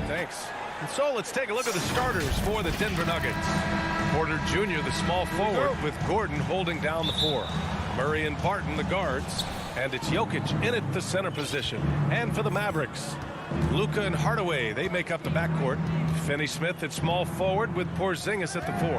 Thanks. And so let's take a look at the starters for the Denver Nuggets. Porter Jr., the small forward, with Gordon holding down the 4. Murray and Barton, the guards. And it's Jokic in at the center position. And for the Mavericks, Luka and Hardaway, they make up the backcourt. Finney-Smith at small forward with Porzingis at the 4.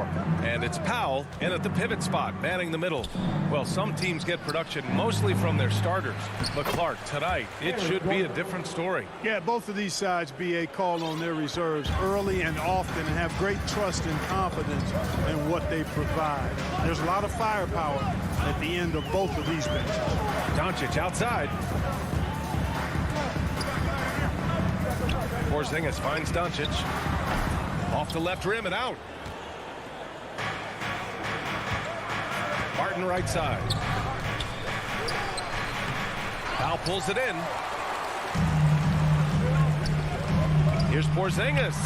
And it's Powell in at the pivot spot, manning the middle. Well, some teams get production mostly from their starters. But Clark, tonight, it should be a different story. Yeah, both of these sides, BA, call on their reserves early and often and have great trust and confidence in what they provide. There's a lot of firepower at the end of both of these benches. Doncic outside. Porzingis finds Doncic. Off the left rim and out. Barton right side. Powell pulls it in. Here's Porzingis.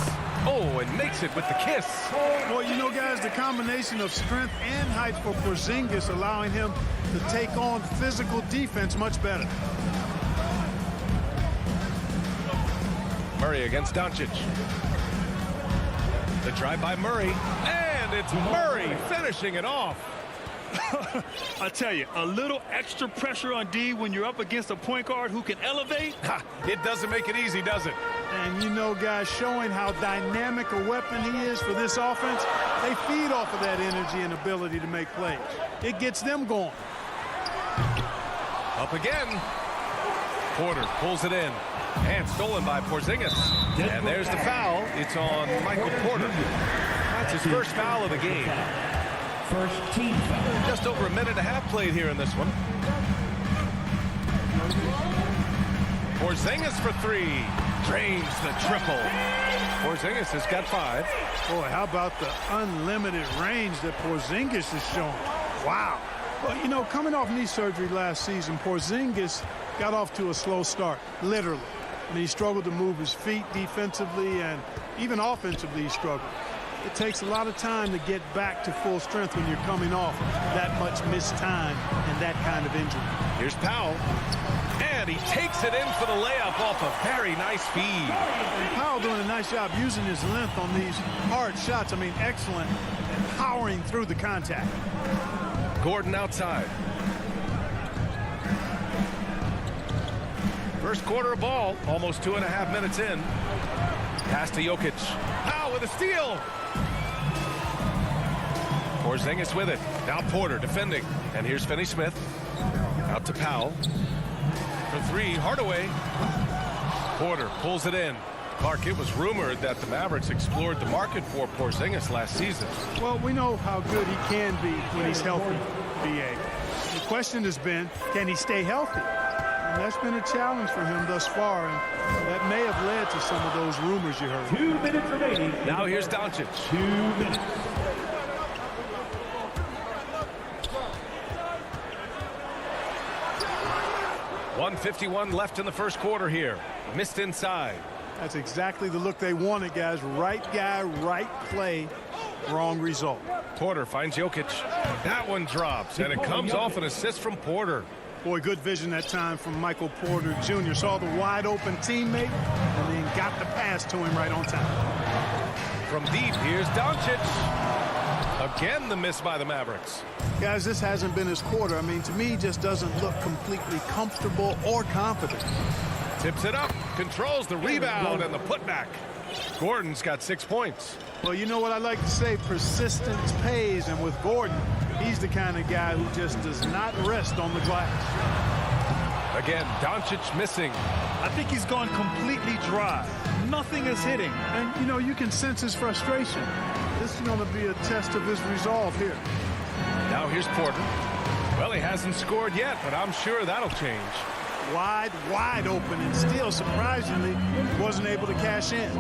Oh, and makes it with the kiss. Well, you know, guys, the combination of strength and height for Porzingis allowing him to take on physical defense much better. Murray against Doncic. The drive by Murray, and it's Murray finishing it off. I tell you, a little extra pressure on D when you're up against a point guard who can elevate. It doesn't make it easy, does it? And, you know, guys, showing how dynamic a weapon he is for this offense, they feed off of that energy and ability to make plays. It gets them going. Up again. Porter pulls it in. And stolen by Porzingis. And there's the foul. It's on Michael Porter. That's his first foul of the game. First team foul. Just over a minute and a half played here in this one. Porzingis for 3. Drains the triple. Porzingis has got 5. Boy, how about the unlimited range that Porzingis is showing? Wow. Well, you know, coming off knee surgery last season, Porzingis got off to a slow start, literally. I mean, he struggled to move his feet defensively, and even offensively he struggled. It takes a lot of time to get back to full strength when you're coming off that much missed time and that kind of injury. Here's Powell. And he takes it in for the layup off a very nice feed. And Powell doing a nice job using his length on these hard shots. I mean, excellent, and powering through the contact. Gordon outside. First quarter of ball, almost 2.5 minutes in. Pass to Jokic. Powell with a steal. Porzingis with it. Now Porter defending. And here's Finney-Smith. Out to Powell. For 3, Hardaway. Porter pulls it in. Clark, it was rumored that the Mavericks explored the market for Porzingis last season. Well, we know how good he can be when he's healthy, BA. The question has been, can he stay healthy? And that's been a challenge for him thus far, and that may have led to some of those rumors you heard. 2 minutes remaining. Now here's Doncic. 2 minutes. .151 left in the first quarter here. Missed inside. That's exactly the look they wanted, guys. Right guy, right play, wrong result. Porter finds Jokic. That one drops, and it comes off an assist from Porter. Boy, good vision that time from Michael Porter Jr. Saw the wide-open teammate and then got the pass to him right on time. From deep, here's Doncic. Again, the miss by the Mavericks. Guys, this hasn't been his quarter. I mean, to me, he just doesn't look completely comfortable or confident. Tips it up, controls the rebound and the putback. Gordon's got 6 points. Well, you know what I like to say, persistence pays, and with Gordon, he's the kind of guy who just does not rest on the glass. Again, Doncic missing. I think he's gone completely dry. Nothing is hitting. And, you know, you can sense his frustration. This is going to be a test of his resolve here. Now here's Porter. Well, he hasn't scored yet, but I'm sure that'll change. Wide open, and still, surprisingly, wasn't able to cash in.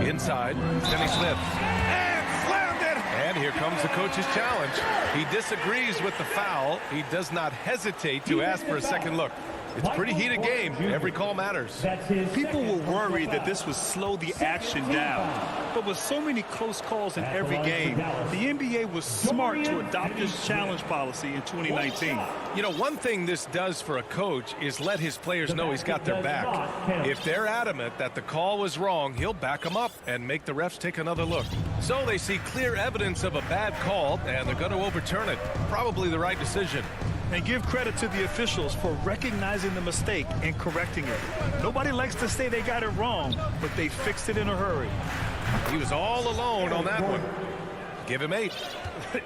Inside, Finney-Smith. And slammed it! And here comes the coach's challenge. He disagrees with the foul. He does not hesitate to ask for a second look. It's a pretty heated game. Every call matters. People were worried that this would slow the action down. But with so many close calls in every game, the NBA was smart to adopt this challenge policy in 2019. You know, one thing this does for a coach is let his players know he's got their back. If they're adamant that the call was wrong, he'll back them up and make the refs take another look. So they see clear evidence of a bad call, and they're going to overturn it. Probably the right decision. And give credit to the officials for recognizing the mistake and correcting it. Nobody likes to say they got it wrong, but they fixed it in a hurry. He was all alone on that one. Give him 8.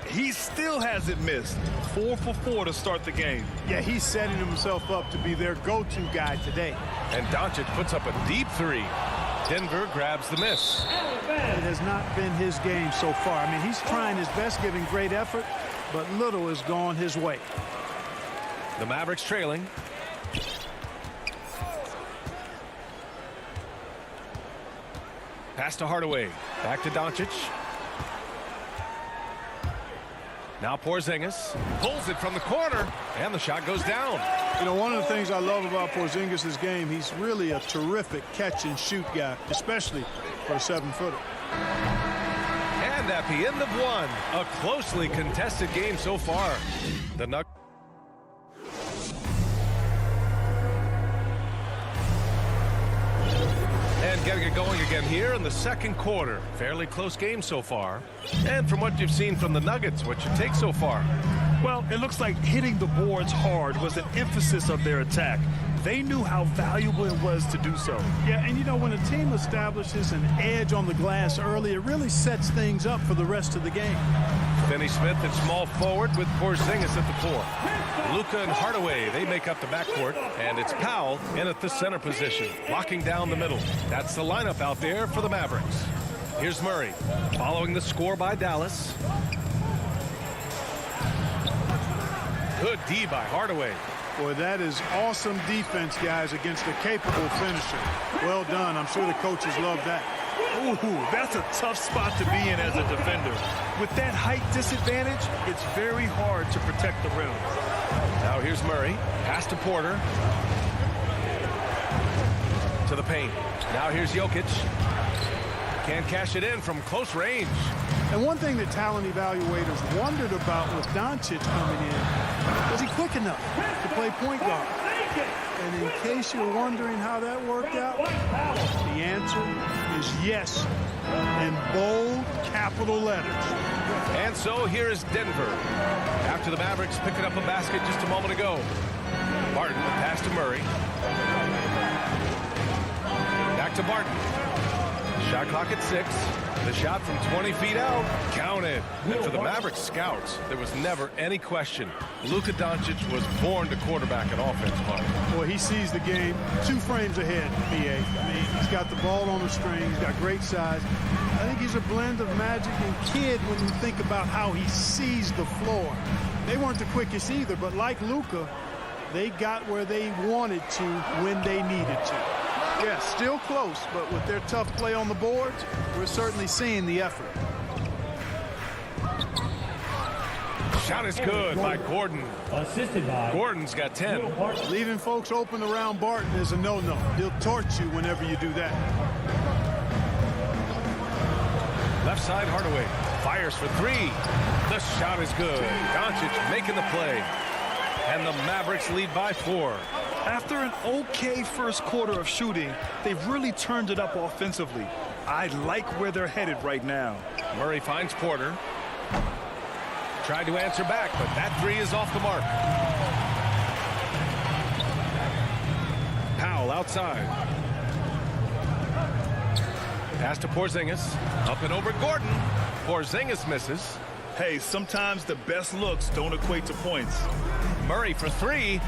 He still hasn't missed. 4 for 4 to start the game. Yeah, he's setting himself up to be their go-to guy today. And Doncic puts up a deep 3. Denver grabs the miss. It has not been his game so far. I mean, he's trying his best, giving great effort, but little has gone his way. The Mavericks trailing. Pass to Hardaway. Back to Doncic. Now Porzingis pulls it from the corner, and the shot goes down. You know, one of the things I love about Porzingis' game, he's really a terrific catch-and-shoot guy, especially for a 7-footer. And at the end of one, a closely contested game so far. The Nuggets. And getting it going again here in the second quarter. Fairly close game so far. And from what you've seen from the Nuggets, what you take so far? Well, it looks like hitting the boards hard was an emphasis of their attack. They knew how valuable it was to do so. Yeah, and you know, when a team establishes an edge on the glass early, it really sets things up for the rest of the game. Finney Smith at small forward with Porzingis at the 4. Luka and Hardaway, they make up the backcourt, and it's Powell in at the center position, locking down the middle. That's the lineup out there for the Mavericks. Here's Murray, following the score by Dallas. Good D by Hardaway. Boy, that is awesome defense, guys, against a capable finisher. Well done. I'm sure the coaches love that. Ooh, that's a tough spot to be in as a defender. With that height disadvantage, it's very hard to protect the rim. Now here's Murray. Pass to Porter. To the paint. Now here's Jokic. Can't cash it in from close range. And one thing that talent evaluators wondered about with Doncic coming in, was he quick enough to play point guard? And in case you're wondering how that worked out, the answer is yes, in bold capital letters. And so here is Denver. After the Mavericks picking up a basket just a moment ago. Barton, the pass to Murray. Back to Barton. Shot clock at 6. The shot from 20 feet out, counted. And for the Mavericks scouts, there was never any question. Luka Doncic was born to quarterback an offense, Mark. Boy, he sees the game 2 frames ahead, B.A. I mean, he's got the ball on the string. He's got great size. I think he's a blend of Magic and Kidd when you think about how he sees the floor. They weren't the quickest either, but like Luka, they got where they wanted to when they needed to. Yeah, still close, but with their tough play on the boards, we're certainly seeing the effort. Shot is good by Gordon. Assisted by Gordon's got 10. Leaving folks open around Barton is a no-no. He'll torch you whenever you do that. Left side, Hardaway fires for 3. The shot is good. Doncic making the play. And the Mavericks lead by 4. After an okay first quarter of shooting, they've really turned it up offensively. I like where they're headed right now. Murray finds Porter. Tried to answer back, but that 3 is off the mark. Powell outside. Pass to Porzingis. Up and over Gordon. Porzingis misses. Hey, sometimes the best looks don't equate to points. Murray for 3.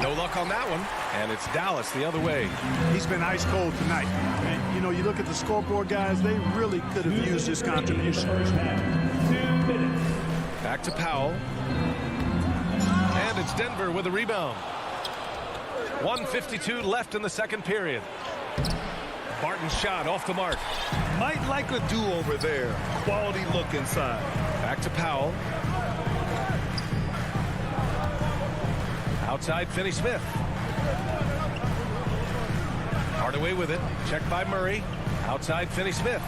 No luck on that one. And it's Dallas the other way. He's been ice cold tonight. And, you know, you look at the scoreboard, guys, they really could have used his contribution. Back to Powell. And it's Denver with a rebound. 1:52 left in the second period. Barton's shot off the mark. Might like a do-over there. Quality look inside. Back to Powell. Outside Finney-Smith. Hardaway with it. Checked by Murray. Outside Finney-Smith.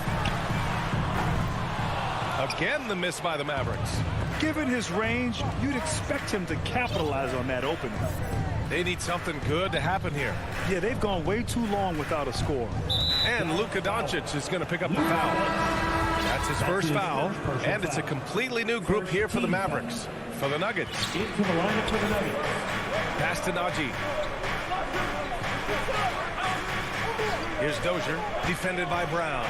Again, the miss by the Mavericks. Given his range, you'd expect him to capitalize on that opening. They need something good to happen here. Yeah, they've gone way too long without a score. And Luka Doncic is going to pick up the foul. That's his first foul, and it's a completely new group here for the Mavericks. For the Nuggets. Into the lineup for the Nuggets. Pass to Najee. Here's Dozier, defended by Brown.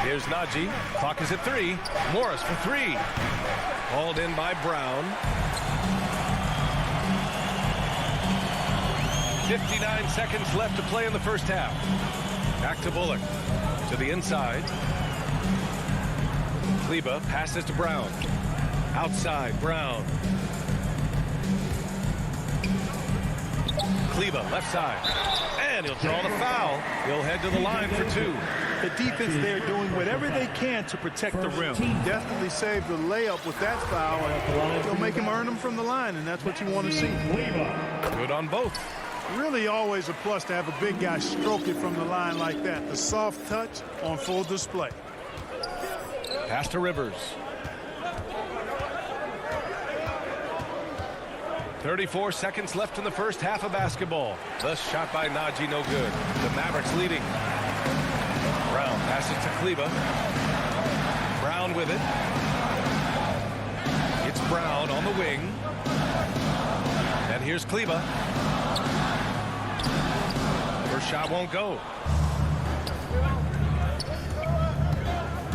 Here's Najee. Clock is at 3. Morris for 3. Hauled in by Brown. 59 seconds left to play in the first half. Back to Bullock. To the inside. Kleber passes to Brown. Outside, Brown. Kleber, left side. And he'll draw the foul. He'll head to the line for 2. The defense there doing whatever they can to protect the rim. Definitely saved the layup with that foul, and he'll make him earn them from the line, and that's what you want to see. Good on both. Really always a plus to have a big guy stroke it from the line like that. The soft touch on full display. Pass to Rivers. 34 seconds left in the first half of basketball. The shot by Najee, no good. The Mavericks leading. Brown passes to Kleber. Brown with it. It's Brown on the wing. And here's Kleber. First shot won't go.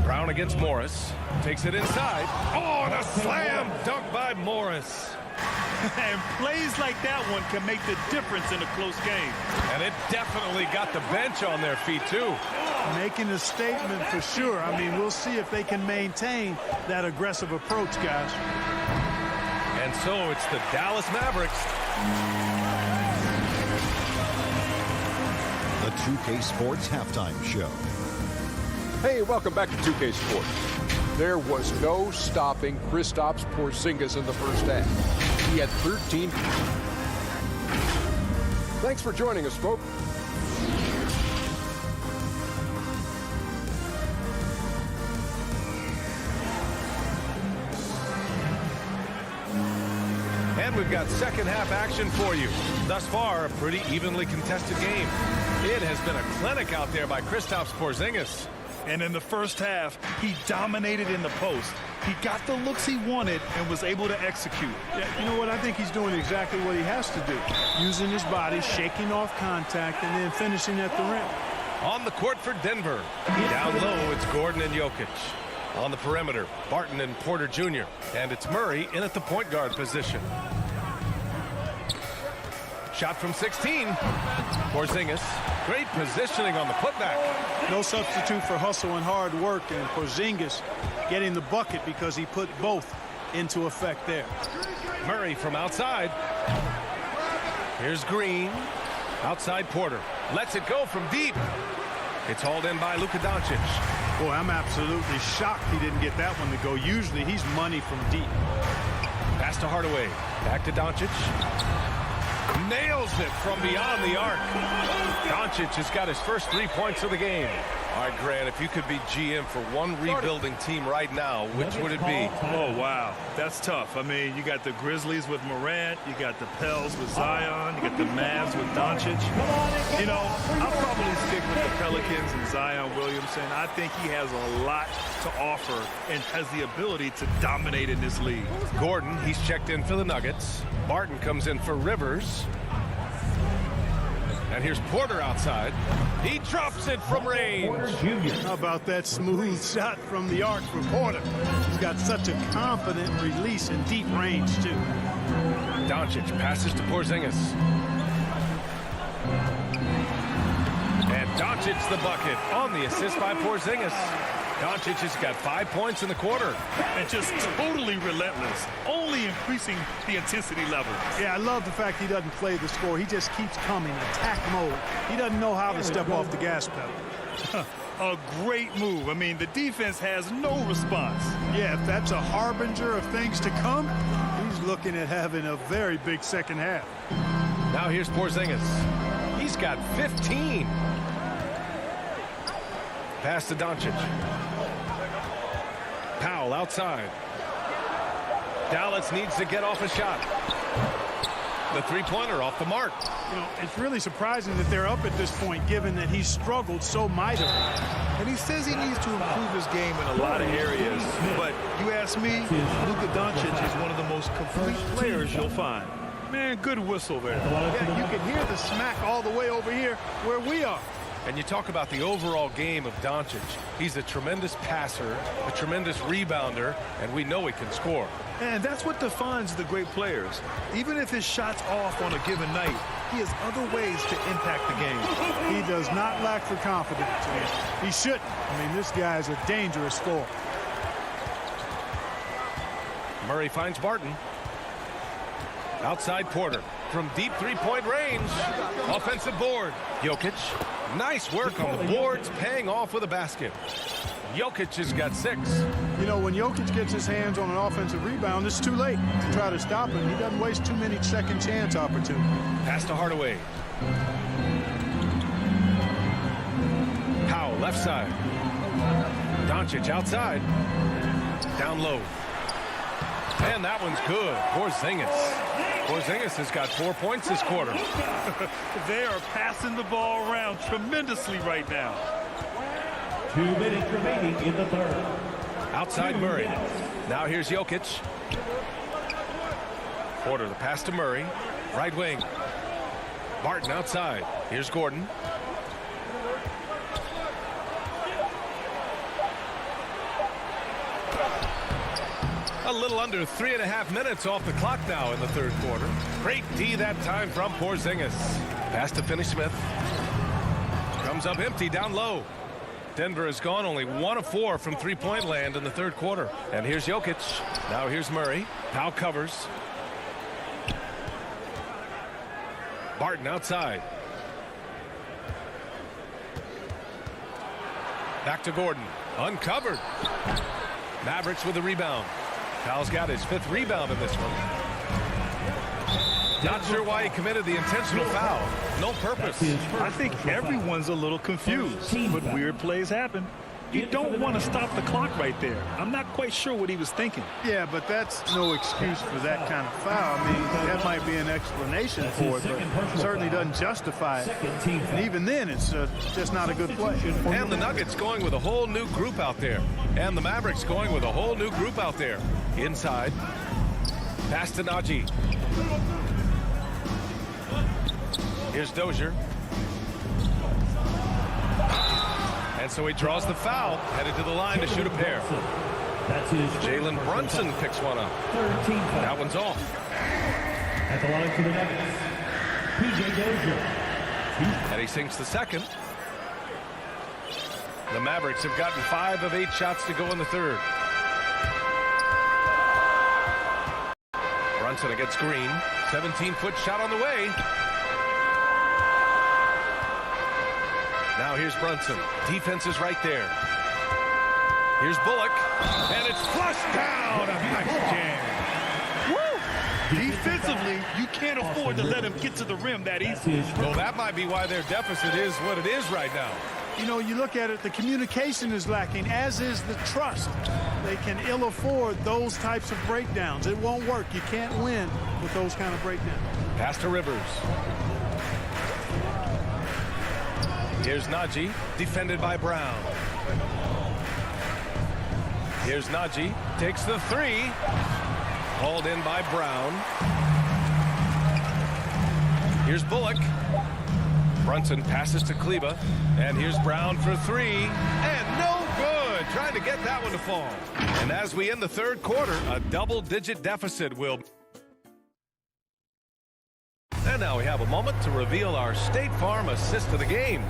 Brown against Morris. Takes it inside. Oh, and a slam dunk by Morris. And plays like that one can make the difference in a close game. And it definitely got the bench on their feet, too. Making a statement for sure. I mean, we'll see if they can maintain that aggressive approach, guys. And so it's the Dallas Mavericks. The 2K Sports Halftime Show. Hey, welcome back to 2K Sports. There was no stopping Kristaps Porzingis in the first half. He had 13. Thanks for joining us, folks. And we've got second half action for you. Thus far, a pretty evenly contested game. It has been a clinic out there by Kristaps Porzingis. And in the first half, he dominated in the post. He got the looks he wanted and was able to execute. Yeah, you know what? I think he's doing exactly what he has to do. Using his body, shaking off contact, and then finishing at the rim. On the court for Denver. Down low, it's Gordon and Jokic. On the perimeter, Barton and Porter Jr. And it's Murray in at the point guard position. Shot from 16. Porzingis. Great positioning on the putback. No substitute for hustle and hard work, and Porzingis getting the bucket because he put both into effect there. Murray from outside. Here's Green. Outside Porter. Lets it go from deep. It's hauled in by Luka Doncic. Boy, I'm absolutely shocked he didn't get that one to go. Usually he's money from deep. Pass to Hardaway. Back to Doncic. Nails it from beyond the arc. Doncic has got his first 3 points of the game. All right, Grant, if you could be GM for one rebuilding team right now, which would it be? Oh, wow. That's tough. I mean, you got the Grizzlies with Morant. You got the Pels with Zion. You got the Mavs with Doncic. You know, I'll probably stick with the Pelicans and Zion Williamson. I think he has a lot to offer and has the ability to dominate in this league. Gordon, he's checked in for the Nuggets. Barton comes in for Rivers. And here's Porter outside. He drops it from range. How about that smooth shot from the arc for Porter? He's got such a confident release in deep range, too. Doncic passes to Porzingis. And Doncic the bucket on the assist by Porzingis. Doncic has got 5 points in the quarter. And just totally relentless, only increasing the intensity level. Yeah, I love the fact he doesn't play the score. He just keeps coming, attack mode. He doesn't know how to step off the gas pedal. A great move. I mean, the defense has no response. Yeah, if that's a harbinger of things to come, he's looking at having a very big second half. Now here's Porzingis. He's got 15. Pass to Doncic. Powell outside. Dallas needs to get off a shot. The three-pointer off the mark. You know, it's really surprising that they're up at this point, given that he's struggled so mightily. And he says he needs to improve his game in a lot of areas. But you ask me, Luka Doncic is one of the most complete players you'll find. Man, good whistle there. Yeah, you can hear the smack all the way over here where we are. And you talk about the overall game of Doncic. He's a tremendous passer, a tremendous rebounder, and we know he can score. And that's what defines the great players. Even if his shot's off on a given night, he has other ways to impact the game. He does not lack for confidence. He shouldn't. I mean, this guy's a dangerous scorer. Murray finds Barton. Outside Porter from deep three-point range. Offensive board. Jokic. Nice work on the boards, paying off with a basket. Jokic has got 6. You know, when Jokic gets his hands on an offensive rebound, it's too late to try to stop him. He doesn't waste too many second chance opportunities. Pass to Hardaway. Powell left side. Doncic outside. Down low. And that one's good. Porzingis has got 4 points this quarter. They are passing the ball around tremendously right now. 2 minutes remaining in the third. Outside Murray. Now here's Jokic. Porter, the pass to Murray. Right wing. Barton outside. Here's Gordon. A little under 3.5 minutes off the clock now in the third quarter. Great D that time from Porzingis. Pass to Finney-Smith. Comes up empty down low. Denver has gone only 1 of 4 from three-point land in the third quarter. And here's Jokic. Now here's Murray. Powell covers. Barton outside. Back to Gordon. Uncovered. Mavericks with the rebound. Powell's got his 5th rebound in this one. Not sure why he committed the intentional foul. No purpose. I think everyone's a little confused, but weird plays happen. You don't want to stop the clock right there. I'm not quite sure what he was thinking. Yeah, but that's no excuse for that kind of foul. I mean, that might be an explanation for it, but certainly doesn't justify it. And even then, it's just not a good play. And the Nuggets going with a whole new group out there. And the Mavericks going with a whole new group out there. Inside. Pass to Najee. Here's Dozier. And so he draws the foul, headed to the line to shoot a pair. Jalen Brunson picks one up. That one's off. At the line for the Nuggets, P.J. Dozier. And he sinks the second. The Mavericks have gotten 5 of 8 shots to go in the third. Brunson against Green. 17-foot shot on the way. Now here's Brunson. Defense is right there. Here's Bullock. And it's flushed down. A nice jam. Woo! Defensively, you can't afford to let him get to the rim that easy. Well, that might be why their deficit is what it is right now. You know, you look at it, the communication is lacking, as is the trust. They can ill afford those types of breakdowns. It won't work. You can't win with those kind of breakdowns. Pass to Rivers. Here's Najee, defended by Brown. Here's Najee, takes the 3. Hauled in by Brown. Here's Bullock. Brunson passes to Kleba. And here's Brown for 3. And no good. Trying to get that one to fall. And as we end the third quarter, a double-digit deficit will... And now we have a moment to reveal our State Farm assist of the game.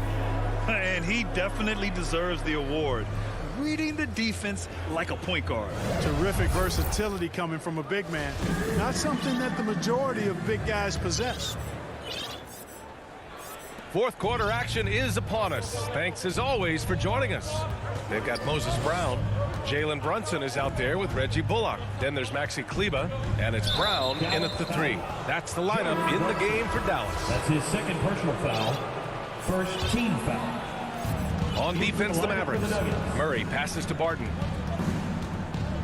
And he definitely deserves the award. Reading the defense like a point guard. Terrific versatility coming from a big man. Not something that the majority of big guys possess. Fourth quarter action is upon us. Thanks as always for joining us. They've got Moses Brown. Jalen Brunson is out there with Reggie Bullock. Then there's Maxi Kleba, and it's Brown in at the 3. That's the lineup in the game for Dallas. That's his second personal foul. First team foul. On defense, the Mavericks. Murray passes to Barton.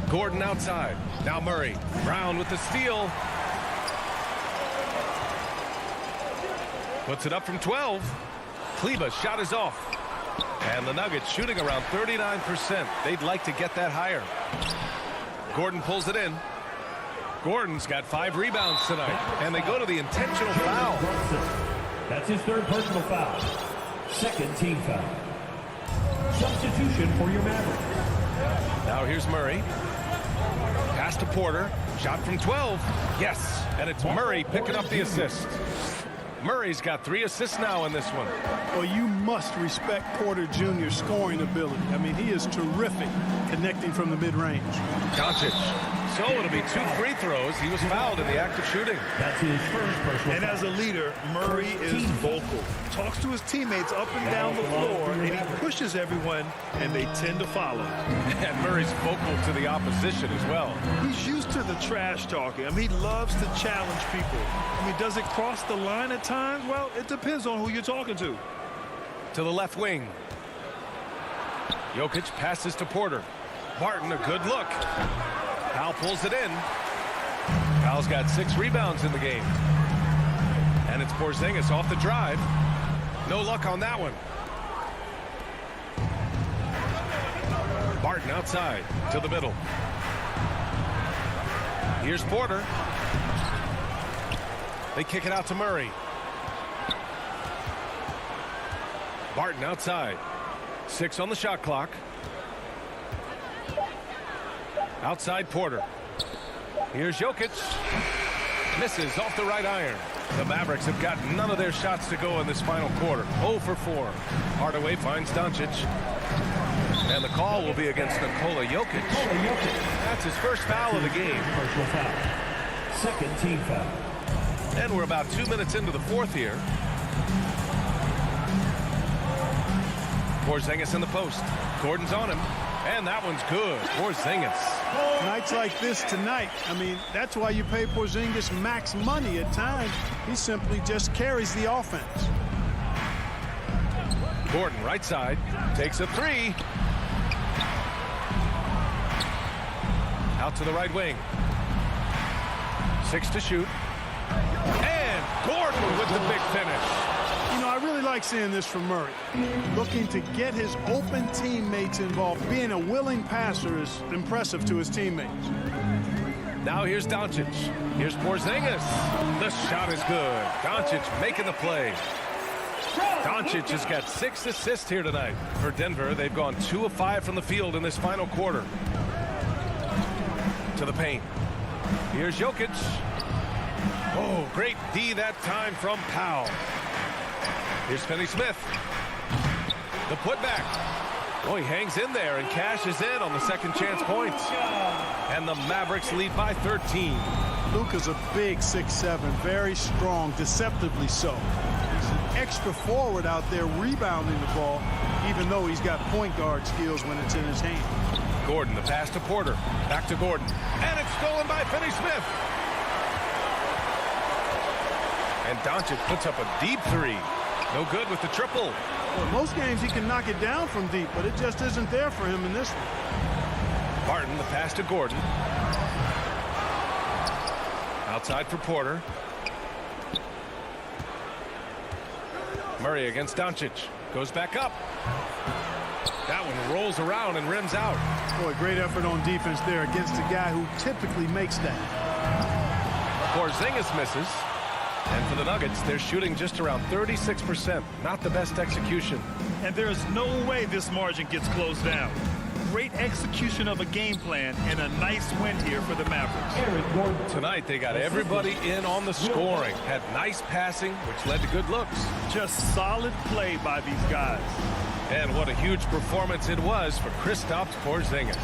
Gordon outside. Now Murray. Brown with the steal. Puts it up from 12. Kleba's shot is off. And the Nuggets shooting around 39%. They'd like to get that higher. Gordon pulls it in. Gordon's got 5 rebounds tonight. And they go to the intentional foul. That's his third personal foul. Second team foul. Substitution for your Mavericks. Now here's Murray. Pass to Porter. Shot from 12. Yes. And it's Murray picking up the assist. Murray's got 3 assists now in this one. Well, you must respect Porter Jr.'s scoring ability. I mean, he is terrific connecting from the mid-range. Doncic. So it'll be 2 free throws. He was fouled in the act of shooting. That's his first personal And foul. as a leader, Murray is vocal. Talks to his teammates up and down the floor, and he pushes everyone, and they tend to follow. And Murray's vocal to the opposition as well. He's used to the trash talking. I mean, he loves to challenge people. I mean, does it cross the line at times? Well, it depends on who you're talking to. To the left wing. Jokic passes to Porter. Barton, a good look. Powell pulls it in. Powell's got 6 rebounds in the game. And it's Porzingis off the drive. No luck on that one. Barton outside to the middle. Here's Porter. They kick it out to Murray. Barton outside. 6 on the shot clock. Outside Porter. Here's Jokic. Misses off the right iron. The Mavericks have got none of their shots to go in this final quarter. 0 for 4. Hardaway finds Doncic. And the call will be against Nikola Jokic. That's his first foul of the game. Personal foul. Second team foul. And we're about 2 minutes into the fourth here. Porzingis in the post. Gordon's on him. And that one's good. Porzingis. Nights like this tonight, I mean, that's why you pay Porzingis max money at times. He simply just carries the offense. Gordon right side. Takes a 3. Out to the right wing. 6 to shoot. And Gordon with the big finish. You know, I really like seeing this from Murray. Looking to get his open teammates involved. Being a willing passer is impressive to his teammates. Now here's Doncic. Here's Porzingis. The shot is good. Doncic making the play. Doncic has got 6 assists here tonight. For Denver, they've gone 2 of 5 from the field in this final quarter. To the paint. Here's Jokic. Oh, great D that time from Powell. Here's Finney-Smith. The putback. Oh, he hangs in there and cashes in on the second chance points. And the Mavericks lead by 13. Luka's a big 6'7", very strong, deceptively so. He's an extra forward out there rebounding the ball, even though he's got point guard skills when it's in his hand. Gordon, the pass to Porter. Back to Gordon. And it's stolen by Finney-Smith. And Doncic puts up a deep 3. No good with the triple. Well, most games he can knock it down from deep, but it just isn't there for him in this one. Barton, the pass to Gordon. Outside for Porter. Murray against Doncic. Goes back up. That one rolls around and rims out. Boy, great effort on defense there against a guy who typically makes that. Porzingis misses. And for the Nuggets, they're shooting just around 36%. Not the best execution. And there's no way this margin gets closed down. Great execution of a game plan and a nice win here for the Mavericks. Tonight, they got everybody in on the scoring. Had nice passing, which led to good looks. Just solid play by these guys. And what a huge performance it was for Kristaps Porzingis.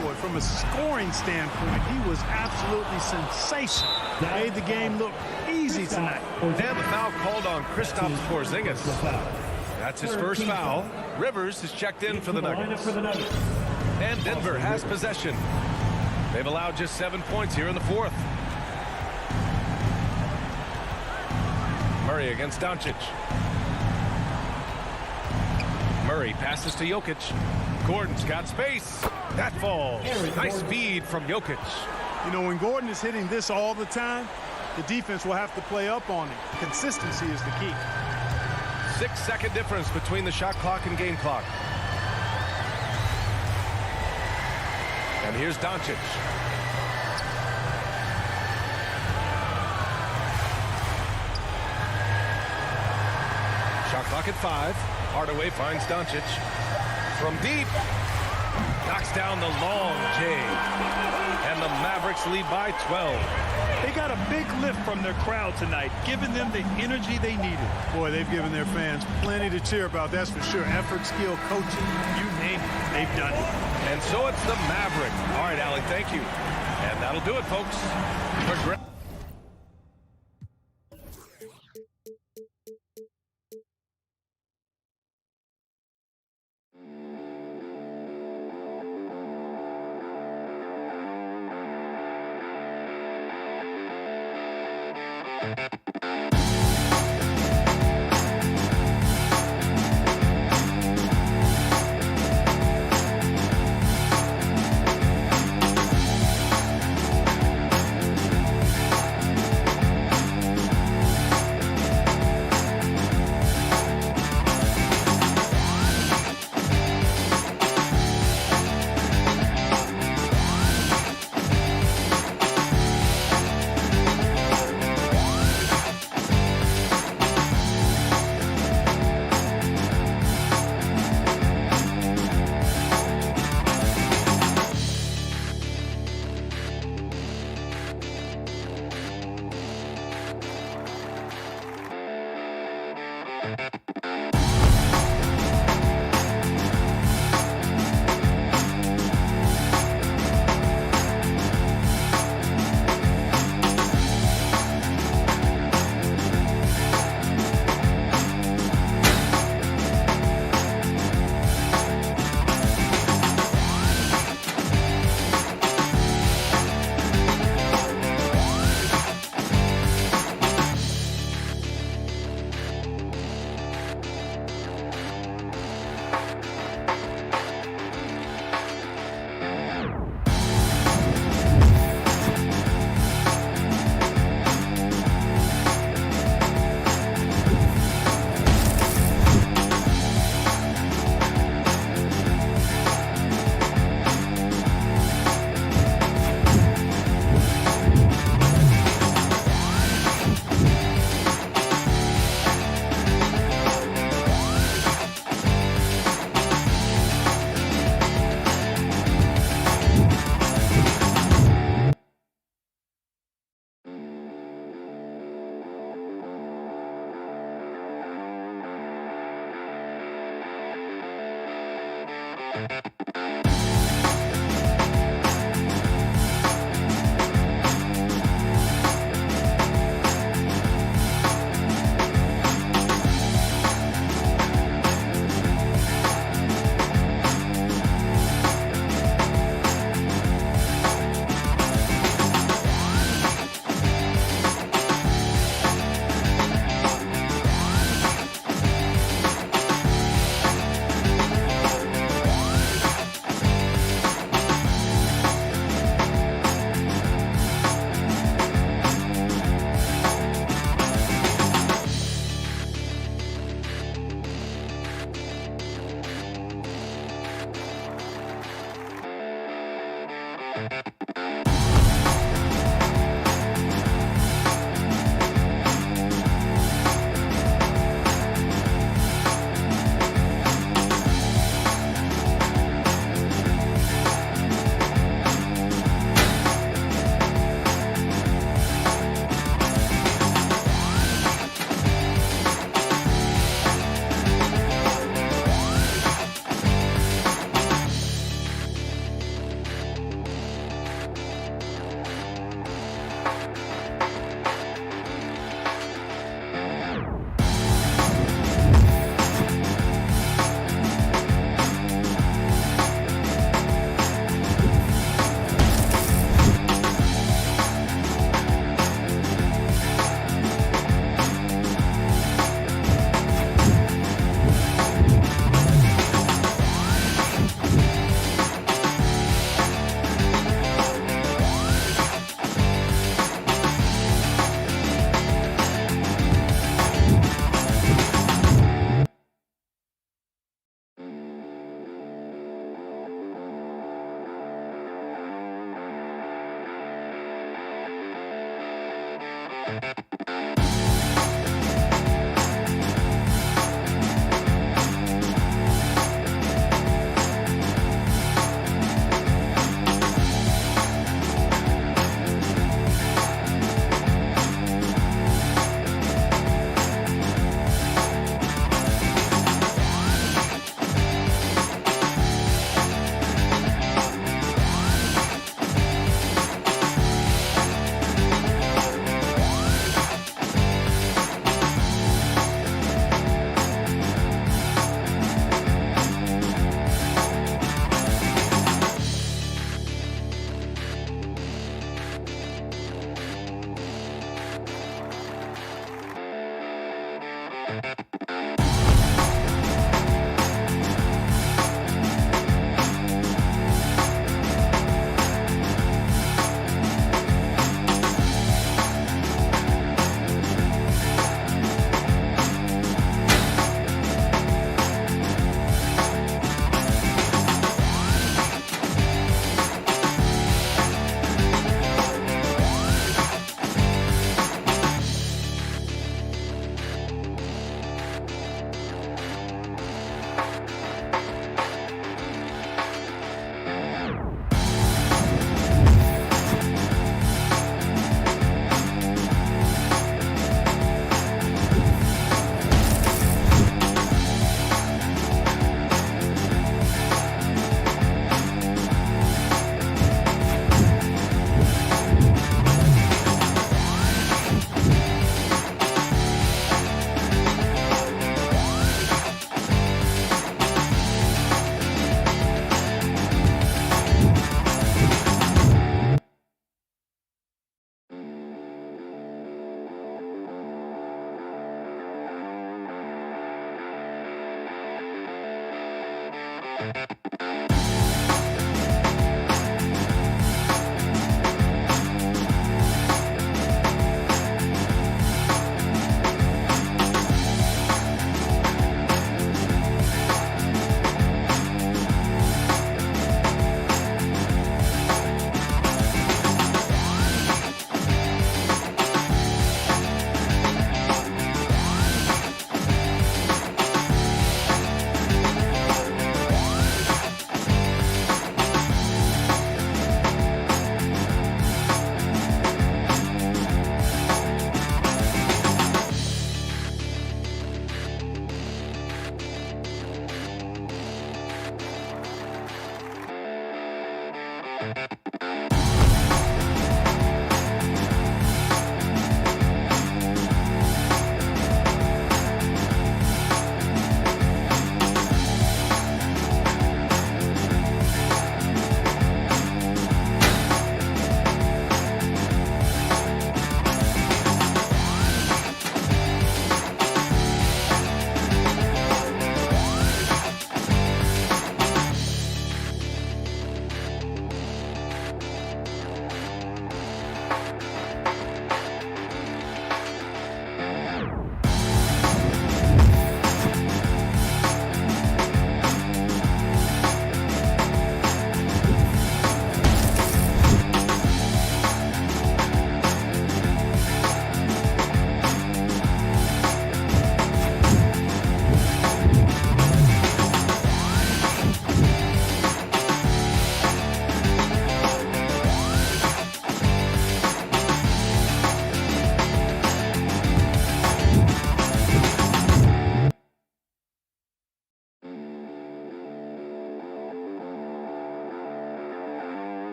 Boy, from a scoring standpoint, he was absolutely sensational. Made the game look easy tonight. And the foul called on Kristaps Porzingis. That's his first foul. Rivers is checked in for the Nuggets. And Denver has possession. They've allowed just 7 points here in the fourth. Murray against Doncic. Murray passes to Jokic. Gordon's got space. That falls. Nice feed from Jokic. You know, when Gordon is hitting this all the time, the defense will have to play up on it. Consistency is the key. 6-second difference between the shot clock and game clock. And here's Doncic. Shot clock at 5. Hardaway finds Doncic. From deep. Knocks down the long J. And the Mavericks lead by 12. They got a big lift from their crowd tonight, giving them the energy they needed. Boy, they've given their fans plenty to cheer about, that's for sure. Effort, skill, coaching, you name it, they've done it. And so it's the Maverick. All right, Allie, thank you. And that'll do it, folks.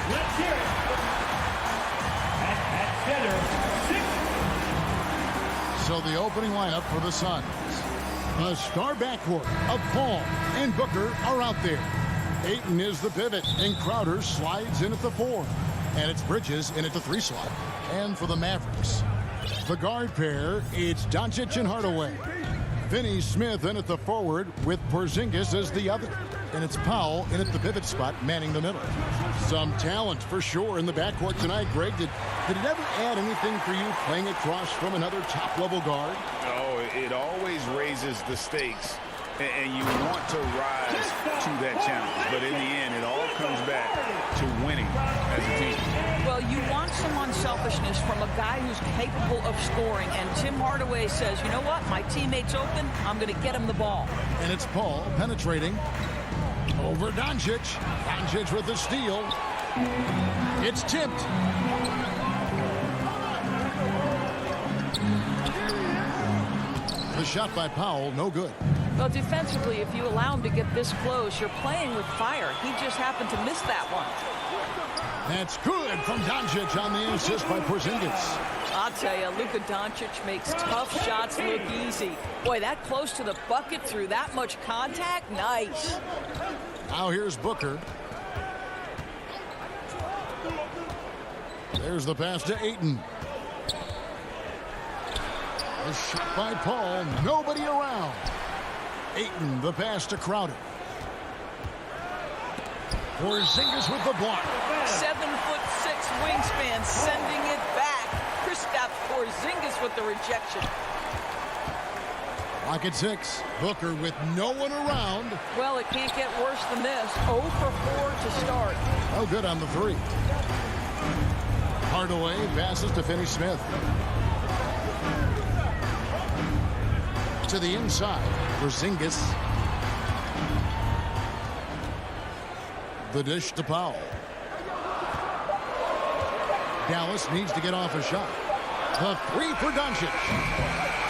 Let's hear it. At center, 6. So the opening lineup for the Suns. A star backcourt of Paul and Booker are out there. Ayton is the pivot, and Crowder slides in at the 4. And it's Bridges in at the 3 slot. And for the Mavericks, the guard pair, it's Doncic and Hardaway. Finney Smith in at the forward with Porzingis as the other. And it's Powell in at the pivot spot, manning the middle. Some talent for sure in the backcourt tonight, Greg. Did it ever add anything for you playing across from another top-level guard? Oh, it always raises the stakes, and you want to rise to that challenge. But in the end, it all comes back to winning as a team. Well, you want some unselfishness from a guy who's capable of scoring. And Tim Hardaway says, you know what? My teammate's open. I'm going to get him the ball. And it's Paul penetrating over Doncic. Doncic with the steal. It's tipped. The shot by Powell, no good. Well, defensively, if you allow him to get this close, you're playing with fire. He just happened to miss that one. That's good from Doncic on the assist by Porzingis. I'll tell you, Luka Doncic makes tough shots look easy. Boy, that close to the bucket through that much contact, nice. Now here's Booker. There's the pass to Ayton. A shot by Paul, nobody around. Ayton, the pass to Crowder. Porzingis with the block. 7'6" wingspan, sending it back. Kristaps Porzingis with the rejection. Clock at 6. Booker with no one around. Well, it can't get worse than this. 0 for 4 to start. Oh, good on the 3. Hardaway passes to Finney Smith. To the inside. Porzingis. The dish to Powell. Dallas needs to get off a shot. The 3 for Doncic.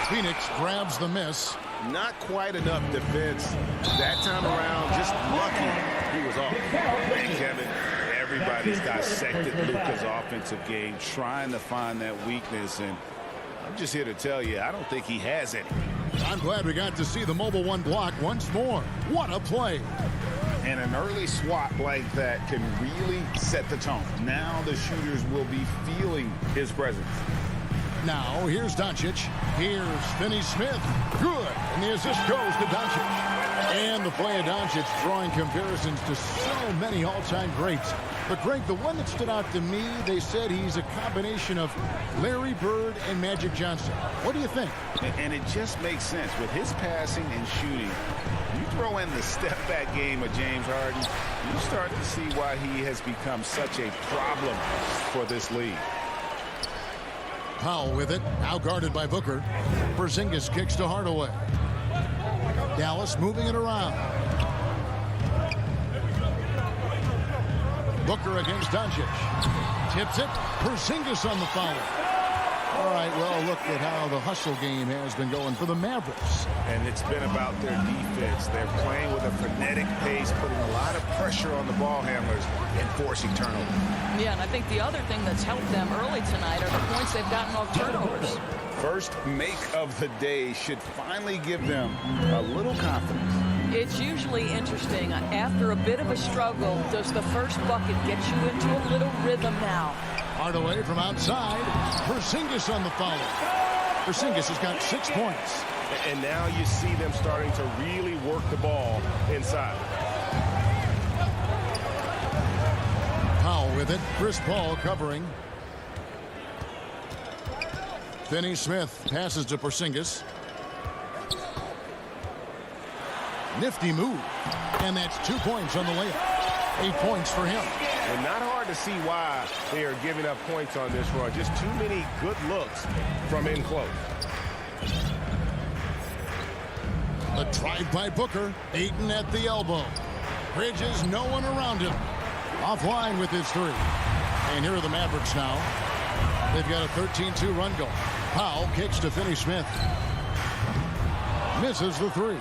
Phoenix grabs the miss. Not quite enough defense that time around. Just lucky he was off. Man, Kevin, everybody's dissected Luka's offensive game, trying to find that weakness, and I'm just here to tell you, I don't think he has any. I'm glad we got to see the mobile 1 block once more. What a play. And an early swat like that can really set the tone. Now the shooters will be feeling his presence. Now here's Doncic. Here's Finney Smith. Good. And the assist goes to Doncic. And the play of Doncic drawing comparisons to so many all-time greats. But Greg, the one that stood out to me, they said he's a combination of Larry Bird and Magic Johnson. What do you think? And it just makes sense. With his passing and shooting, you throw in the step-back game of James Harden, you start to see why he has become such a problem for this league. Powell with it, now guarded by Booker. Porzingis kicks to Hardaway. Dallas moving it around. Booker against Doncic. Tips it. Porzingis on the foul. All right, well, look at how the hustle game has been going for the Mavericks. And it's been about their defense. They're playing with a frenetic pace, putting a lot of pressure on the ball handlers and forcing turnovers. Yeah, and I think the other thing that's helped them early tonight are the points they've gotten off turnovers. First make of the day should finally give them a little confidence. It's usually interesting. After a bit of a struggle, does the first bucket get you into a little rhythm now? Hardaway from outside. Porzingis on the foul. Porzingis has got 6 points. And now you see them starting to really work the ball inside. Powell with it. Chris Paul covering. Finney Smith passes to Porzingis. Nifty move. And that's 2 points on the layup. 8 points for him. And not hard to see why they are giving up points on this run. Just too many good looks from in close. A drive by Booker. Ayton at the elbow. Bridges, no one around him. Offline with his 3. And here are the Mavericks now. They've got a 13-2 run going. Powell kicks to Finney Smith. Misses the 3.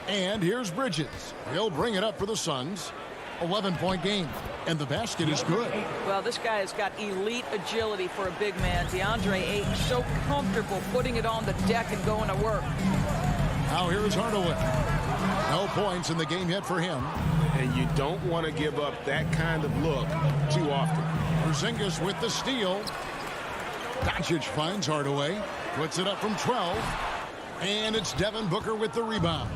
And here's Bridges. He'll bring it up for the Suns. 11-point game. and the basket is good. Well, this guy has got elite agility for a big man. DeAndre Ayton so comfortable putting it on the deck and going to work. Now here is Hardaway. No points in the game yet for him. And you don't want to give up that kind of look too often. Porzingis with the steal. Doncic finds Hardaway. Puts it up from 12. And it's Devin Booker with the rebound.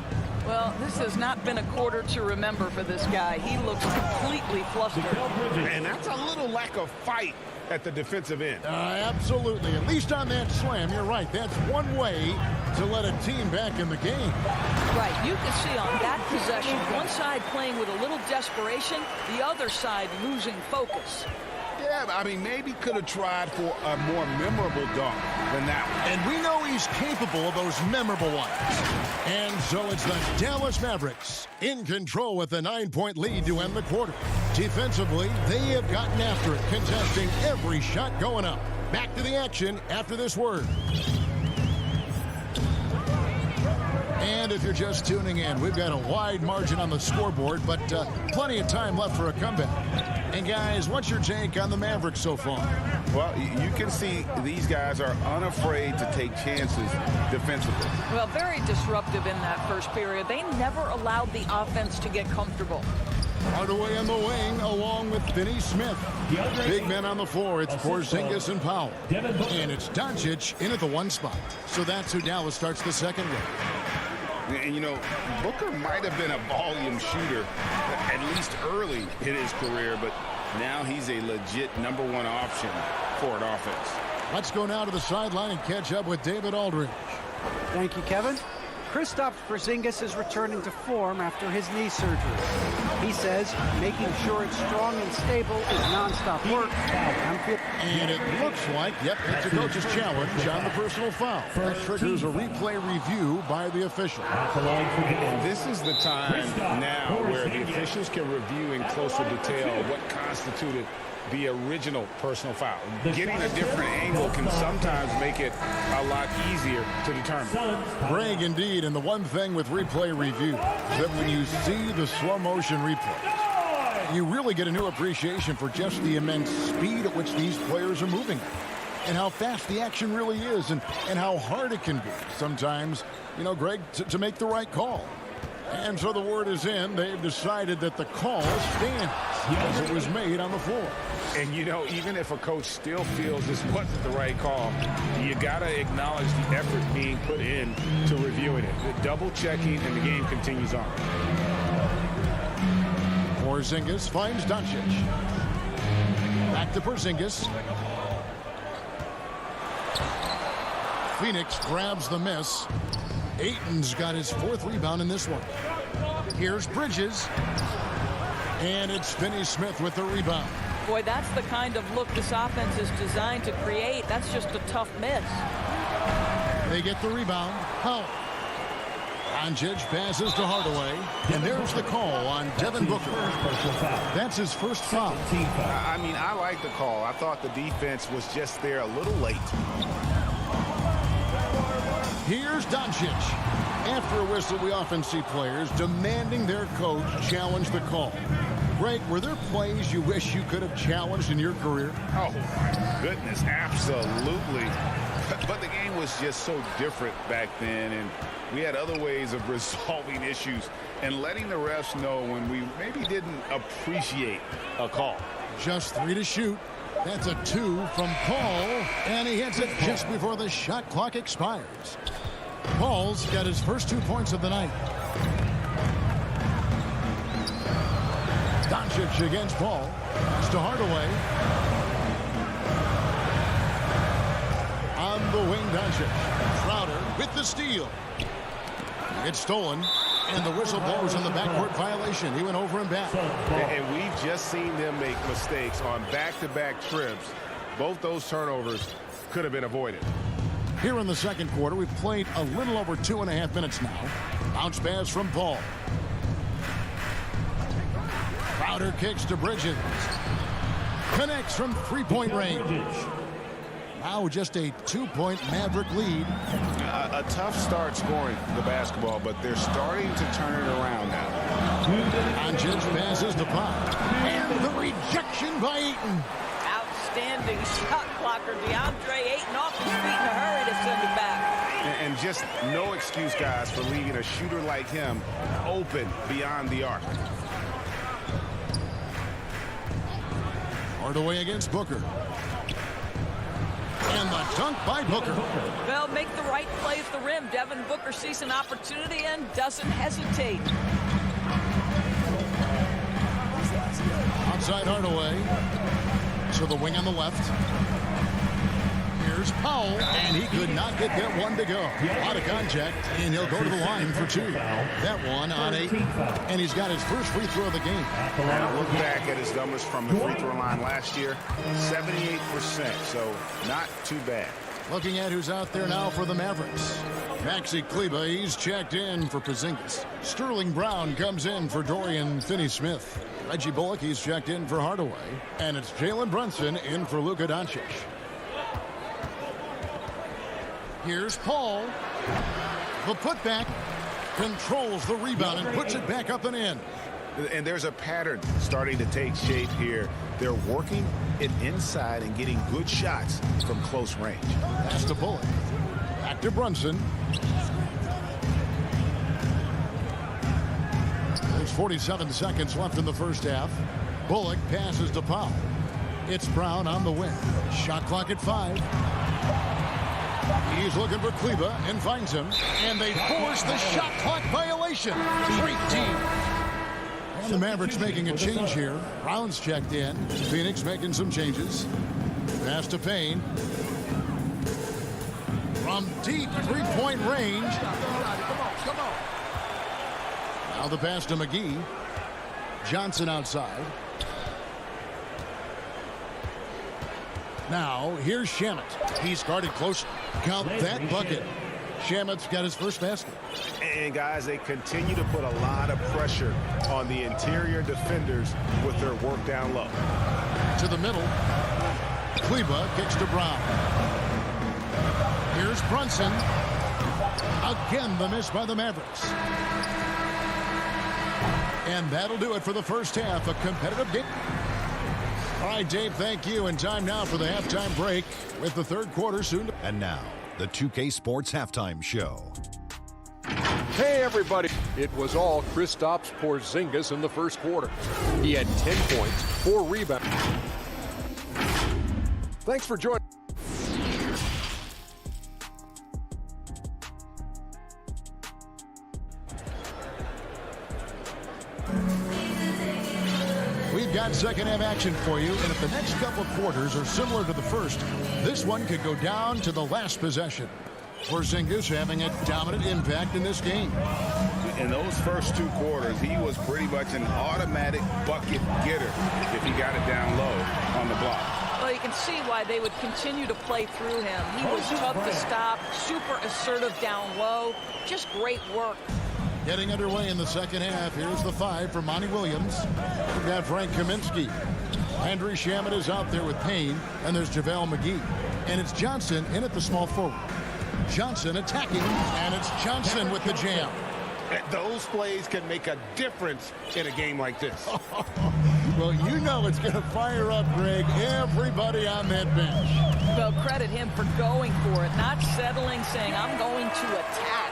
Well, this has not been a quarter to remember for this guy. He looks completely flustered. And that's a little lack of fight at the defensive end. Absolutely. At least on that slam, you're right. That's one way to let a team back in the game. Right. You can see on that possession, one side playing with a little desperation, the other side losing focus. Yeah, I mean, maybe could have tried for a more memorable dunk than that one. And we know he's capable of those memorable ones. And so it's the Dallas Mavericks in control with a 9-point lead to end the quarter. Defensively, they have gotten after it, contesting every shot going up. Back to the action after this word. And if you're just tuning in, we've got a wide margin on the scoreboard, but plenty of time left for a comeback. And guys, what's your take on the Mavericks so far? Well, you can see these guys are unafraid to take chances defensively. Well, very disruptive in that first period. They never allowed the offense to get comfortable. Hardaway on the wing along with Finney Smith. Big men on the floor. It's Porzingis and Powell. And it's Doncic in at the 1 spot. So that's who Dallas starts the second with. And, you know, Booker might have been a volume shooter, at least early in his career, but now he's a legit #1 option for an offense. Let's go now to the sideline and catch up with David Aldridge. Thank you, Kevin. Kristaps Porzingis is returning to form after his knee surgery. He says making sure it's strong and stable is nonstop work. And it looks like, yep, it's a coach's challenge on the personal foul. That triggers a replay review by the official. This is the time now where the officials can review in closer detail what constituted the original personal foul. Getting a different angle can sometimes make it a lot easier to determine. Greg, indeed, and the one thing with replay review is that when you see the slow motion replays, you really get a new appreciation for just the immense speed at which these players are moving and how fast the action really is and how hard it can be sometimes, you know, Greg, to make the right call. And so the word is in. They've decided that the call stands as it was made on the floor. And, you know, even if a coach still feels this wasn't the right call, you got to acknowledge the effort being put in to reviewing it. The double checking, and the game continues on. Porzingis finds Doncic. Back to Porzingis. Phoenix grabs the miss. Ayton's got his 4th rebound in this one. Here's Bridges. And it's Finney Smith with the rebound. Boy, that's the kind of look this offense is designed to create. That's just a tough miss. They get the rebound. Powell. Doncic passes to Hardaway. And there's the call on Devin Booker. That's his first foul. I mean, I like the call. I thought the defense was just there a little late. Here's Doncic. After a whistle, we often see players demanding their coach challenge the call. Greg, were there plays you wish you could have challenged in your career? Oh, my goodness, absolutely. But the game was just so different back then, and we had other ways of resolving issues and letting the refs know when we maybe didn't appreciate a call. Just 3 to shoot. That's a 2 from Paul, and he hits it just before the shot clock expires. Paul's got his first 2 points of the night. Doncic against Paul. It's to Hardaway. On the wing, Doncic. Crowder with the steal. It's stolen, and the whistle blows on the backcourt violation. He went over and back. And we've just seen them make mistakes on back-to-back trips. Both those turnovers could have been avoided. Here in the second quarter, we've played a little over 2.5 minutes now. Bounce pass from Paul. Crowder kicks to Bridges. Connects from 3-point range. Now just a 2-point Maverick lead. A tough start scoring the basketball, but they're starting to turn it around now. Doncic passes to Pop. And the rejection by Ayton. Outstanding shot blocker. DeAndre Ayton off his feet in a hurry to send it back. And just no excuse, guys, for leaving a shooter like him open beyond the arc. Hardaway against Booker. And the dunk by Booker. Well, make the right play at the rim. Devin Booker sees an opportunity and doesn't hesitate. Outside Hardaway. To the wing on the left. Here's Powell, and he could not get that one to go. A lot of contact, and he'll go to the line for two. That one on 8, and he's got his first free throw of the game. Now look back at his numbers from the free throw line last year, 78%, so not too bad. Looking at who's out there now for the Mavericks. Maxi Kleber, he's checked in for Porzingis. Sterling Brown comes in for Dorian Finney-Smith. Reggie Bullock, he's checked in for Hardaway. And it's Jalen Brunson in for Luka Doncic. Here's Paul. The putback controls the rebound and puts it back up and in. And there's a pattern starting to take shape here. They're working it inside and getting good shots from close range. Pass to Bullock. Back to Brunson. There's 47 seconds left in the first half. Bullock passes to Powell. It's Brown on the wing. Shot clock at 5. He's looking for Kleber and finds him. And they force the shot clock violation. Great team. And the Mavericks making a change here. Brown's checked in. Phoenix making some changes. Pass to Payne. From deep three-point range. Now the pass to McGee. Johnson outside. Now, here's Shamet. He's guarded close. Count that bucket. Shamet's got his first basket. And, guys, they continue to put a lot of pressure on the interior defenders with their work down low. To the middle. Kleber kicks to Brown. Here's Brunson. Again, the miss by the Mavericks. And that'll do it for the first half. A competitive game. All right, Dave, thank you. And time now for the halftime break with the third quarter soon. And now, the 2K Sports Halftime Show. Hey, everybody. It was all Kristaps Porzingis in the first quarter. He had 10 points, 4 rebounds. Thanks for joining. We've got second half action for you, and if the next couple quarters are similar to the first, this one could go down to the last possession. Porzingis having a dominant impact in this game. In those first 2 quarters, he was pretty much an automatic bucket getter if he got it down low on the block. Well, you can see why they would continue to play through him. He was tough to stop, super assertive down low, just great work. Getting underway in the second half. Here's the 5 for Monty Williams. We've got Frank Kaminsky. Andrew Shamet is out there with Payne, and there's JaVale McGee. And it's Johnson in at the small forward. Johnson attacking, and it's Johnson with the jam. Those plays can make a difference in a game like this. Well, you know it's going to fire up, Greg, everybody on that bench. Well, credit him for going for it, not settling, saying, I'm going to attack.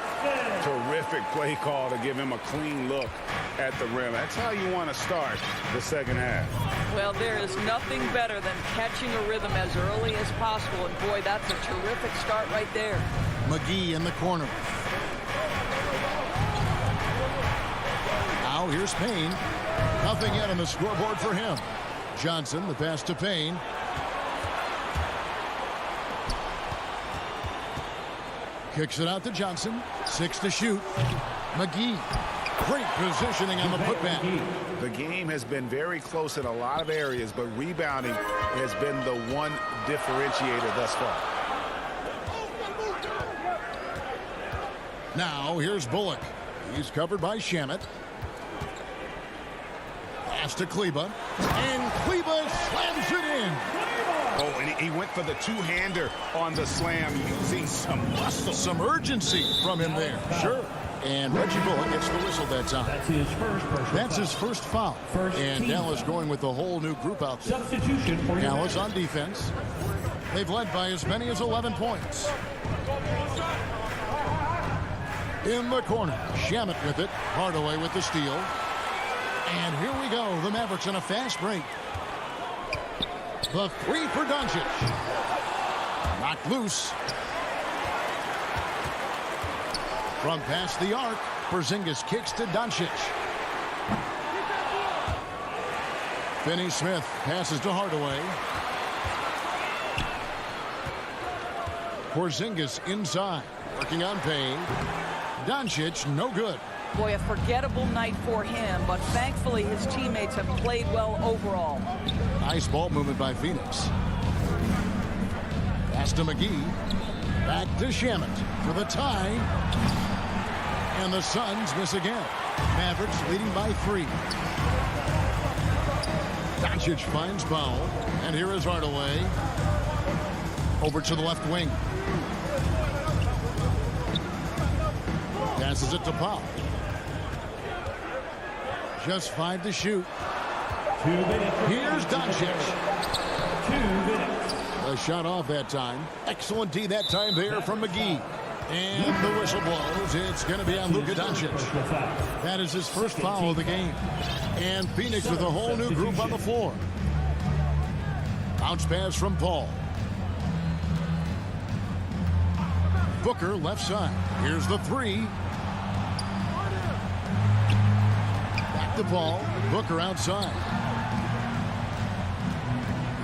Terrific play call to give him a clean look at the rim. That's how you want to start the second half. Well, there is nothing better than catching a rhythm as early as possible. And, boy, that's a terrific start right there. McGee in the corner. Now here's Payne. Nothing yet on the scoreboard for him. Johnson, the pass to Payne. Kicks it out to Johnson. 6 to shoot. McGee. Great positioning on the putback. The game has been very close in a lot of areas, but rebounding has been the one differentiator thus far. Now here's Bullock. He's covered by Shamet. Pass to Kleber. And Kleber slams it in. Oh, and he went for the two-hander on the slam using some muscle. Some urgency from him there. Sure. And Reggie Bullock gets the whistle that time. That's his first personal That's foul. his first foul. And Dallas going with a whole new group out there. Substitution for Dallas on defense. They've led by as many as 11 points. In the corner, Shamet with it. Hardaway with the steal. And here we go. The Mavericks on a fast break. The three for Doncic. Knocked loose. From past the arc, Porzingis kicks to Doncic. Finney-Smith passes to Hardaway. Porzingis inside, working on Payne. Doncic, no good. Boy, a forgettable night for him, but thankfully his teammates have played well overall. Nice ball movement by Phoenix. Pass to McGee. Back to Shamet for the tie. And the Suns miss again. Mavericks leading by 3. Doncic finds Powell. And here is Hardaway. Over to the left wing. Passes it to Powell. Just 5 to shoot. 2 minutes. Here's Doncic. 2 minutes. A shot off that time. Excellent D that time there from McGee. And the whistle blows. It's going to be on Luka Doncic. That is his first foul of the game. And Phoenix with a whole new group on the floor. Bounce pass from Paul. Booker left side. Here's the 3. Back to Paul. Booker outside.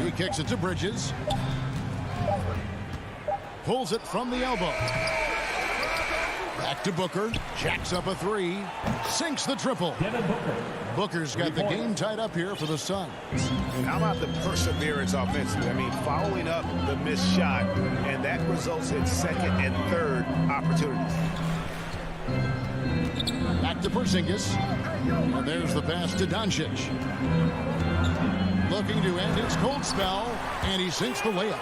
He kicks it to Bridges. Pulls it from the elbow. Back to Booker. Jacks up a 3. Sinks the triple. Booker's got the game tied up here for the Suns. How about the perseverance offensively? I mean, following up the missed shot, and that results in second and third opportunities. Back to Porzingis. And there's the pass to Doncic. Looking to end his cold spell, and he sinks the layup.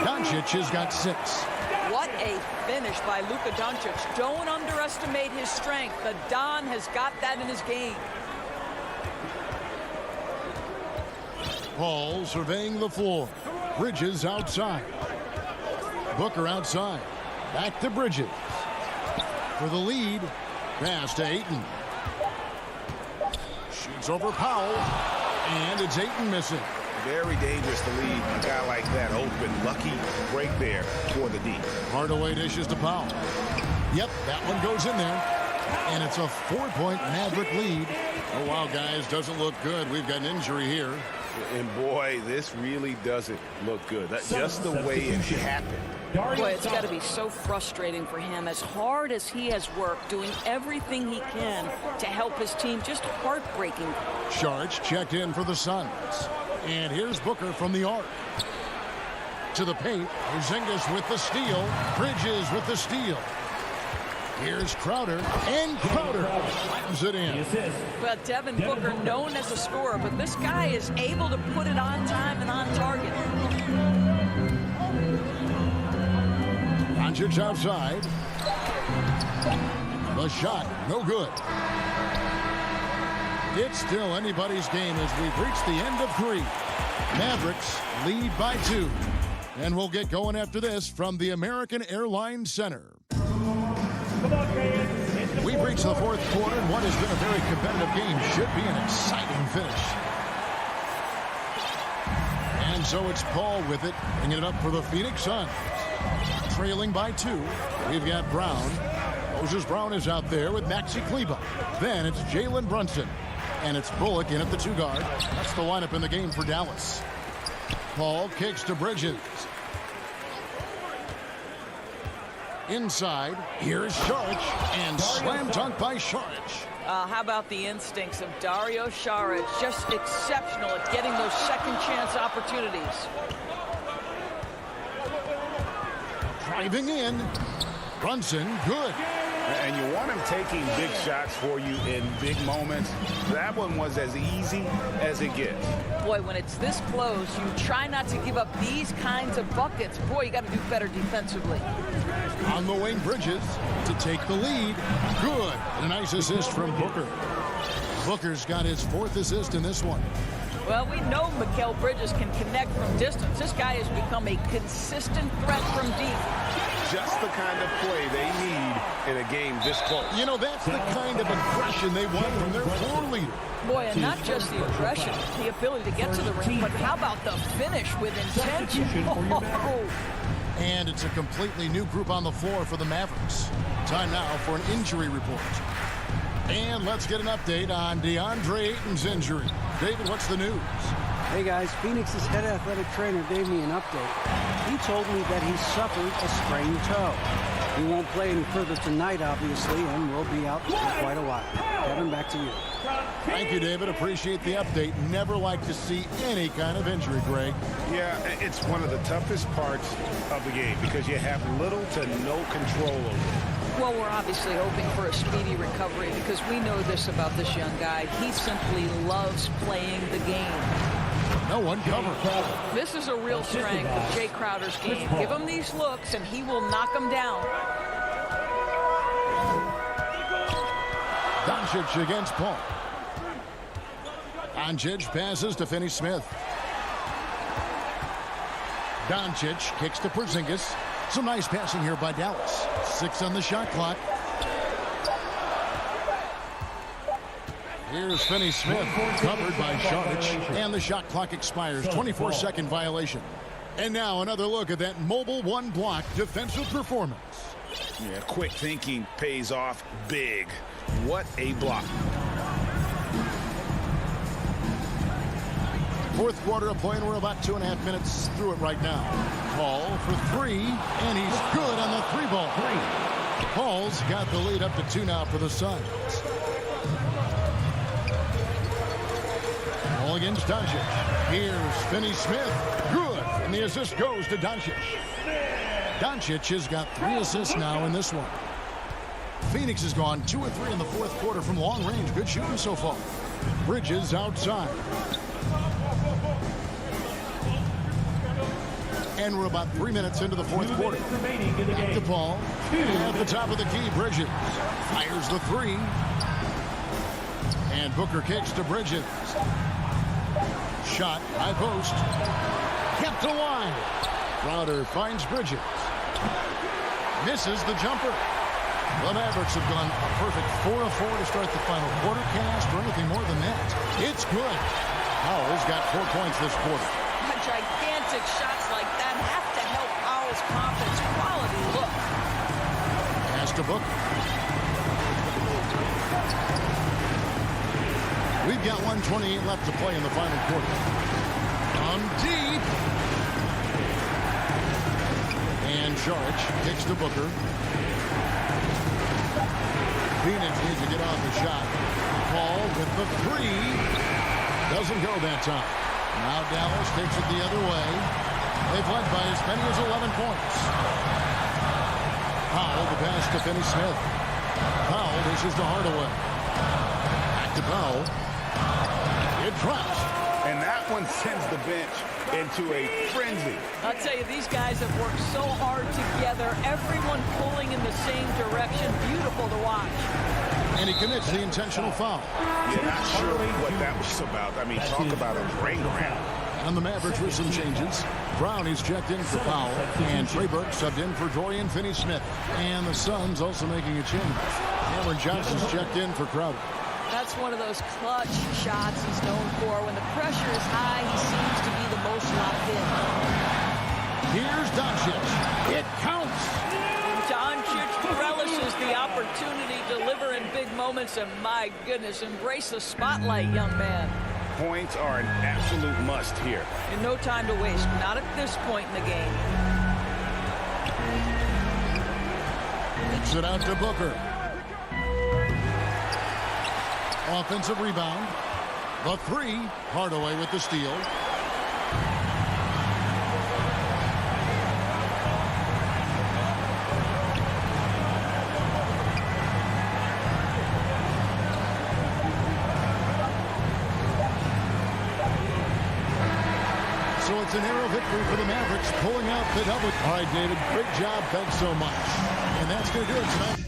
Doncic has got 6. What a finish by Luka Doncic. Don't underestimate his strength. The Don has got that in his game. Paul surveying the floor. Bridges outside. Booker outside. Back to Bridges. For the lead. Pass to Ayton. Shoots over Powell. And it's Ayton missing. Very dangerous to leave a guy like that open. Lucky break there for the D. Hardaway dishes to Powell. Yep, that one goes in there. And it's a 4-point Maverick lead. Oh, wow, guys, doesn't look good. We've got an injury here. And, boy, this really doesn't look good. That's just the way it happened. Boy, it's got to be so frustrating for him. As hard as he has worked, doing everything he can to help his team, just heartbreaking. Sharge checked in for the Suns. And here's Booker from the arc. To the paint. Porzingis with the steal. Bridges with the steal. Here's Crowder. And Crowder slams it in. Well, Devin Booker, known as a scorer, but this guy is able to put it on time and on target. Doncic outside. The shot, no good. It's still anybody's game as we've reached the end of 3. Mavericks lead by 2. And we'll get going after this from the American Airlines Center. We've reached the 4th quarter, and what has been a very competitive game should be an exciting finish. And so it's Paul with it, bringing it up for the Phoenix Suns. Trailing by 2. We've got Brown. Moses Brown is out there with Maxi Kleber. Then it's Jalen Brunson. And it's Bullock in at the 2 guard. That's the lineup in the game for Dallas. Paul kicks to Bridges. Inside, here's Saric, and slam dunk by Saric. How about the instincts of Dario Saric? Just exceptional at getting those second chance opportunities. Driving in. Brunson, good. And you want him taking big shots for you in big moments. That one was as easy as it gets. Boy, when it's this close, you try not to give up these kinds of buckets. Boy, you got to do better defensively. On the wing, Bridges to take the lead. Good. And a nice assist from Booker. Booker's got his 4th assist in this one. Well, we know Mikal Bridges can connect from distance. This guy has become a consistent threat from deep. Just the kind of play they need in a game this close. You know, that's the kind of aggression they want from their floor leader. Boy, and not just the aggression, the ability to get to the ring, but how about the finish with intention? And it's a completely new group on the floor for the Mavericks. Time now for an injury report. And let's get an update on DeAndre Ayton's injury. David, what's the news? Hey guys, Phoenix's head athletic trainer gave me an update. He told me that he suffered a sprained toe. He won't play any further tonight, obviously, and will be out for quite a while. Kevin, back to you. Thank you, David. Appreciate the update. Never like to see any kind of injury, Greg. Yeah, it's one of the toughest parts of the game because you have little to no control over it. Well, we're obviously hoping for a speedy recovery because we know this about this young guy. He simply loves playing the game. No one covered. This is a real strength of Jay Crowder's game. Give him these looks, and he will knock them down. Doncic against Paul. Doncic passes to Finney-Smith. Doncic kicks to Porzingis. Some nice passing here by Dallas. 6 on the shot clock. Here's Finney-Smith, covered by Saric, and the shot clock expires. 24-second violation. And now another look at that mobile one-block defensive performance. Yeah, quick thinking pays off big. What a block. Fourth quarter of play, and we're about 2.5 minutes through it right now. Paul for 3, and he's good on the 3-ball. Paul's got the lead up to 2 now for the Suns. Ball against Doncic. Here's Finney-Smith. Good. And the assist goes to Doncic. Doncic has got 3 assists now in this one. Phoenix has gone 2 of 3 in the fourth quarter from long range. Good shooting so far. Bridges outside. And we're about 3 minutes into the fourth quarter. Back to Paul. At the top of the key, Bridges fires the 3. And Booker kicks to Bridges. Shot, high post. Kept alive. Crowder finds Bridges. Misses the jumper. The Mavericks have gone a perfect 4 of 4 to start the final quarter cast, or anything more than that. It's good. Powell's got 4 points this quarter. Gigantic shots like that have to help Powell's confidence. Quality look. Pass to Booker. We've got 1:28 left to play in the final quarter. On deep. And Saric kicks to Booker. Phoenix needs to get off the shot. Paul with the 3. Doesn't go that time. Now Dallas takes it the other way. They've led by as many as 11 points. Powell the pass to Finney-Smith. Powell dishes to Hardaway. Back to Powell. It drops. And that one sends the bench into a frenzy. I'll tell you, these guys have worked so hard together. Everyone pulling in the same direction. Beautiful to watch. And he commits the intentional foul. You're not sure what that was about. I mean, talk about a ring around. And the Mavericks with some changes. Brown is checked in for Powell. And Trey Burke subbed in for Dorian Finney-Smith. And the Suns also making a change. Cameron Johnson's checked in for Crowder. That's one of those clutch shots he's known for. When the pressure is high, he seems to be the most locked in. Here's Doncic. It counts. Doncic relishes the opportunity to deliver in big moments, and my goodness, embrace the spotlight, young man. Points are an absolute must here. And no time to waste, not at this point in the game. Kicks it out to Booker. Offensive rebound. The 3. Hardaway with the steal. So it's a narrow victory for the Mavericks, pulling out the double. All right, David, great job. Thanks so much. And that's going to do it tonight.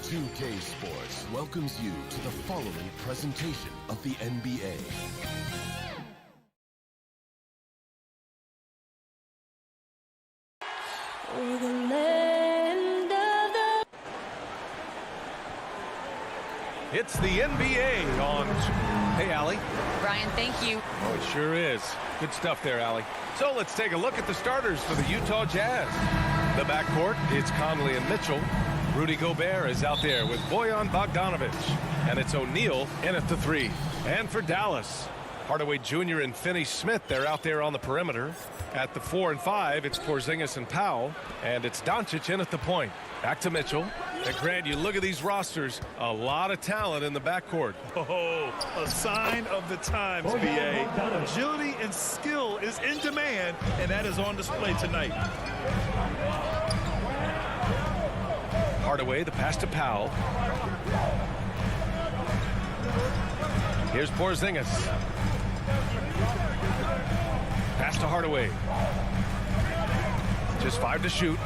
2K Sports welcomes you to the following presentation of the NBA. It's the NBA on... Hey, Allie. Brian, thank you. Oh, it sure is. Good stuff there, Allie. So let's take a look at the starters for the Utah Jazz. The backcourt, it's Conley and Mitchell. Rudy Gobert is out there with Bojan Bogdanovic. And it's O'Neal in at the 3. And for Dallas, Hardaway Jr. and Finney-Smith, they're out there on the perimeter. At the 4 and 5, it's Porzingis and Powell. And it's Doncic in at the point. Back to Mitchell. And Grant, you look at these rosters, a lot of talent in the backcourt. Oh, a sign of the times, B.A. Agility and skill is in demand, and that is on display tonight. Hardaway, the pass to Powell. Here's Porzingis. Pass to Hardaway. Just 5 to shoot.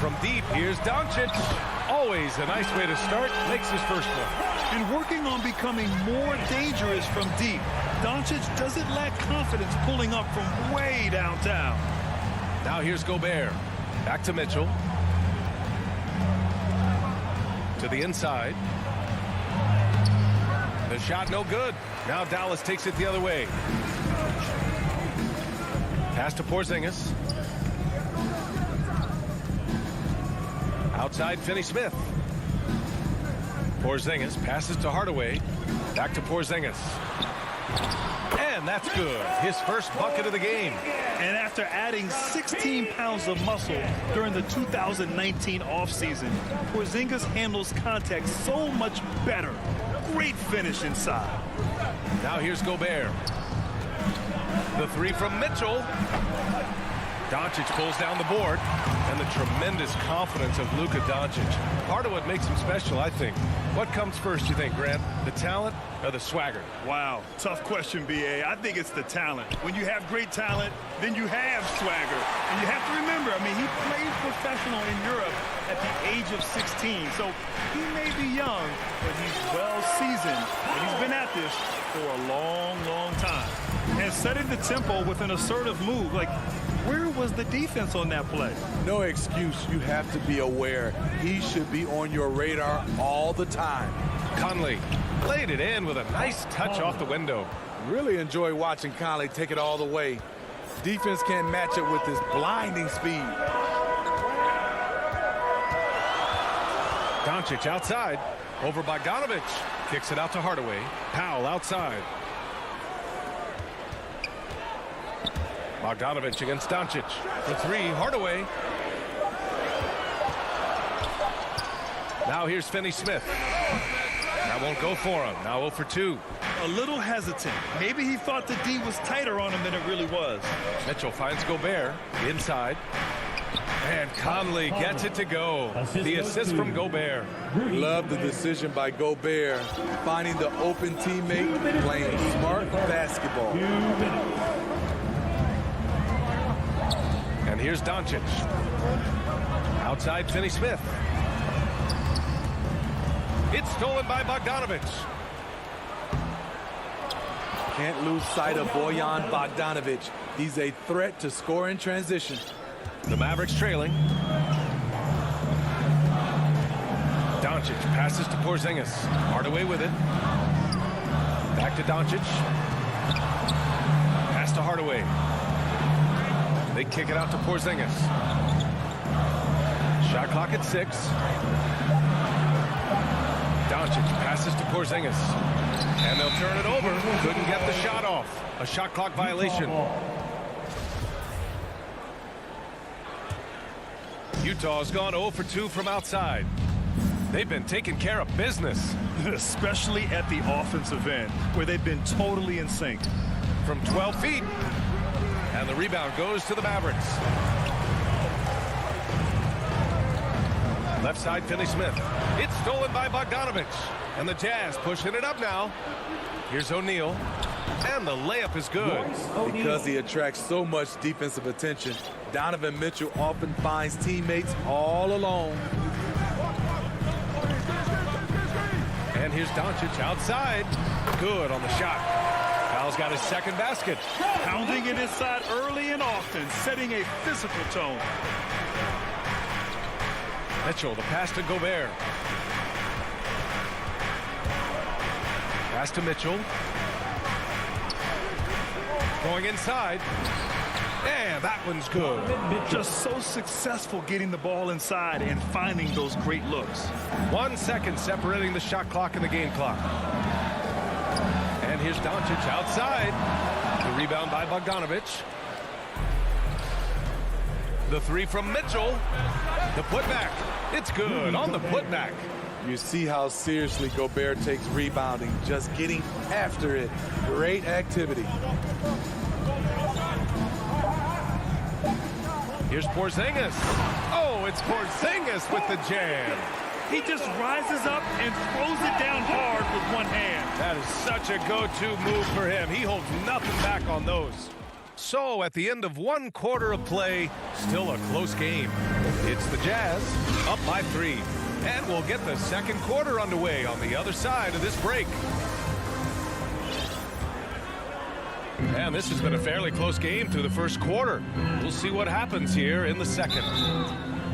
From deep, here's Doncic. Always a nice way to start. Makes his first one. And working on becoming more dangerous from deep. Doncic doesn't lack confidence pulling up from way downtown. Now here's Gobert. Back to Mitchell. To the inside. The shot no good. Now Dallas takes it the other way. Pass to Porzingis. Outside Finney-Smith. Porzingis passes to Hardaway. Back to Porzingis. And that's good. His first bucket of the game. And after adding 16 pounds of muscle during the 2019 offseason, Porzingis handles contact so much better. Great finish inside. Now here's Gobert. The 3 from Mitchell. Doncic pulls down the board. And the tremendous confidence of Luka Doncic. Part of what makes him special, I think. What comes first, you think, Grant? The talent or the swagger? Wow, tough question, B.A. I think it's the talent. When you have great talent, then you have swagger. And you have to remember, I mean, he played professional in Europe at the age of 16. So he may be young, but he's well seasoned. And he's been at this for a long, long time. And setting the tempo with an assertive move. Like, where was the defense on that play? No excuse. You have to be aware. He should be on your radar all the time. Conley laid it in with a nice touch off the window. Really enjoy watching Conley take it all the way. Defense can't match it with his blinding speed. Doncic outside. Over Bogdanovich. Kicks it out to Hardaway. Powell outside. Bogdanovich against Doncic. The 3, Hardaway. Now here's Finney-Smith. That won't go for him. Now 0 for 2. A little hesitant. Maybe he thought the D was tighter on him than it really was. Mitchell finds Gobert inside. And Conley gets it to go. The assist from Gobert. Love the decision by Gobert. Finding the open teammate, playing smart basketball. And here's Doncic. Outside Finney-Smith. It's stolen by Bogdanovich. Can't lose sight of Bojan Bogdanovich. He's a threat to score in transition. The Mavericks trailing. Doncic passes to Porzingis. Hardaway with it. Back to Doncic. Pass to Hardaway. They kick it out to Porzingis. Shot clock at 6. Doncic passes to Porzingis. And they'll turn it over. Couldn't get the shot off. A shot clock violation. Utah's gone 0 for 2 from outside. They've been taking care of business. Especially at the offensive end, where they've been totally in sync. From 12 feet. And the rebound goes to the Mavericks. Left side, Finney-Smith. It's stolen by Bogdanovich. And the Jazz pushing it up now. Here's O'Neal. And the layup is good. Because he attracts so much defensive attention, Donovan Mitchell often finds teammates all alone. And here's Doncic outside. Good on the shot. Powell's got his second basket. Pounding it inside early and often, setting a physical tone. Mitchell, the pass to Gobert. Pass to Mitchell. Going inside. And that one's good. Just so successful getting the ball inside and finding those great looks. 1 second separating the shot clock and the game clock. And here's Doncic outside. The rebound by Bogdanovich. The 3 from Mitchell. The putback. It's good on the putback. You see how seriously Gobert takes rebounding, just getting after it. Great activity. Here's Porzingis. Oh, it's Porzingis with the jam. He just rises up and throws it down hard with one hand. That is such a go-to move for him. He holds nothing back on those. So at the end of 1 quarter of play, still a close game. It's the Jazz up by 3. And we'll get the second quarter underway on the other side of this break. And this has been a fairly close game through the first quarter. We'll see what happens here in the second.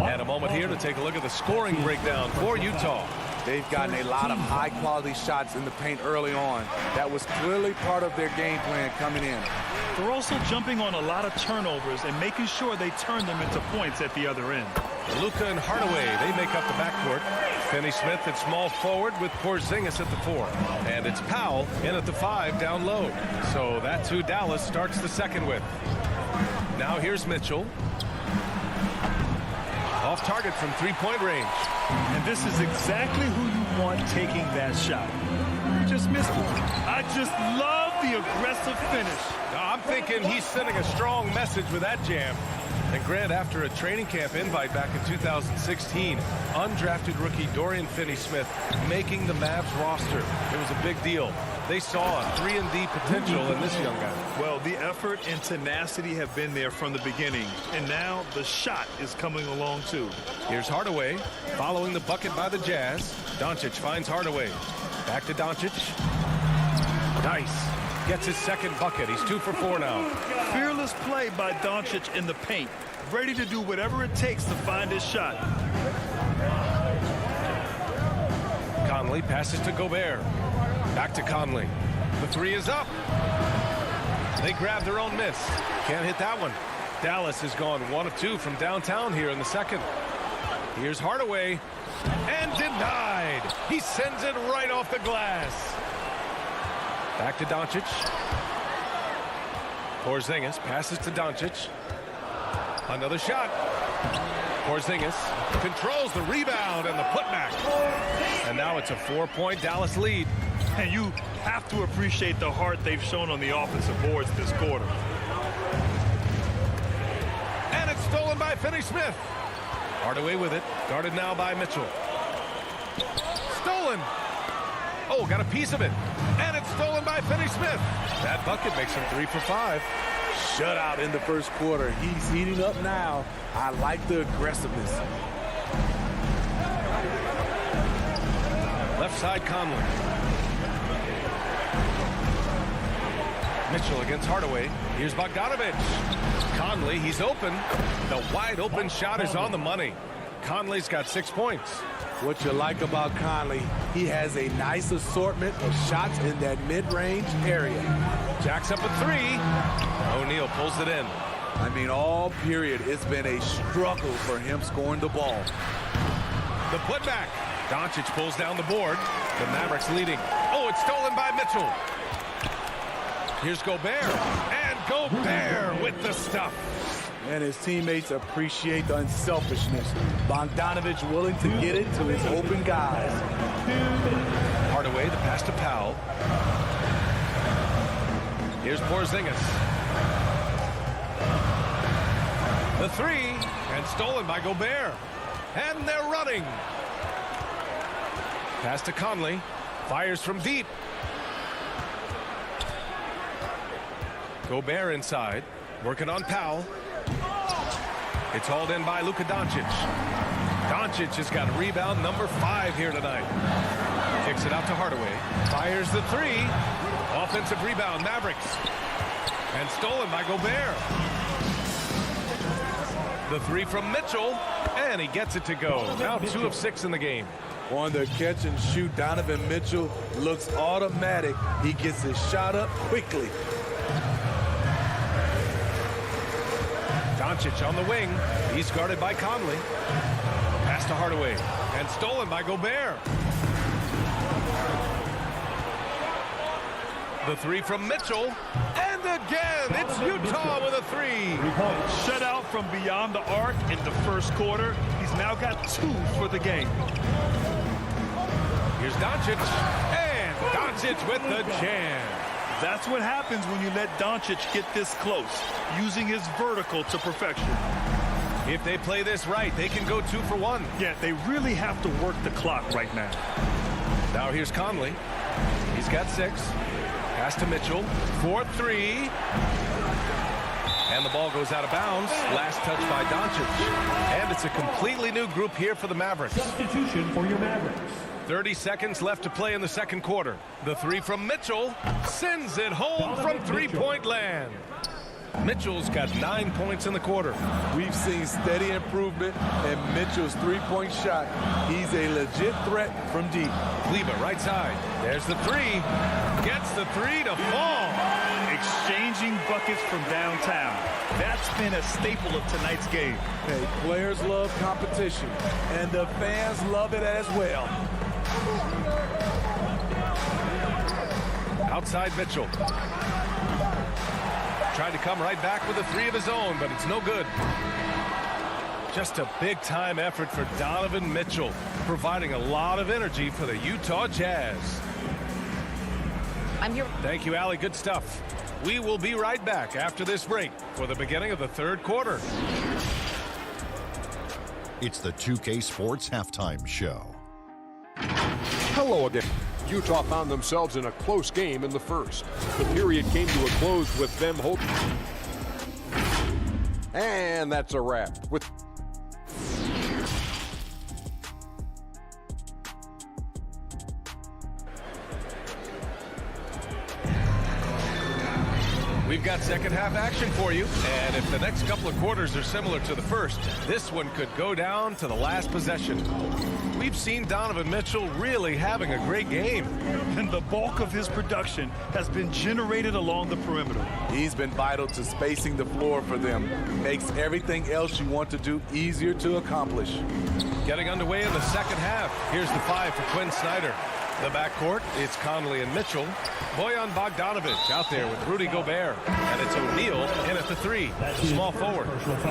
And a moment here to take a look at the scoring breakdown for Utah. They've gotten a lot of high-quality shots in the paint early on. That was clearly part of their game plan coming in. They're also jumping on a lot of turnovers and making sure they turn them into points at the other end. Luka and Hardaway, they make up the backcourt. Finney-Smith at small forward with Porzingis at the 4. And it's Powell in at the 5 down low. So that's who Dallas starts the second with. Now here's Mitchell. Off target from 3-point range. And this is exactly who you want taking that shot. Just missed one. I just love the aggressive finish. I'm thinking he's sending a strong message with that jam. And Grant, after a training camp invite back in 2016, undrafted rookie Dorian Finney-Smith making the Mavs roster. It was a big deal. They saw a 3-and-D potential in this young guy. Well, the effort and tenacity have been there from the beginning. And now the shot is coming along, too. Here's Hardaway following the bucket by the Jazz. Doncic finds Hardaway. Back to Doncic. Nice. Gets his second bucket. He's 2 for 4 now. Fearless play by Doncic in the paint. Ready to do whatever it takes to find his shot. Conley passes to Gobert. Back to Conley. The 3 is up. They grab their own miss. Can't hit that one. Dallas has gone 1 of 2 from downtown here in the second. Here's Hardaway. And denied. He sends it right off the glass. Back to Doncic. Porzingis passes to Doncic. Another shot. Porzingis controls the rebound and the putback. And now it's a 4-point Dallas lead. And you have to appreciate the heart they've shown on the offensive boards this quarter. And it's stolen by Finney-Smith. Hardaway with it. Guarded now by Mitchell. Stolen. Oh, got a piece of it. And it's stolen by Finney-Smith. That bucket makes him 3 for 5. Shutout in the first quarter. He's heating up now. I like the aggressiveness. Left side Conley. Mitchell against Hardaway. Here's Bogdanovic. Conley, he's open. The wide open shot is on the money. Conley's got 6 points. What you like about Conley, he has a nice assortment of shots in that mid-range area. Jacks up a 3. O'Neal pulls it in. I mean, all period, it's been a struggle for him scoring the ball. The putback. Doncic pulls down the board. The Mavericks leading. Oh, it's stolen by Mitchell. Here's Gobert. And Gobert with the stuff. And his teammates appreciate the unselfishness. Bogdanovic willing to get it to his open guys. Hardaway, the pass to Powell. Here's Porzingis. The 3, and stolen by Gobert. And they're running. Pass to Conley. Fires from deep. Gobert inside. Working on Powell. It's hauled in by Luka Doncic. Doncic has got rebound number 5 here tonight. Kicks it out to Hardaway. Fires the 3. Offensive rebound, Mavericks. And stolen by Gobert. The 3 from Mitchell. And he gets it to go. Now 2 of 6 in the game. On the catch and shoot, Donovan Mitchell looks automatic. He gets his shot up quickly. Doncic on the wing. He's guarded by Conley. Pass to Hardaway. And stolen by Gobert. The 3 from Mitchell. And again, it's Utah with a 3. Shut out from beyond the arc in the first quarter. He's now got 2 for the game. Here's Doncic. And Doncic with the jam. That's what happens when you let Doncic get this close, using his vertical to perfection. If they play this right, they can go 2 for 1. Yeah, they really have to work the clock right now. Now here's Conley. He's got 6. Pass to Mitchell. 4-3. And the ball goes out of bounds. Last touch by Doncic. And it's a completely new group here for the Mavericks. Substitution for your Mavericks. 30 seconds left to play in the second quarter. The 3 from Mitchell sends it home from three-point land. Mitchell's got 9 points in the quarter. We've seen steady improvement in Mitchell's three-point shot. He's a legit threat from deep. Kleber right side. There's the 3. Gets the 3 to fall. Exchanging buckets from downtown. That's been a staple of tonight's game. Hey, players love competition, and the fans love it as well. Outside Mitchell. Tried to come right back with a 3 of his own, but it's no good. Just a big-time effort for Donovan Mitchell, providing a lot of energy for the Utah Jazz. I'm here. Thank you, Allie. Good stuff. We will be right back after this break for the beginning of the third quarter. It's the 2K Sports Halftime Show. Hello again. Utah found themselves in a close game in the first. The period came to a close with them holding. And that's a wrap. We've got second half action for you, and if the next couple of quarters are similar to the first, this one could go down to the last possession. We've seen Donovan Mitchell really having a great game. And the bulk of his production has been generated along the perimeter. He's been vital to spacing the floor for them. Makes everything else you want to do easier to accomplish. Getting underway in the second half. Here's the 5 for Quinn Snyder. The backcourt, it's Conley and Mitchell. Bojan Bogdanovic out there with Rudy Gobert. And it's O'Neal in at the 3, small forward.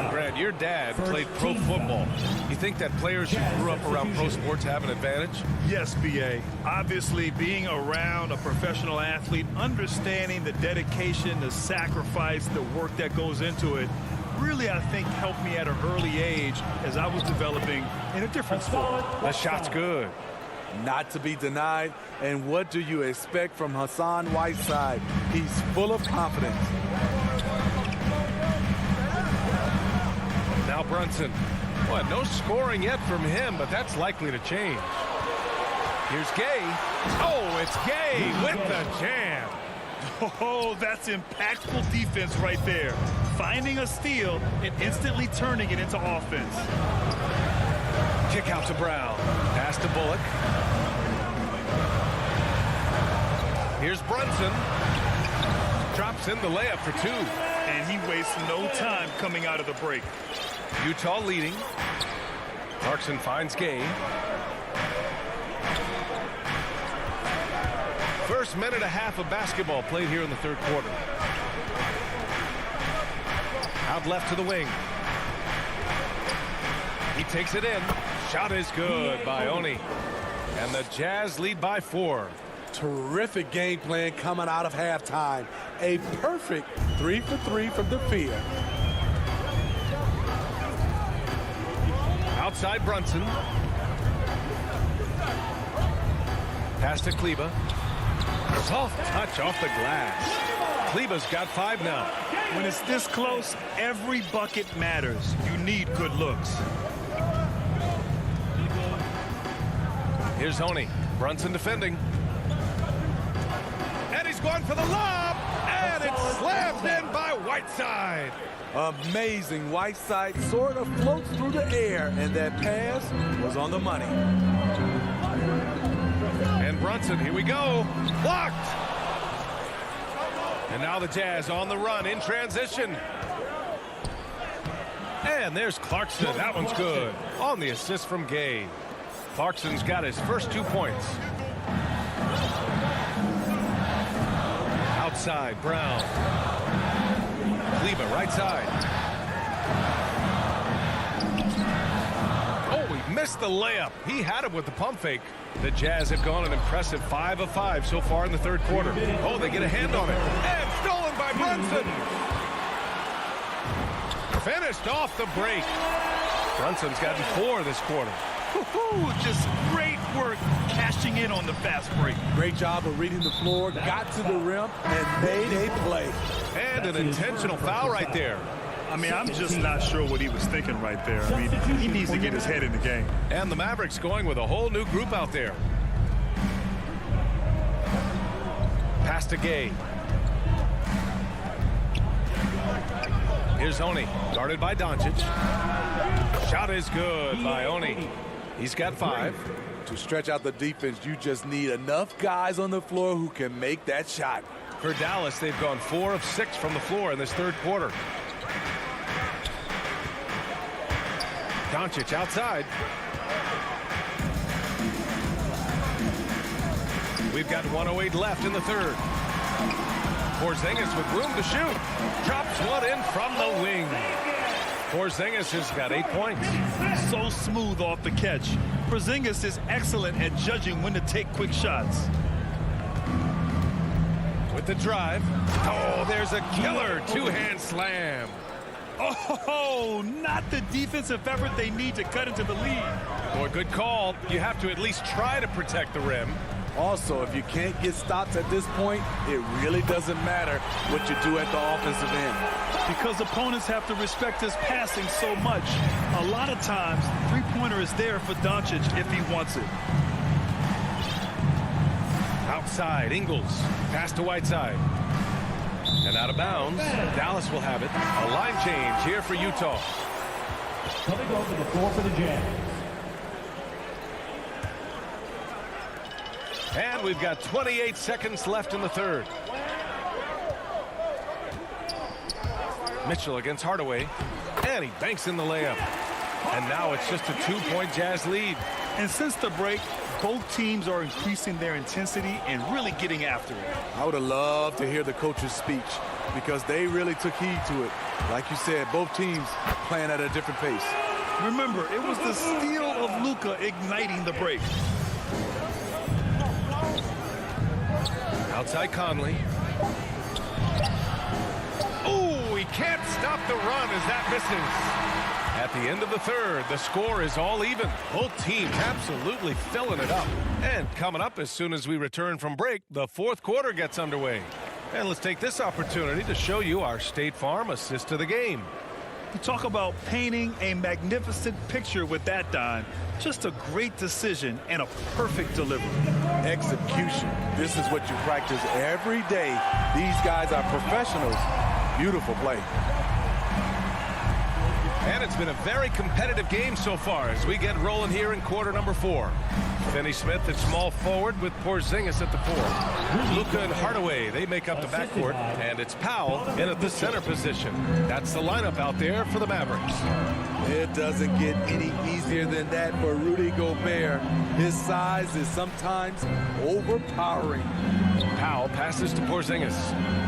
Grant, your dad played pro football. You think that players who grew up around pro sports have an advantage? Yes, B.A. Obviously, being around a professional athlete, understanding the dedication, the sacrifice, the work that goes into it, really, I think, helped me at an early age as I was developing in a different sport. The shot's good. Not to be denied. And what do you expect from Hassan Whiteside? He's full of confidence. Now Brunson. Well, no scoring yet from him, but that's likely to change. Here's Gay. Oh, it's Gay with the jam. Oh, that's impactful defense right there. Finding a steal and instantly turning it into offense. Kick out to Brown. Pass to Bullock. Here's Brunson. Drops in the layup for 2. And he wastes no time coming out of the break. Utah leading. Clarkson finds Gay. First minute and a half of basketball played here in the third quarter. Out left to the wing. He takes it in. Shot is good by Oni. And the Jazz lead by 4. Terrific game plan coming out of halftime. A perfect 3 for 3 from the field. Outside Brunson. Pass to Kleber. Soft touch off the glass. Kleber's got 5 now. When it's this close, every bucket matters. You need good looks. Here's Honey. Brunson defending. And he's going for the lob. And it's slammed in by Whiteside. Amazing. Whiteside sort of floats through the air, and that pass was on the money. And Brunson, here we go. Blocked. And now the Jazz on the run in transition. And there's Clarkson. That one's good. On the assist from Gay. Clarkson's got his first 2 points. Outside, Brown. Kleber, right side. Oh, he missed the layup. He had it with the pump fake. The Jazz have gone an impressive 5 of 5 so far in the third quarter. Oh, they get a hand on it. And stolen by Brunson. finished off the break. Brunson's gotten 4 this quarter. Just great work cashing in on the fast break. Great job of reading the floor, got to the rim, and made a play. And an intentional foul right there. I mean, I'm just not sure what he was thinking right there. I mean, he needs to get his head in the game. And the Mavericks going with a whole new group out there. Pass to Gay. Here's Oni, guarded by Doncic. Shot is good by Oni. He's got 5. To stretch out the defense, you just need enough guys on the floor who can make that shot. For Dallas, they've gone 4 of 6 from the floor in this third quarter. Doncic outside. We've got 1:08 left in the third. Porzingis with room to shoot. Drops one in from the wing. Porzingis has got 8 points. So smooth off the catch. Porzingis is excellent at judging when to take quick shots. With the drive. Oh, there's a killer two-hand slam. Oh, not the defensive effort they need to cut into the lead. Boy, good call. You have to at least try to protect the rim. Also, if you can't get stops at this point, it really doesn't matter what you do at the offensive end. Because opponents have to respect his passing so much. A lot of times, three-pointer is there for Doncic if he wants it. Outside, Ingles. Pass to Whiteside. And out of bounds. Dallas will have it. A line change here for Utah. Coming over the floor for the Jazz. And we've got 28 seconds left in the third. Mitchell against Hardaway. And he banks in the layup. And now it's just a 2-point Jazz lead. And since the break, both teams are increasing their intensity and really getting after it. I would have loved to hear the coach's speech because they really took heed to it. Like you said, both teams playing at a different pace. Remember, it was the steal of Luka igniting the break. Outside Conley. Oh, he can't stop the run as that misses. At the end of the third, the score is all even. Both teams absolutely filling it up. And coming up as soon as we return from break, the fourth quarter gets underway. And let's take this opportunity to show you our State Farm assist to the game. You talk about painting a magnificent picture with that, Don. Just a great decision and a perfect delivery. Execution. This is what you practice every day. These guys are professionals. Beautiful play. And it's been a very competitive game so far as we get rolling here in quarter number 4. Finney Smith at small forward with Porzingis at the 4. Luka and Hardaway, they make up the backcourt. And it's Powell in at the center position. That's the lineup out there for the Mavericks. It doesn't get any easier than that for Rudy Gobert. His size is sometimes overpowering. Powell passes to Porzingis.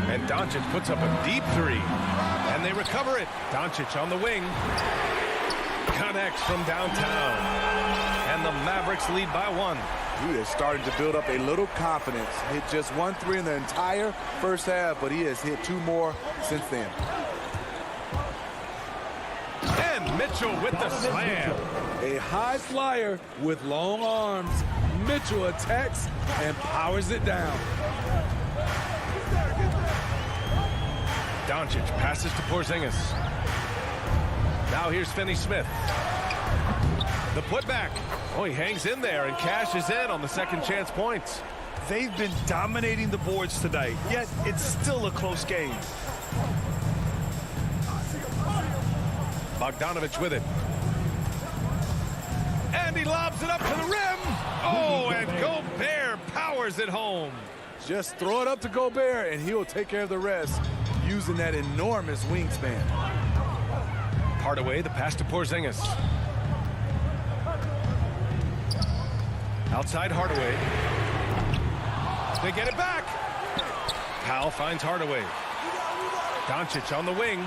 And Doncic puts up a deep 3. And they recover it. Doncic on the wing. Connects from downtown. And the Mavericks lead by 1. He is starting to build up a little confidence. Hit just 1 3 in the entire first half, but he has hit 2 more since then. And Mitchell with the slam. A high flyer with long arms. Mitchell attacks and powers it down. Doncic passes to Porzingis. Now here's Finney Smith. The putback. Oh, he hangs in there and cashes in on the second chance points. They've been dominating the boards tonight, yet it's still a close game. Bogdanovich with it. And he lobs it up to the rim. Oh, and Gobert powers it home. Just throw it up to Gobert, and he'll take care of the rest using that enormous wingspan. Hardaway, the pass to Porzingis. Outside Hardaway. They get it back. Powell finds Hardaway. Doncic on the wing.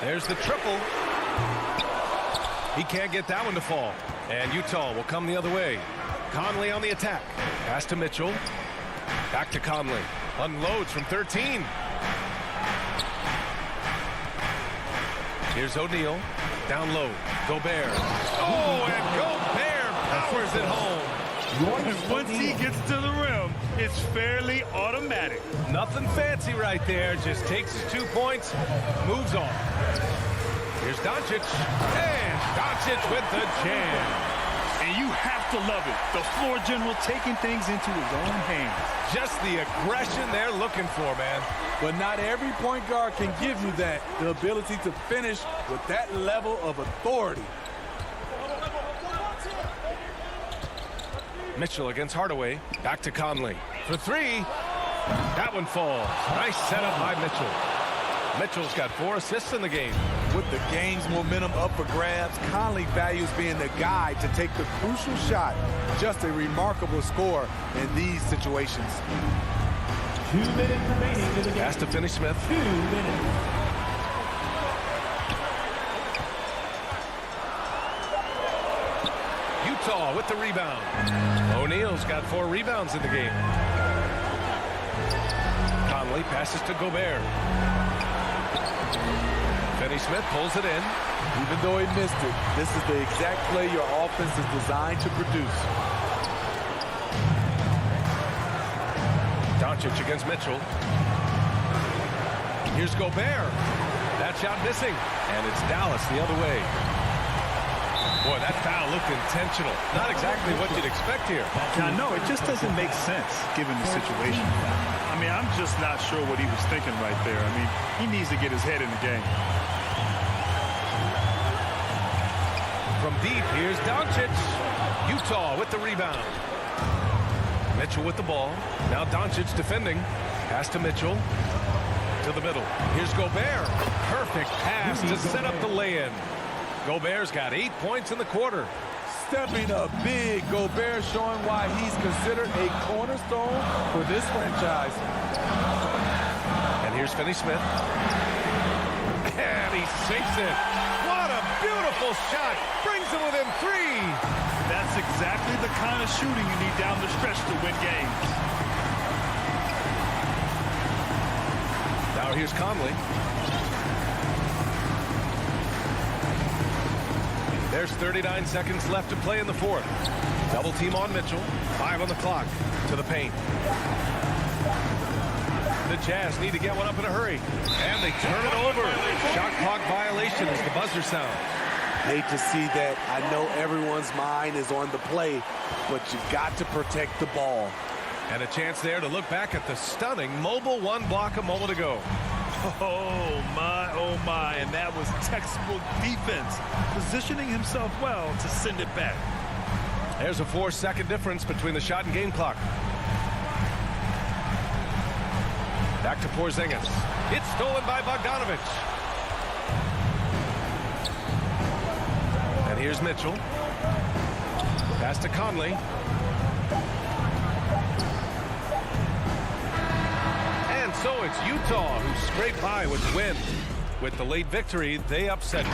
There's the triple. He can't get that one to fall. And Utah will come the other way. Conley on the attack. Pass to Mitchell. Back to Conley. Unloads from 13. Here's O'Neal. Down low. Gobert. Oh, and Gobert powers it home. And once he gets to the rim, it's fairly automatic. Nothing fancy right there. Just takes his 2 points, moves on. Here's Doncic. And Doncic with the jam. And you have to love it. The floor general taking things into his own hands. Just the aggression they're looking for, man. But not every point guard can give you that. The ability to finish with that level of authority. Mitchell against Hardaway. Back to Conley. For three. That one falls. Nice setup by Mitchell. Mitchell's got 4 assists in the game. With the game's momentum up for grabs, Conley values being the guy to take the crucial shot. Just a remarkable score in these situations. 2 minutes remaining in the game. Has to finish Smith. 2 minutes. Utah with the rebound. O'Neal's got 4 rebounds in the game. Conley passes to Gobert. Finney-Smith pulls it in. Even though he missed it, this is the exact play your offense is designed to produce. Doncic against Mitchell. Here's Gobert. That shot missing. And it's Dallas the other way. Boy, that foul looked intentional. Not exactly what you'd expect here. Now, no, it just doesn't make sense given the situation. I mean, I'm just not sure what he was thinking right there. I mean, he needs to get his head in the game. From deep, here's Doncic. Utah with the rebound. Mitchell with the ball. Now Doncic defending. Pass to Mitchell. To the middle. Here's Gobert. Perfect pass to set up the lay-in. Gobert's got 8 points in the quarter. Stepping up big, Gobert showing why he's considered a cornerstone for this franchise. And here's Finney-Smith. And he sinks it. What a beautiful shot. Brings him within 3. That's exactly the kind of shooting you need down the stretch to win games. Now here's Conley. There's 39 seconds left to play in the fourth. Double team on Mitchell. 5 on the clock. To the paint. The Jazz need to get one up in a hurry. And they turn it over. Shot clock violation as the buzzer sounds. Hate to see that. I know everyone's mind is on the play, but you got to protect the ball. And a chance there to look back at the stunning mobile 1 block a moment ago. Oh my, and that was textbook defense, positioning himself well to send it back. There's a 4-second difference between the shot and game clock. Back to Porzingis. It's stolen by Bogdanovic. And here's Mitchell. Pass to Conley. So it's Utah who scraped by with the win. With the late victory, they upset.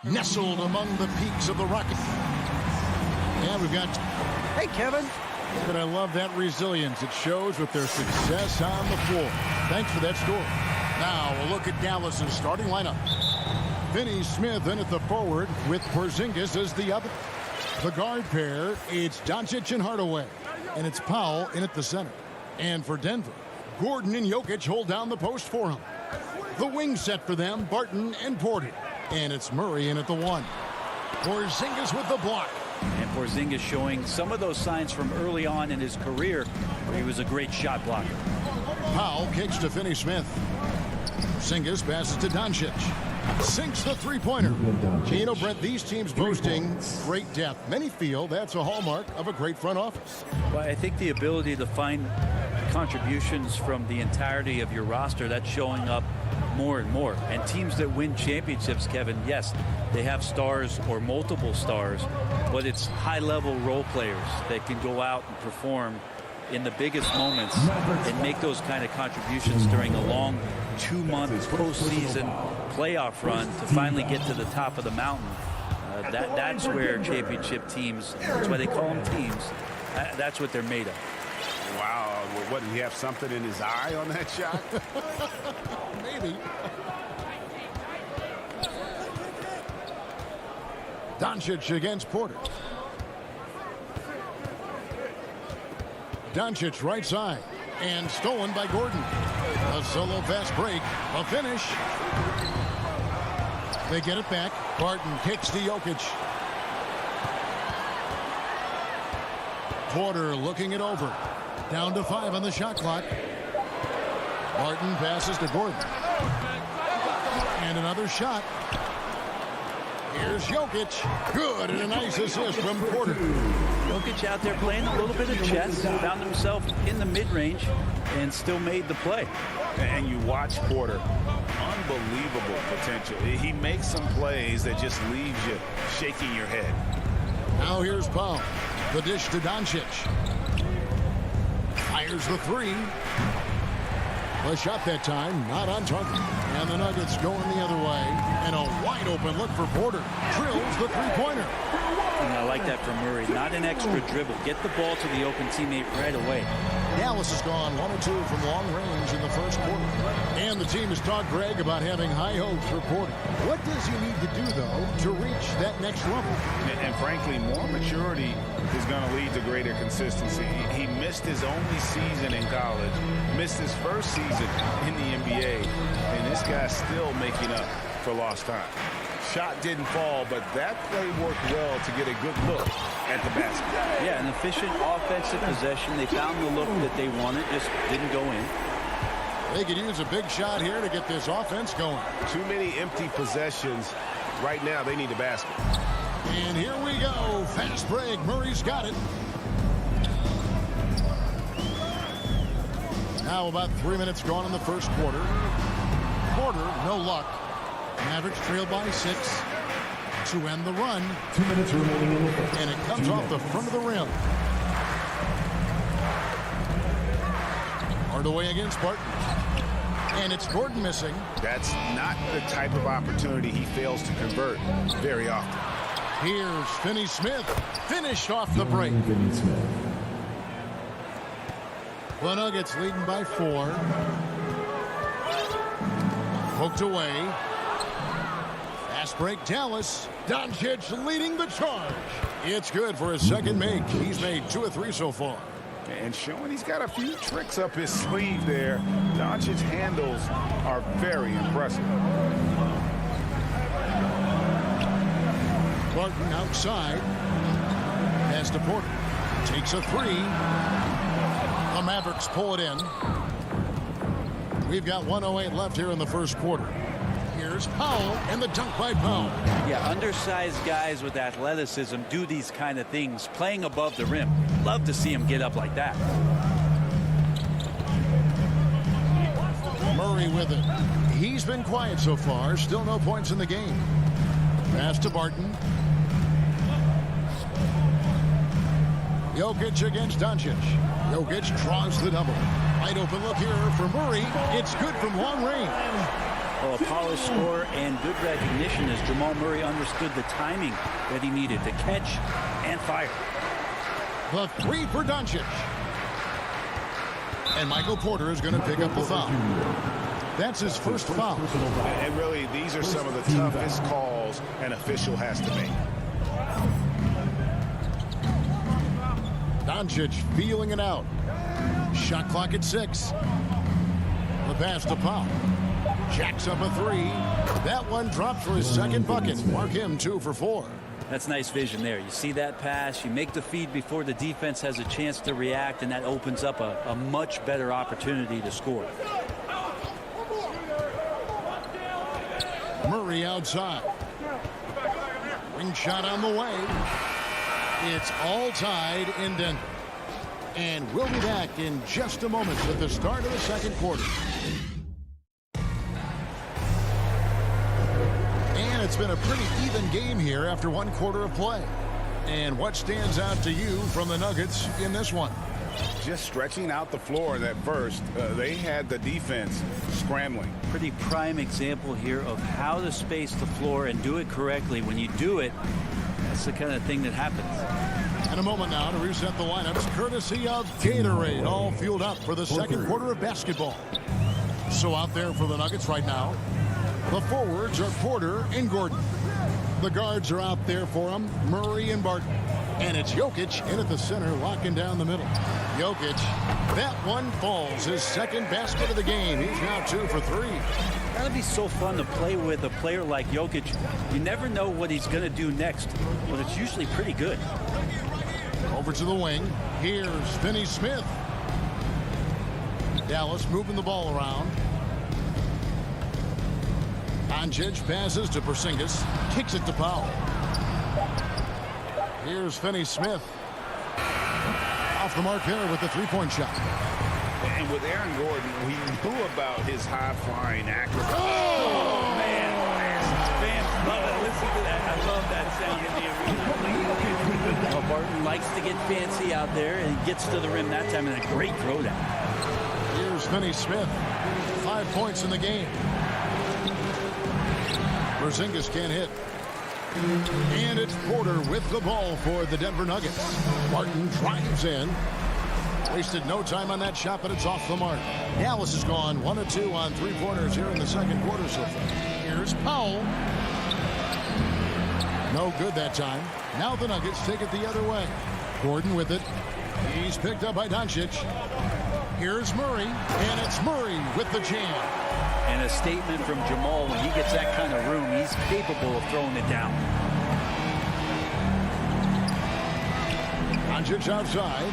nestled among the peaks of the Rocky. Yeah, we've got... Hey, Kevin. But I love that resilience. It shows with their success on the floor. Thanks for that score. Now, a look at Dallas's starting lineup. Finney-Smith in at the forward with Porzingis as the other. The guard pair, it's Doncic and Hardaway. And it's Powell in at the center. And for Denver, Gordon and Jokic hold down the post for him. The wing set for them, Barton and Porter. And it's Murray in at the 1. Porzingis with the block. And Porzingis showing some of those signs from early on in his career where he was a great shot blocker. Powell kicks to Finney-Smith. Porzingis passes to Doncic. Sinks the three-pointer. You know, Brent, these teams boasting great depth. Many feel that's a hallmark of a great front office. Well, I think the ability to find contributions from the entirety of your roster, that's showing up more and more. And teams that win championships, Kevin, yes, they have stars or multiple stars, but it's high-level role players that can go out and perform in the biggest moments and make those kind of contributions during a long 2-month postseason playoff run to finally get to the top of the mountain. That's where championship teams, that's why they call them teams, that's what they're made of. Wow, what, did he have something in his eye on that shot? Maybe. Doncic against Porter. Doncic right side and stolen by Gordon. A solo fast break, a finish. They get it back. Barton kicks to Jokic. Porter looking it over. Down to 5 on the shot clock. Barton passes to Gordon. And another shot. Here's Jokic. Good, and a nice assist from Porter. Jokic out there playing a little bit of chess. Found himself in the mid-range and still made the play. And you watch Porter. Unbelievable potential. He makes some plays that just leaves you shaking your head. Now here's Powell. The dish to Doncic. Fires the 3. The shot that time, not on target. And the Nuggets going the other way. And a wide open look for Porter. Drills the three-pointer. And I like that from Murray. Not an extra dribble. Get the ball to the open teammate right away. Dallas has gone 1 or 2 from long range in the first quarter. And the team has talked, Greg, about having high hopes for Porter. What does he need to do, though, to reach that next level? And frankly, more maturity is going to lead to greater consistency. He missed his only season in college, missed his first season in the NBA, and this guy's still making up for lost time. Shot didn't fall, but that play worked well to get a good look at the basket. Yeah, an efficient offensive possession. They found the look that they wanted, just didn't go in. They could use a big shot here to get this offense going. Too many empty possessions. Right now, they need a basket. And here we go. Fast break. Murray's got it. Now about 3 minutes gone in the first quarter. Porter, no luck. Mavericks trail by 6 to end the run. 2 minutes remaining in the first. And it comes off the front of the rim. Hardaway against Barton. And it's Gordon missing. That's not the type of opportunity he fails to convert very often. Here's Finney-Smith. Finished off the break. The Nuggets leading by 4. Poked away. Fast break, Dallas. Doncic leading the charge. It's good for his second make. He's made 2 or 3 so far. And showing he's got a few tricks up his sleeve there. Doncic's handles are very impressive. Barton outside. Pass to Porter. Takes a 3. The Mavericks pull it in. We've got 1:08 left here in the first quarter. Here's Powell and the dunk by Powell. Yeah, undersized guys with athleticism do these kind of things, playing above the rim. Love to see him get up like that. Murray with it. He's been quiet so far. Still no points in the game. Pass to Barton. Jokic against Doncic. Jokic draws the double. Wide open look here for Murray. It's good from long range. Well, a polished score and good recognition as Jamal Murray understood the timing that he needed to catch and fire. The three for Doncic. And Michael Porter is going to pick up the foul. That's his first foul. And really, these are some of the toughest calls an official has to make. Doncic feeling it out. Shot clock at 6. The pass to Powell. Jacks up a 3. That one drops for his second bucket. Mark him 2 for 4. That's nice vision there. You see that pass, you make the feed before the defense has a chance to react, and that opens up a much better opportunity to score. Murray outside. Ring shot on the way. It's all tied in Denver. And we'll be back in just a moment with the start of the second quarter. And it's been a pretty even game here after one quarter of play. And what stands out to you from the Nuggets in this one? Just stretching out the floor that first. They had the defense scrambling. Pretty prime example here of how to space the floor and do it correctly. When you do it, that's the kind of thing that happens. And a moment now to reset the lineups courtesy of Gatorade, all fueled up for the second quarter of basketball. So out there for the Nuggets right now, the forwards are Porter and Gordon. The guards are out there for them, Murray and Barton. And it's Jokic in at the center, locking down the middle. Jokic, that one falls. His second basket of the game. He's now 2 for 3. That'd be so fun to play with a player like Jokic. You never know what he's going to do next, but it's usually pretty good. Over to the wing. Here's Finney-Smith. Dallas moving the ball around. Doncic passes to Porzingis. Kicks it to Powell. Here's Finney-Smith. Off the mark there with the three-point shot. And with Aaron Gordon, we knew about his high-flying accuracy. Oh, man. Fans love it. Listen to that. I love that sound in the arena. Well, Barton likes to get fancy out there and gets to the rim that time in a great throwdown. Here's Finney-Smith. 5 points in the game. Porzingis can't hit. And it's Porter with the ball for the Denver Nuggets. Barton drives in. Wasted no time on that shot, but it's off the mark. Dallas has gone 1 of 2 on three-pointers here in the second quarter so far. Here's Powell. No good that time. Now the Nuggets take it the other way. Gordon with it. He's picked up by Doncic. Here's Murray, and it's Murray with the jam. And a statement from Jamal, when he gets that kind of room, he's capable of throwing it down. Doncic outside.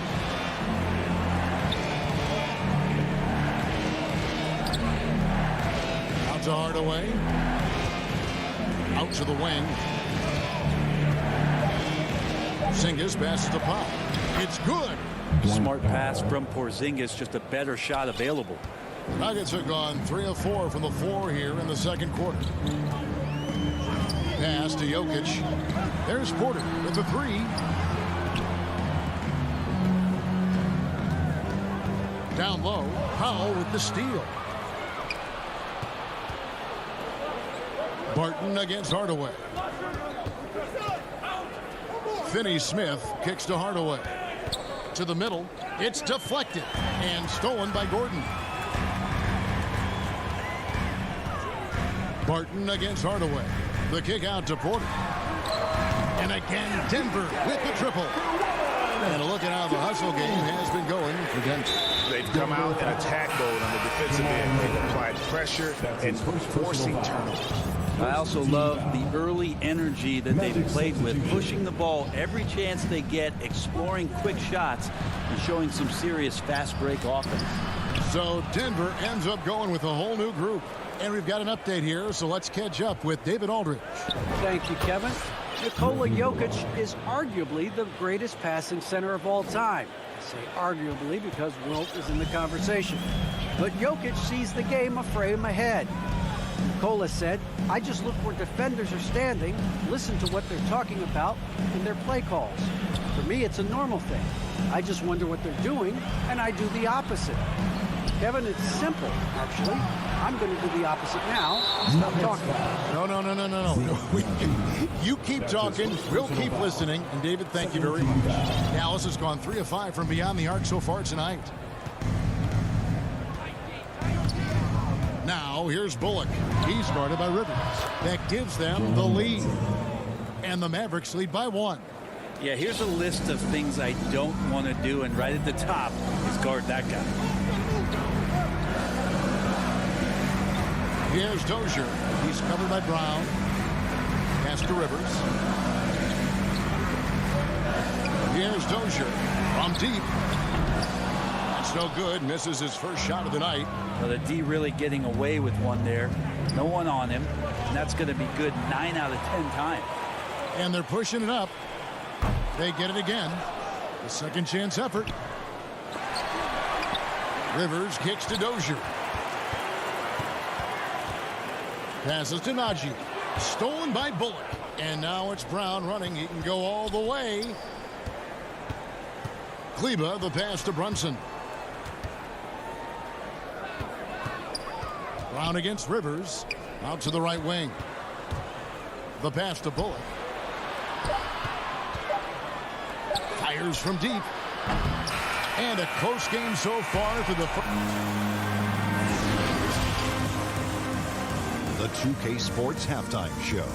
Out to Hardaway. Out to the wing. Porzingis passes to Pop. It's good. Smart pass from Porzingis, just a better shot available. Nuggets have gone 3 of 4 from the floor here in the second quarter. Pass to Jokic. There's Porter with the 3. Down low, Powell with the steal. Barton against Hardaway. Finney-Smith kicks to Hardaway. To the middle. It's deflected and stolen by Gordon. Barton against Hardaway. The kick out to Porter. And again, Denver with the triple. And a look at how the hustle game has been going for Denver. They've come out in attack mode on the defensive end. They've applied pressure and forcing turnovers. I also love the early energy that they've played with, pushing the ball every chance they get, exploring quick shots, and showing some serious fast break offense. So Denver ends up going with a whole new group. And we've got an update here, so let's catch up with David Aldridge. Thank you, Kevin. Nikola Jokic is arguably the greatest passing center of all time. I say arguably because Wilt is in the conversation. But Jokic sees the game a frame ahead. Nikola said, I just look where defenders are standing, listen to what they're talking about in their play calls. For me, it's a normal thing. I just wonder what they're doing, and I do the opposite. Kevin, it's simple, actually. I'm going to do the opposite now. Stop talking. No. You keep talking. We'll keep listening. And, David, thank you very much. Dallas has gone 3 of 5 from beyond the arc so far tonight. Now, here's Bullock. He's guarded by Rivers. That gives them the lead. And the Mavericks lead by 1. Yeah, here's a list of things I don't want to do, and right at the top is guard that guy. Here's Dozier. He's covered by Brown. Pass to Rivers. Here's Dozier from deep. That's no good. Misses his first shot of the night. Well, the D really getting away with one there. No one on him. And that's going to be good 9 out of 10 times. And they're pushing it up. They get it again. The second chance effort. Rivers kicks to Dozier. Passes to Najee. Stolen by Bullock. And now it's Brown running. He can go all the way. Kleba, the pass to Brunson. Brown against Rivers. Out to the right wing. The pass to Bullock. Fires from deep. And a close game so far for the... The 2K Sports Halftime Show.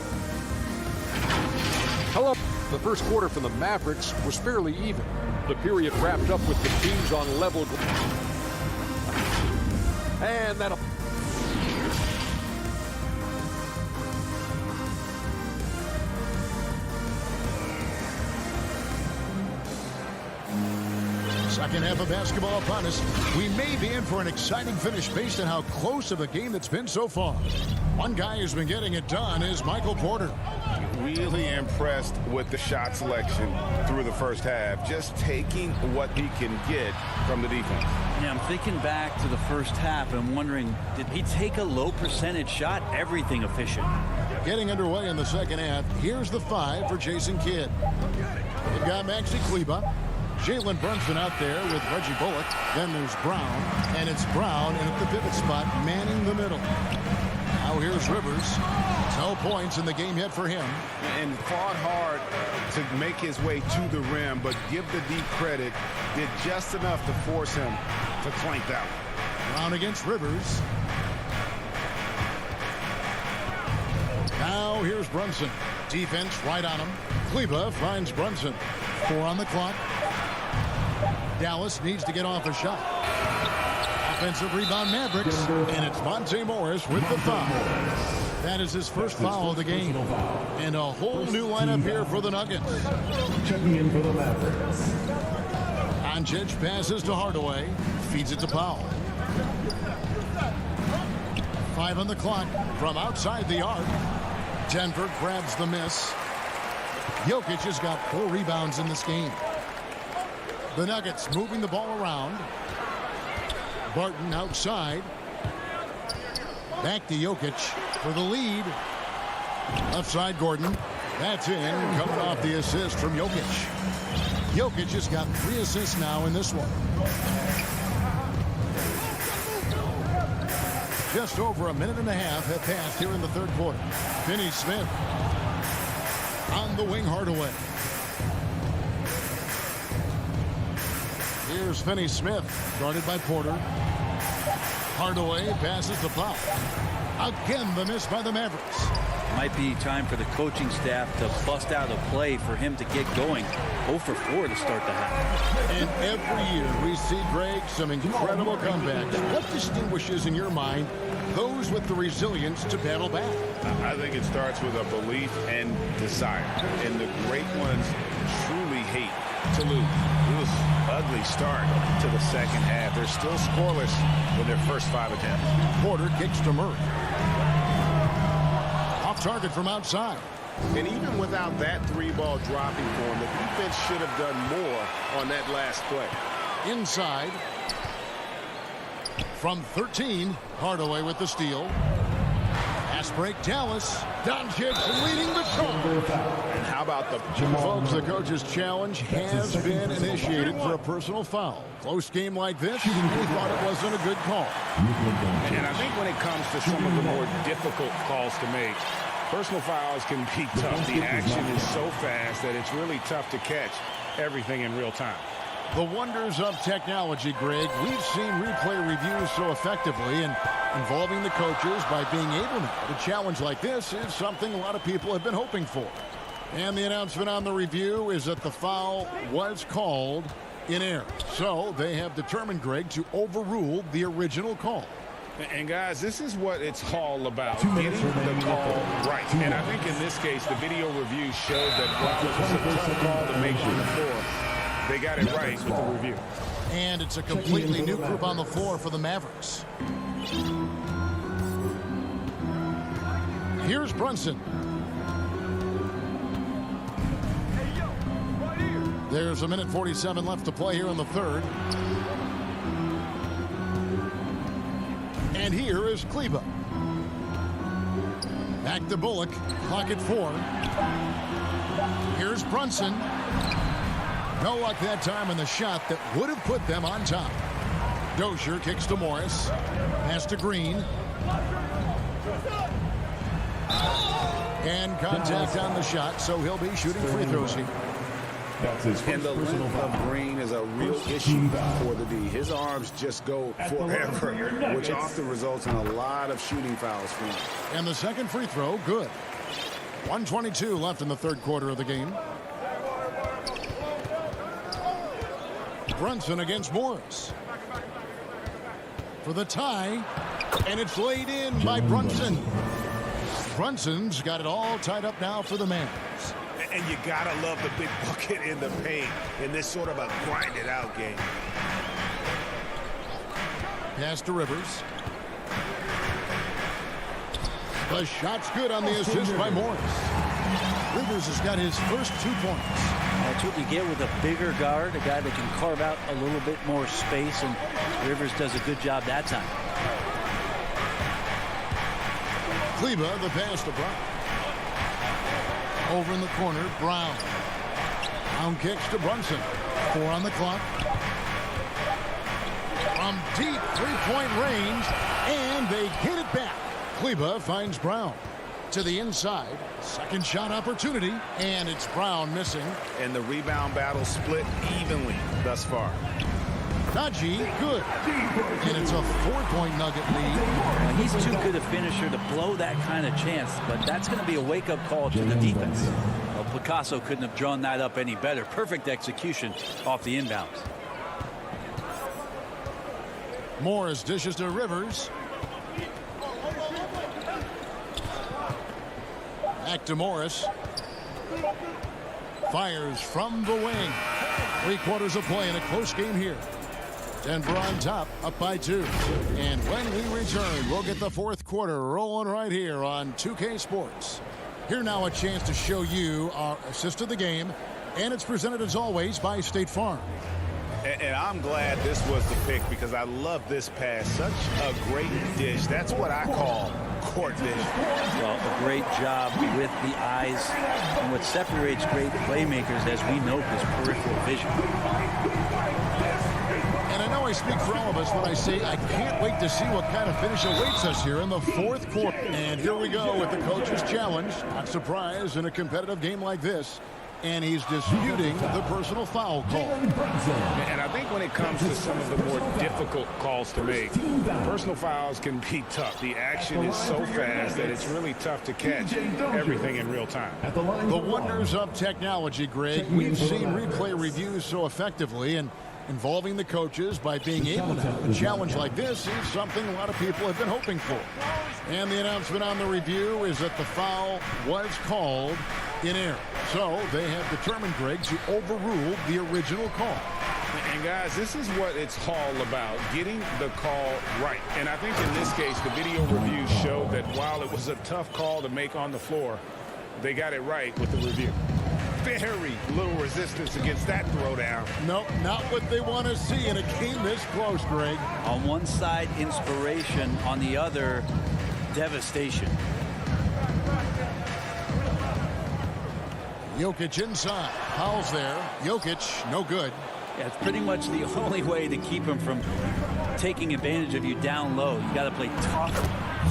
Hello. The first quarter for the Mavericks was fairly even. The period wrapped up with the teams on level. And that'll... Second half of basketball upon us. We may be in for an exciting finish based on how close of a game it's been so far. One guy who's been getting it done is Michael Porter. Really impressed with the shot selection through the first half. Just taking what he can get from the defense. Yeah, I'm thinking back to the first half and wondering, did he take a low percentage shot? Everything efficient. Getting underway in the second half. Here's the 5 for Jason Kidd. They've got Maxi Kleba. Jalen Brunson out there with Reggie Bullock. Then there's Brown. And it's Brown in at the pivot spot, manning the middle. Now here's Rivers. No points in the game yet for him. And fought hard to make his way to the rim, but give the D credit. Did just enough to force him to clank out. Brown against Rivers. Now here's Brunson. Defense right on him. Kleba finds Brunson. 4 on the clock. Dallas needs to get off a shot. Offensive rebound Mavericks. And it's Monte Morris with the foul. That is his first foul of the game. And a whole new lineup here for the Nuggets. Checking in for the Mavericks. Doncic passes to Hardaway. Feeds it to Powell. 5 on the clock from outside the arc. Denver grabs the miss. Jokic has got 4 rebounds in this game. The Nuggets moving the ball around. Barton outside. Back to Jokic for the lead. Left side Gordon. That's in, coming off the assist from Jokic. Jokic has got 3 assists now in this one. Just over a minute and a half have passed here in the third quarter. Finney Smith on the wing, Hardaway. Here's Finney Smith, guarded by Porter. Hardaway passes the foul. Again, the miss by the Mavericks. Might be time for the coaching staff to bust out a play for him to get going. 0 for 4 to start the half. And every year we see, Greg, some incredible comebacks. What distinguishes in your mind those with the resilience to battle back? I think it starts with a belief and desire. And the great ones truly hate to lose. It was an ugly start to the second half. They're still scoreless with their first 5 attempts. Porter kicks to Murray. Off target from outside. And even without that 3-ball dropping for him, the defense should have done more on that last play. Inside. From 13, Hardaway with the steal. Pass break, Dallas. Doncic leading the charge. And how about about the... Folks, the coach's challenge has been initiated for a personal foul. Close game like this, he thought it wasn't a good call. And I think when it comes to some of the more difficult calls to make, personal fouls can be tough. The action is so fast that it's really tough to catch everything in real time. The wonders of technology, Greg. We've seen replay reviews so effectively, and involving the coaches by being able to a challenge like this is something a lot of people have been hoping for. And the announcement on the review is that the foul was called in error. So they have determined, Greg, to overrule the original call. And guys, this is what it's all about, getting the call right. And I think in this case, the video review showed that while it was a tough call to make on the floor, they got it right with the review. And it's a completely new group on the floor for the Mavericks. Here's Brunson. There's a minute 47 left to play here in the third. And here is Kleba. Back to Bullock. Clock at 4. Here's Brunson. No luck that time in the shot that would have put them on top. Dozier kicks to Morris. Pass to Green. And contact on the shot, so he'll be shooting free throws here. And the length of Green is a real issue for the D. His arms just go forever, which often results in a lot of shooting fouls for him. And the second free throw, good. 1:22 left in the third quarter of the game. Brunson against Morris. For the tie, and it's laid in by Brunson. Brunson's got it all tied up now for the Mavs. And you gotta love the big bucket in the paint in this sort of a grinded-out game. Pass to Rivers. The shot's good on the assist by Morris. Rivers has got his first 2 points. That's what you get with a bigger guard, a guy that can carve out a little bit more space, and Rivers does a good job that time. Kleba, the pass to Brown. Over in the corner, Brown. Brown kicks to Brunson. 4 on the clock. From deep three-point range, and they hit it back. Kleba finds Brown to the inside. Second shot opportunity, and it's Brown missing. And the rebound battle split evenly thus far. Najee, good. And it's a 4-point Nugget lead. Well, he's too good a finisher to blow that kind of chance, but that's going to be a wake-up call to the defense. Well, Picasso couldn't have drawn that up any better. Perfect execution off the inbounds. Morris dishes to Rivers. Back to Morris. Fires from the wing. 3 quarters of play in a close game here. Denver on top, up by 2. And when we return, we'll get the fourth quarter rolling right here on 2K Sports. Here now a chance to show you our assist of the game, and it's presented as always by State Farm. And I'm glad this was the pick because I love this pass. Such a great dish. That's what I call court dish. Well, a great job with the eyes. And what separates great playmakers, as we know, is peripheral vision. And I know I speak for all of us when I say I can't wait to see what kind of finish awaits us here in the fourth quarter. And here we go with the coach's challenge. Not surprised in a competitive game like this. And he's disputing the personal foul call. And I think when it comes to some of the more difficult calls to make, personal fouls can be tough. The action is so fast that it's really tough to catch everything in real time. The wonders of technology, Greg. We've seen replay reviews so effectively, and involving the coaches by being able to have a challenge like this is something a lot of people have been hoping for. And the announcement on the review is that the foul was called in error. So they have determined, Greg, to overrule the original call. And guys, this is what it's all about, getting the call right. And I think in this case, the video review showed that while it was a tough call to make on the floor, they got it right with the review. Very little resistance against that throwdown. No, not what they want to see in a game this close, Greg. On one side, inspiration. On the other, devastation. Jokic inside. Powell's there. Jokic, no good. Yeah, it's pretty much the only way to keep him from taking advantage of you down low. You got to play tough,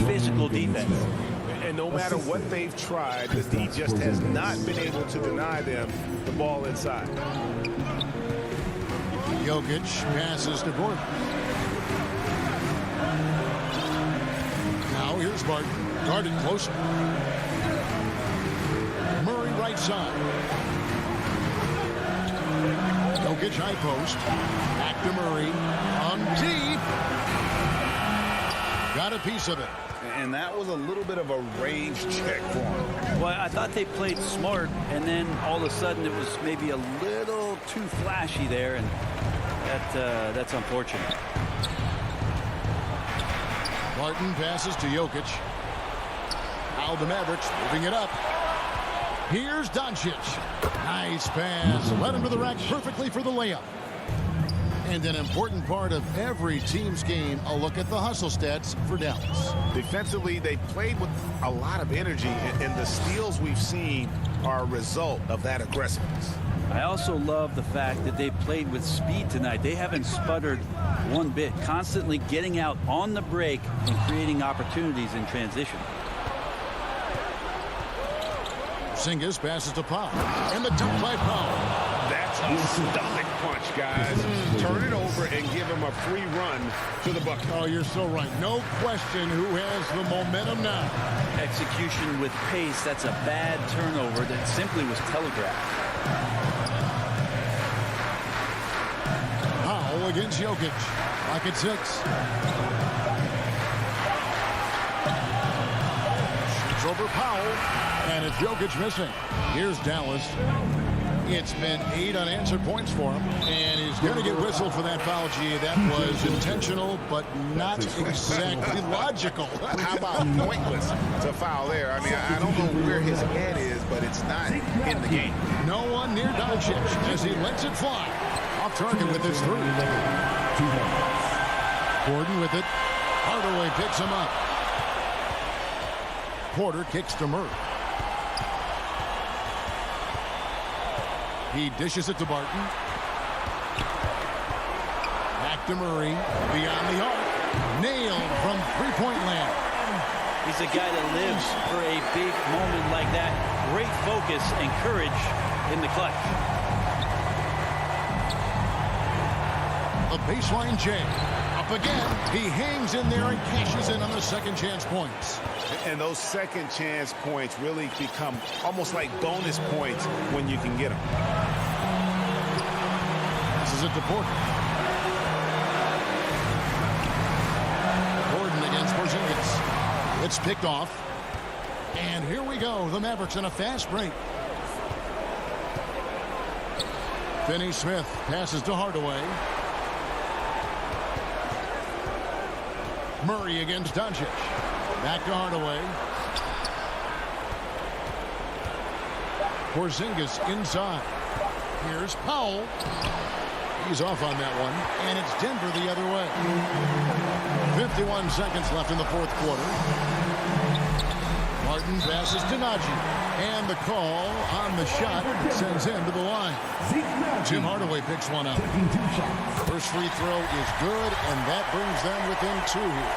physical defense. And no matter what they've tried, the D just has not been able to deny them the ball inside. Jokic passes to Gordon. Now here's Barton. Guarded closer. Murray right side. Jokic high post. Back to Murray. On deep. Got a piece of it. And that was a little bit of a range check for him. Well, I thought they played smart, and then all of a sudden it was maybe a little too flashy there, and that's unfortunate. Barton passes to Jokic. Now the Mavericks moving it up. Here's Doncic. Nice pass. Led him to the rack perfectly for the layup. And an important part of every team's game, a look at the hustle stats for Dallas. Defensively, they played with a lot of energy, and the steals we've seen are a result of that aggressiveness. I also love the fact that they played with speed tonight. They haven't sputtered one bit, constantly getting out on the break and creating opportunities in transition. Porzingis passes to Powell. And the dunk by Powell. That's a stomach punch, guys. Turn it over and give him a free run to the bucket. Oh, you're so right. No question who has the momentum now. Execution with pace. That's a bad turnover that simply was telegraphed. Powell against Jokic. Lock at 6. Shoots over Powell. And it's Jokic missing. Here's Dallas. It's been 8 unanswered points for him. And he's going to get whistled for that foul, G. That was intentional, but not exactly logical. How about pointless to foul there? I mean, I don't know where his head is, but it's not in the game. No one near Doncic as he lets it fly. Off target with his 3. Gordon with it. Hardaway picks him up. Porter kicks to Murray. He dishes it to Barton. Back to Murray. Beyond the arc. Nailed from three-point land. He's a guy that lives for a big moment like that. Great focus and courage in the clutch. A baseline J. Up again. He hangs in there and cashes in on the second chance points. And those second chance points really become almost like bonus points when you can get them. This is it to Porter. Gordon against Porzingis. It's picked off. And here we go. The Mavericks in a fast break. Finney-Smith passes to Hardaway. Murray against Doncic. Back to Hardaway. Porzingis inside. Here's Powell. He's off on that one. And it's Denver the other way. 51 seconds left in the fourth quarter. Martin passes to Najee. And the call on the shot sends him to the line. Tim Hardaway picks one up. First free throw is good, and that brings them within 2 here.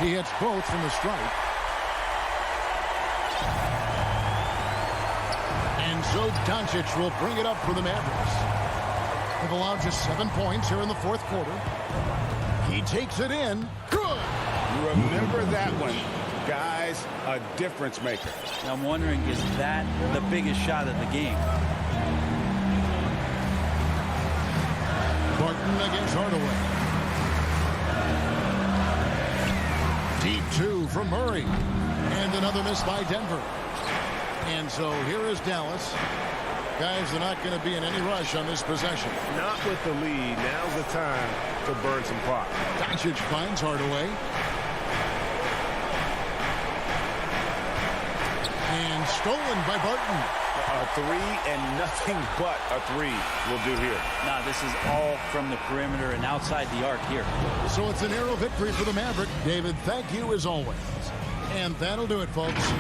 He hits both from the stripe. And so Doncic will bring it up for the Mavericks. They've allowed just 7 points here in the fourth quarter. He takes it in. Good. You remember that one. Guys, a difference maker. I'm wondering, is that the biggest shot of the game? Barton against Hardaway. Deep 2 from Murray. And another miss by Denver. And so here is Dallas. Guys, they're not going to be in any rush on this possession. Not with the lead. Now's the time to burn some clock. Doncic finds Hardaway. And stolen by Barton. A 3 and nothing but a 3 will do here. Nah, this is all from the perimeter and outside the arc here. So it's a narrow victory for the Maverick. David, thank you as always. And that'll do it, folks.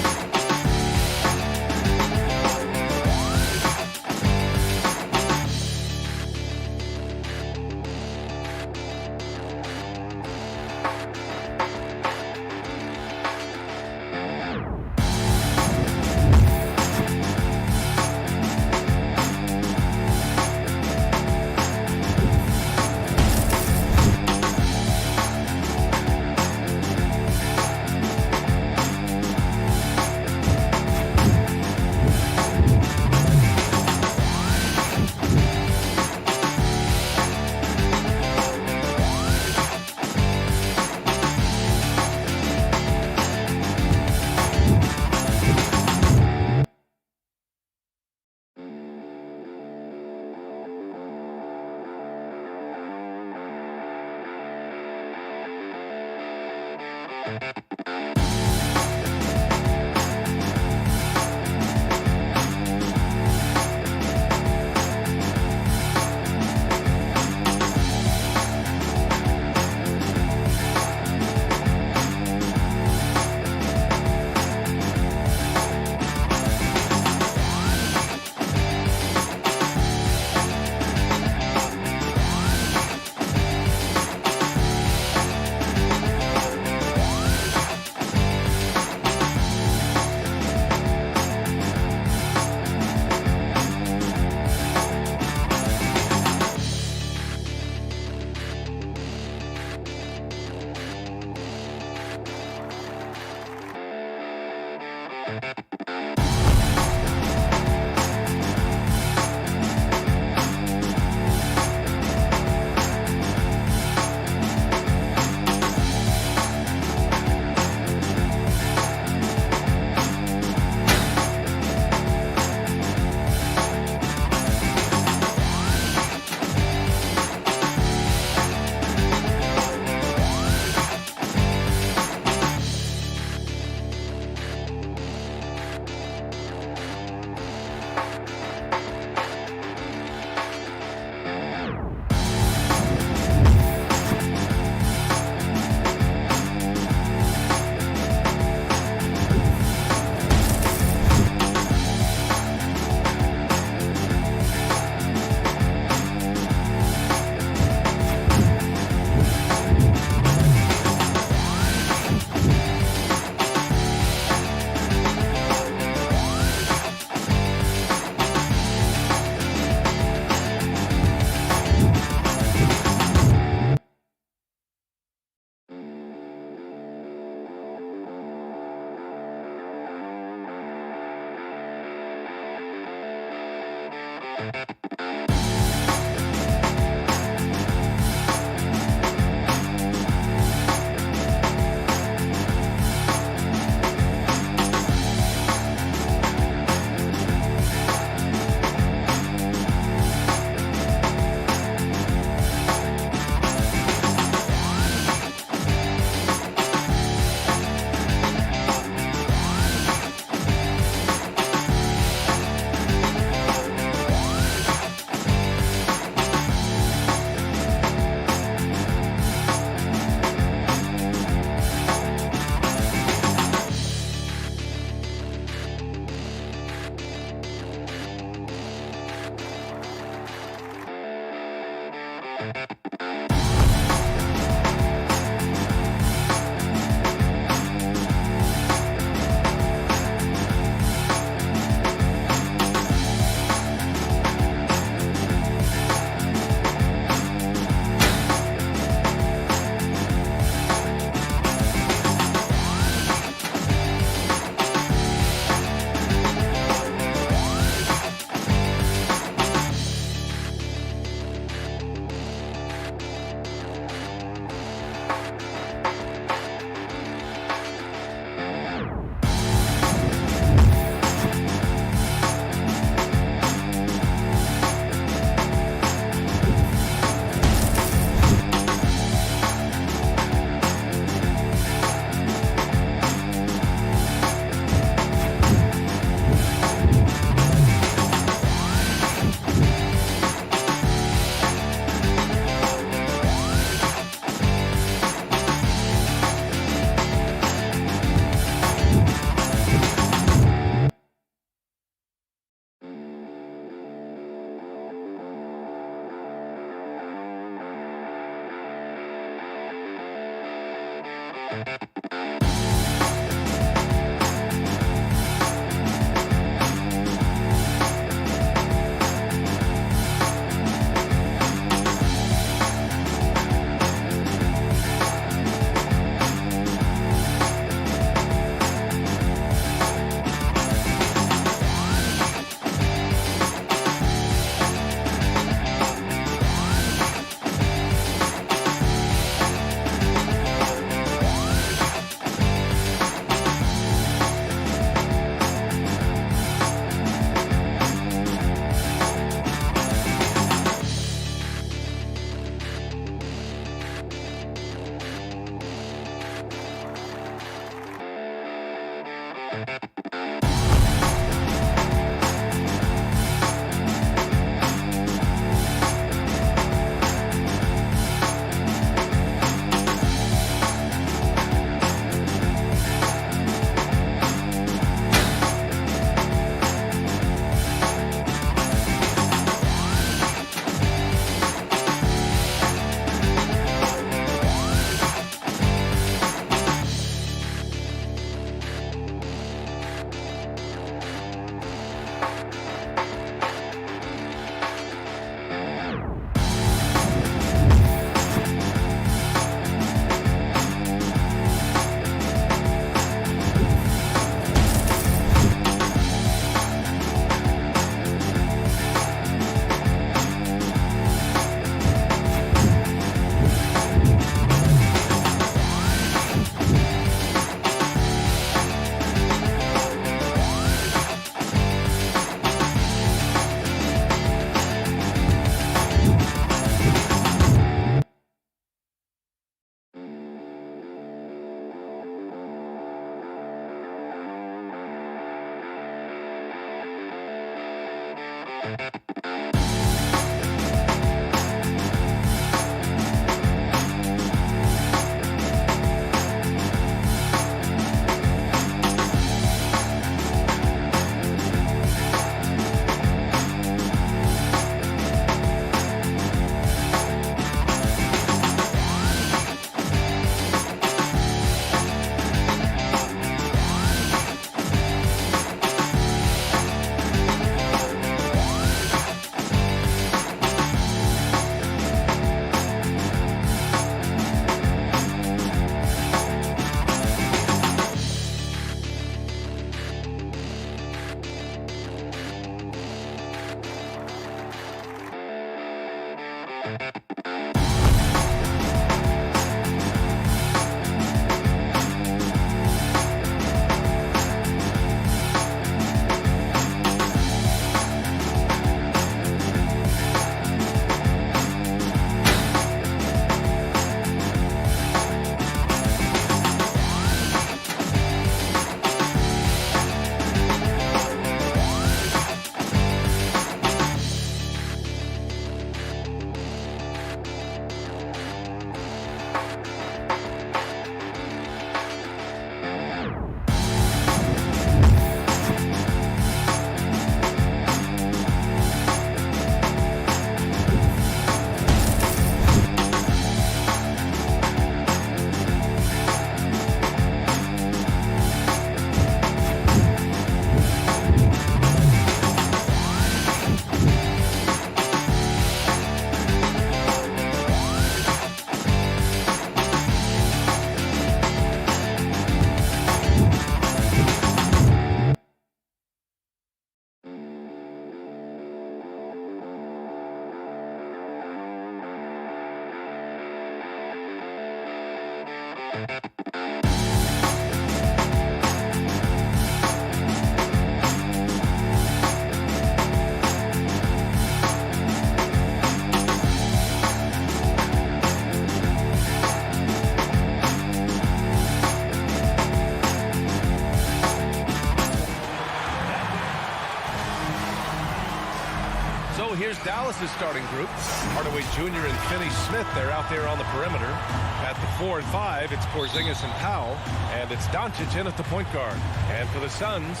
Here's Dallas's starting group. Hardaway Jr. and Finney Smith, they're out there on the perimeter. At the 4 and 5, it's Porzingis and Powell, and it's Doncic in at the point guard. And for the Suns,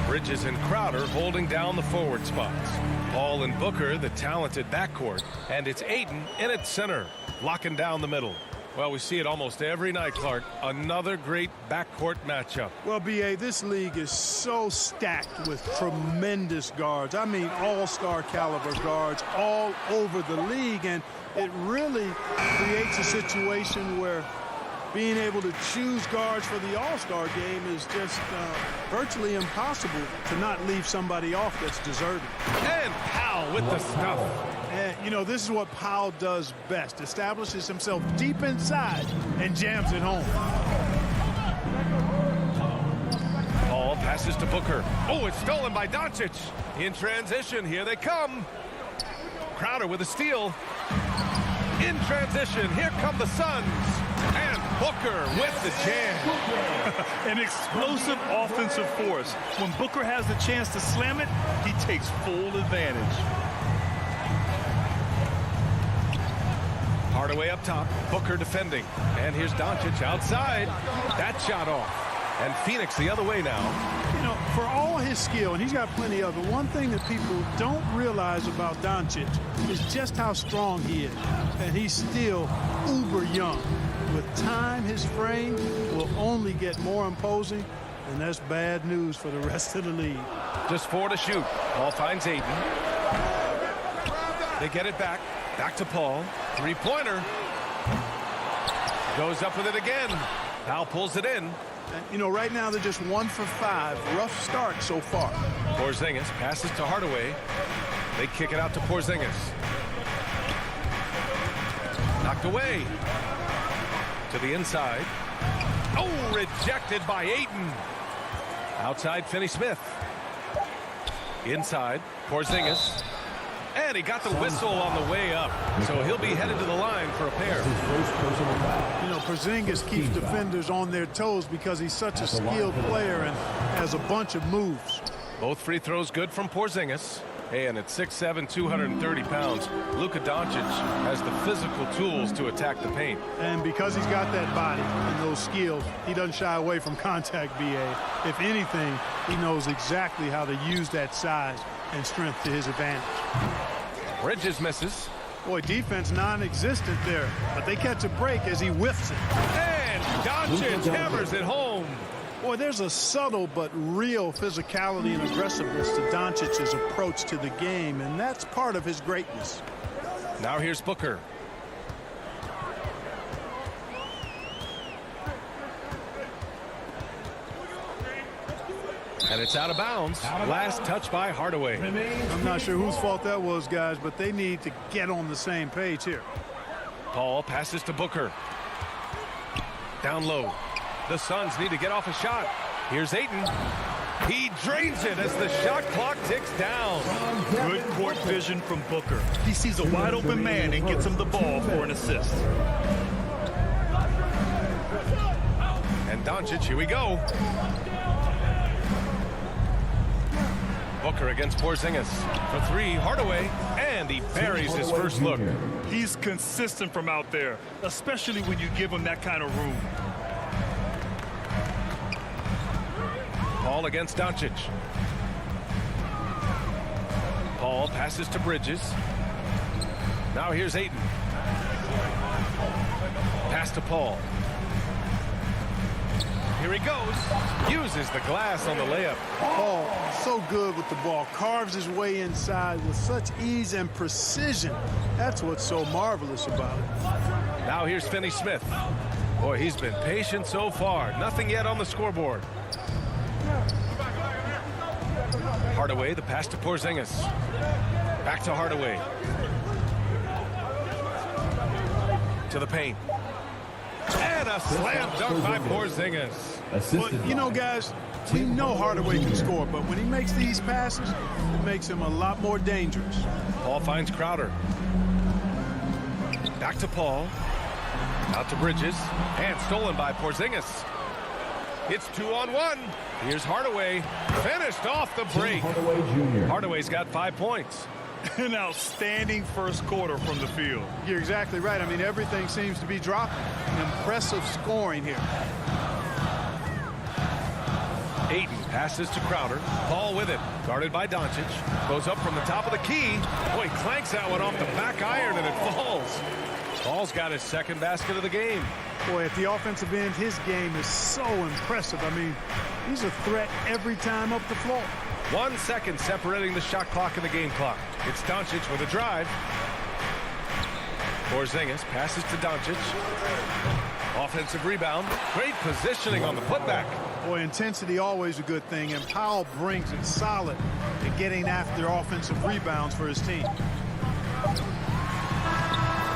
Bridges and Crowder holding down the forward spots. Paul and Booker, the talented backcourt, and it's Ayton in at center, locking down the middle. Well, we see it almost every night, Clark. Another great backcourt matchup. Well, B.A., this league is so stacked with tremendous guards. I mean, all-star caliber guards all over the league. And it really creates a situation where being able to choose guards for the all-star game is just virtually impossible to not leave somebody off that's deserving. And Powell with the stuff. And, you know, this is what Powell does best. Establishes himself deep inside and jams it home. Paul passes to Booker. Oh, it's stolen by Doncic. In transition, here they come. Crowder with a steal. In transition, here come the Suns. And Booker with the jam. An explosive offensive force. When Booker has the chance to slam it, he takes full advantage. Hardaway up top, Booker defending. And here's Doncic outside. That shot off. And Phoenix the other way now. You know, for all his skill, and he's got plenty of it, one thing that people don't realize about Doncic is just how strong he is. And he's still uber young. With time, his frame will only get more imposing, and that's bad news for the rest of the league. Just 4 to shoot. Paul finds Ayton. They get it back. Back to Paul. Three-pointer. Goes up with it again. Powell pulls it in. And, you know, right now they're just 1 for 5. Rough start so far. Porzingis passes to Hardaway. They kick it out to Porzingis. Knocked away. To the inside. Oh, rejected by Ayton. Outside, Finney Smith. Inside, Porzingis. And he got the whistle on the way up. So he'll be headed to the line for a pair. You know, Porzingis keeps defenders on their toes because he's such a skilled player and has a bunch of moves. Both free throws good from Porzingis. Hey, and at 6'7", 230 pounds, Luka Doncic has the physical tools to attack the paint. And because he's got that body and those skills, he doesn't shy away from contact, B.A. If anything, he knows exactly how to use that size and strength to his advantage. Bridges misses. Boy, defense non-existent there, but they catch a break as he whiffs it. And Doncic hammers it home. Boy, there's a subtle but real physicality and aggressiveness to Doncic's approach to the game, and that's part of his greatness. Now here's Booker. And it's out of bounds. Last touch by Hardaway. I'm not sure whose fault that was, guys, but they need to get on the same page here. Paul passes to Booker. Down low. The Suns need to get off a shot. Here's Ayton. He drains it as the shot clock ticks down. Good court vision from Booker. He sees a wide open man and gets him the ball for an assist. And Doncic, here we go. Booker against Porzingis. For 3, Hardaway, and he buries his first look. He's consistent from out there, especially when you give him that kind of room. Paul against Doncic. Paul passes to Bridges. Now here's Ayton. Pass to Paul. Here he goes. Uses the glass on the layup. Paul, so good with the ball. Carves his way inside with such ease and precision. That's what's so marvelous about it. Now here's Finney Smith. Boy, he's been patient so far. Nothing yet on the scoreboard. Hardaway, the pass to Porzingis. Back to Hardaway. To the paint. And And a slam dunk by Porzingis. Well, you know, guys, we know Hardaway can score, but when he makes these passes, it makes him a lot more dangerous. Paul finds Crowder. Back to Paul. Out to Bridges. And stolen by Porzingis. It's 2-on-1. Here's Hardaway. Finished off the break. Hardaway's got 5 points. An outstanding first quarter from the field. You're exactly right. I mean, everything seems to be dropping. Impressive scoring here. Ayton passes to Crowder. Paul with it. Guarded by Doncic. Goes up from the top of the key. Boy, clanks that one off the back iron and it falls. Paul's got his second basket of the game. Boy, at the offensive end, his game is so impressive. I mean, he's a threat every time up the floor. 1 second separating the shot clock and the game clock. It's Doncic with a drive. Porzingis passes to Doncic. Offensive rebound. Great positioning on the putback. Boy, intensity always a good thing, and Powell brings it solid in getting after offensive rebounds for his team.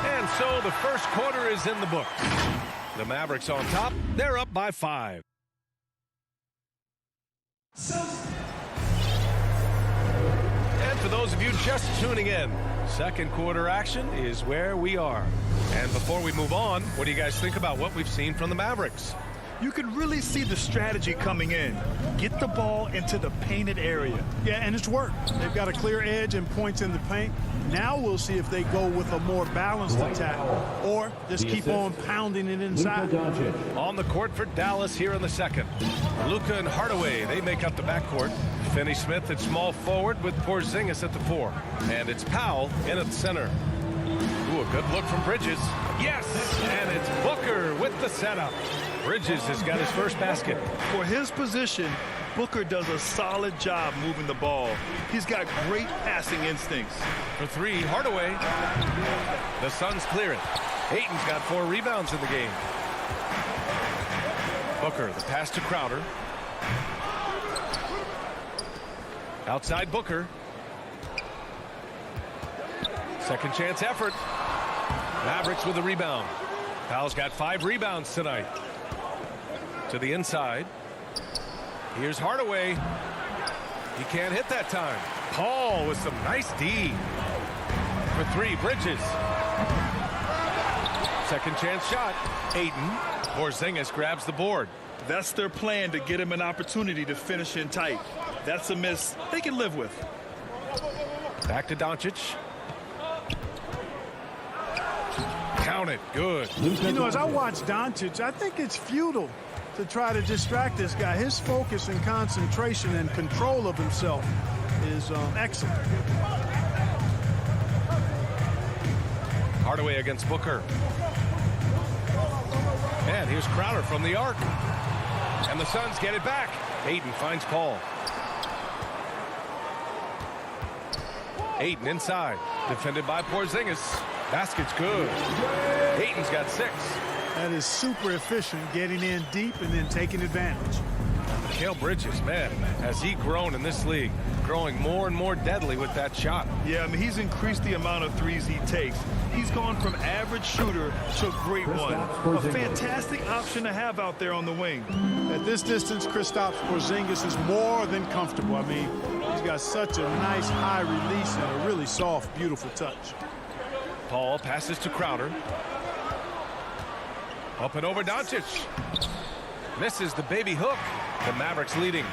And so the first quarter is in the books. The Mavericks on top. They're up by 5. And for those of you just tuning in, second quarter action is where we are. And before we move on, what do you guys think about what we've seen from the Mavericks? You could really see the strategy coming in. Get the ball into the painted area. Yeah, and it's worked. They've got a clear edge and points in the paint. Now we'll see if they go with a more balanced attack or just keep on pounding it inside. On the court for Dallas here in the second. Luka and Hardaway, they make up the backcourt. Finney-Smith at small forward with Porzingis at the 4. And it's Powell in at the center. Ooh, a good look from Bridges. Yes, and it's Booker with the setup. Bridges has got his first basket. For his position, Booker does a solid job moving the ball. He's got great passing instincts. For 3, Hardaway. The Suns clear it. Ayton's got 4 rebounds in the game. Booker, the pass to Crowder. Outside Booker. Second chance effort. Mavericks with the rebound. Powell's got 5 rebounds tonight. To the inside. Here's Hardaway. He can't hit that time. Paul with some nice D. For 3, Bridges. Second chance shot. Ayton. Porzingis grabs the board. That's their plan, to get him an opportunity to finish in tight. That's a miss they can live with. Back to Doncic. Count it. Good. You know, as I watch Doncic, I think it's futile to try to distract this guy. His focus and concentration and control of himself is excellent. Hardaway against Booker. And here's Crowder from the arc. And the Suns get it back. Ayton finds Paul. Ayton inside. Defended by Porzingis. Basket's good. Ayton's got 6. That is super efficient, getting in deep and then taking advantage. Mikal Bridges, man, has he grown in this league? Growing more and more deadly with that shot. Yeah, I mean, he's increased the amount of threes he takes. He's gone from average shooter to a great one. A fantastic option to have out there on the wing. At this distance, Kristaps Porzingis is more than comfortable. I mean, he's got such a nice high release and a really soft, beautiful touch. Paul passes to Crowder. Up and over Doncic. Misses the baby hook. The Mavericks leading.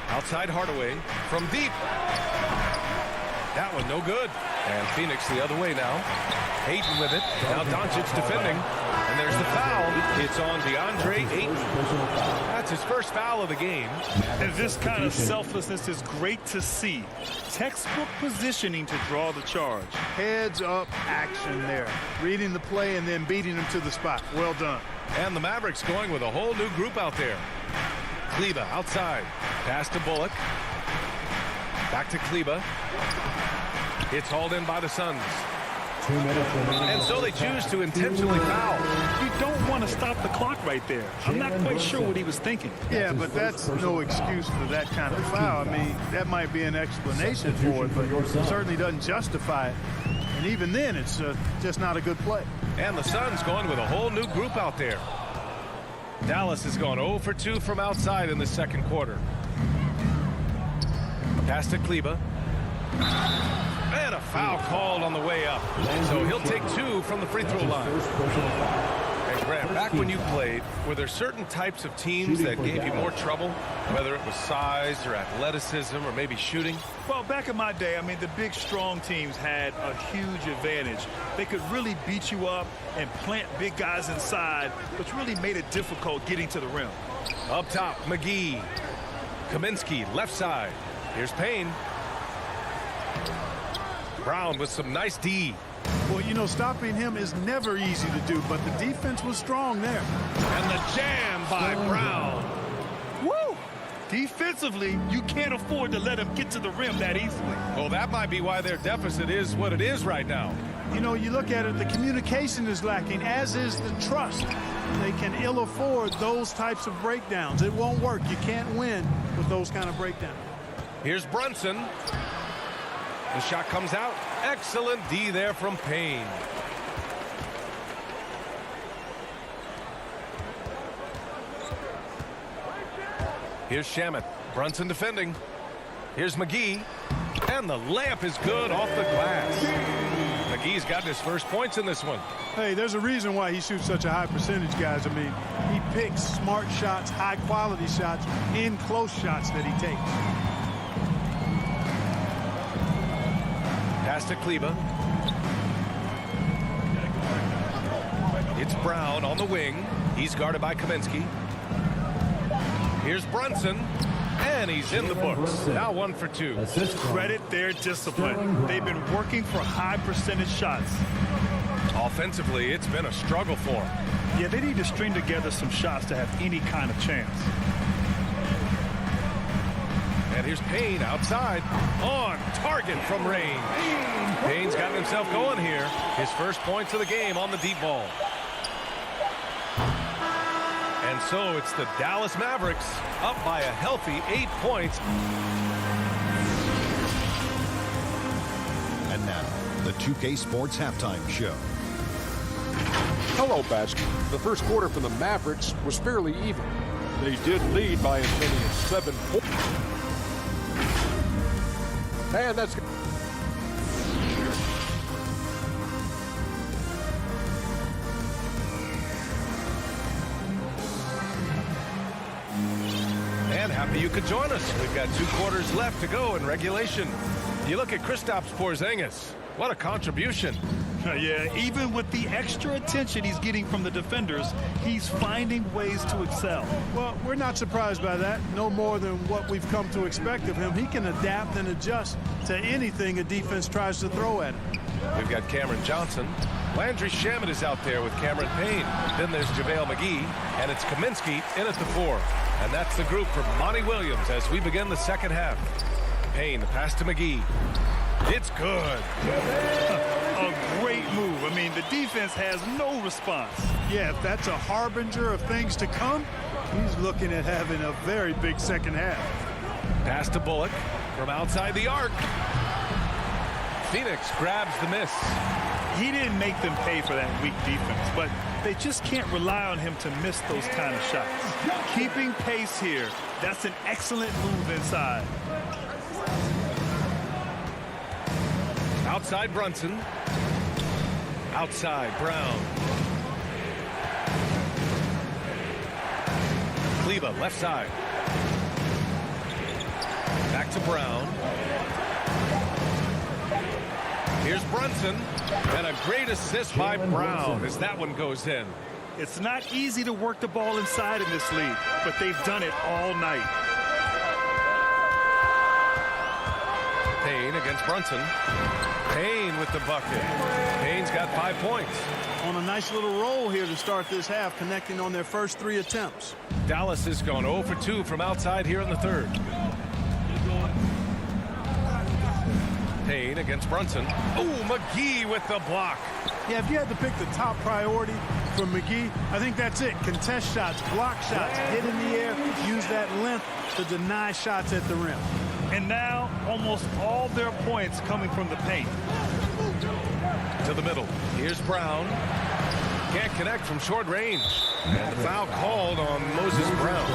Outside Hardaway from deep. That one no good. And Phoenix the other way now. Ayton with it. Now Doncic defending. And there's the foul. It's on DeAndre Ayton. That's his first foul of the game. And this kind of selflessness is great to see. Textbook positioning to draw the charge. Heads up action there. Reading the play and then beating him to the spot. Well done. And the Mavericks going with a whole new group out there. Kleba outside. Pass to Bullock. Back to Kleba. It's hauled in by the Suns. 2 minutes remaining. And so they choose to intentionally foul. You don't want to stop the clock right there. I'm not quite sure what he was thinking. Yeah, but that's no excuse for that kind of foul. I mean, that might be an explanation for it, but it certainly doesn't justify it. And even then, it's just not a good play. And the Suns going with a whole new group out there. Dallas has gone 0 for 2 from outside in the second quarter. Pass to Kleber. And a foul called on the way up. So he'll take 2 from the free throw line. And Grant, back when you played, were there certain types of teams that gave you more trouble? Whether it was size or athleticism or maybe shooting? Well, back in my day, I mean, the big, strong teams had a huge advantage. They could really beat you up and plant big guys inside, which really made it difficult getting to the rim. Up top, McGee. Kaminsky, left side. Here's Payne. Brown with some nice D. Well, you know, stopping him is never easy to do, but the defense was strong there. And the jam by Brown. Woo! Defensively, you can't afford to let him get to the rim that easily. Well, that might be why their deficit is what it is right now. You know, you look at it, the communication is lacking, as is the trust. They can ill afford those types of breakdowns. It won't work. You can't win with those kind of breakdowns. Here's Brunson. The shot comes out. Excellent D there from Payne. Here's Shamet. Brunson defending. Here's McGee. And the layup is good off the glass. McGee's gotten his first points in this one. Hey, there's a reason why he shoots such a high percentage, guys. I mean, he picks smart shots, high-quality shots, in close shots that he takes. Pass to Kleber. It's Brown on the wing. He's guarded by Kaminsky. Here's Brunson. And he's in the books. Now 1 for 2. Credit their discipline. They've been working for high percentage shots. Offensively, it's been a struggle for them. Yeah, they need to string together some shots to have any kind of chance. And here's Payne outside. On target from range. Payne's gotten himself going here. His first points of the game on the deep ball. And so it's the Dallas Mavericks up by a healthy 8 points. And now, the 2K Sports Halftime Show. Hello, basketball. The first quarter for the Mavericks was fairly even. They did lead by as many as 7 points. And that's And happy you could join us. We've got 2 quarters left to go in regulation. You look at Kristaps Porzingis. What a contribution. Yeah, even with the extra attention he's getting from the defenders, he's finding ways to excel. Well, we're not surprised by that. No more than what we've come to expect of him. He can adapt and adjust to anything a defense tries to throw at him. We've got Cameron Johnson. Landry Shamet is out there with Cameron Payne. Then there's JaVale McGee, and it's Kaminsky in at the 4. And that's the group for Monty Williams as we begin the second half. Payne, the pass to McGee. It's good. A great move. I mean, the defense has no response. Yeah, if that's a harbinger of things to come, he's looking at having a very big second half. Pass to Bullock from outside the arc. Phoenix grabs the miss. He didn't make them pay for that weak defense, but they just can't rely on him to miss those kind of shots. Keeping pace here, that's an excellent move inside. Outside Brunson. Outside Brown. Kleber left side. Back to Brown. Here's Brunson. And a great assist by Brown as that one goes in. It's not easy to work the ball inside in this league, but they've done it all night. Payne against Brunson. Payne with the bucket. Payne's got 5 points. On a nice little roll here to start this half, connecting on their first 3 attempts. Dallas has gone 0 for 2 from outside here in the third. Payne against Brunson. Oh, McGee with the block. Yeah, if you had to pick the top priority for McGee, I think that's it. Contest shots, block shots, hit in the air, use that length to deny shots at the rim. And now almost all their points coming from the paint. to the middle. Here's Brown. Can't connect from short range. And the foul called on Moses Brown.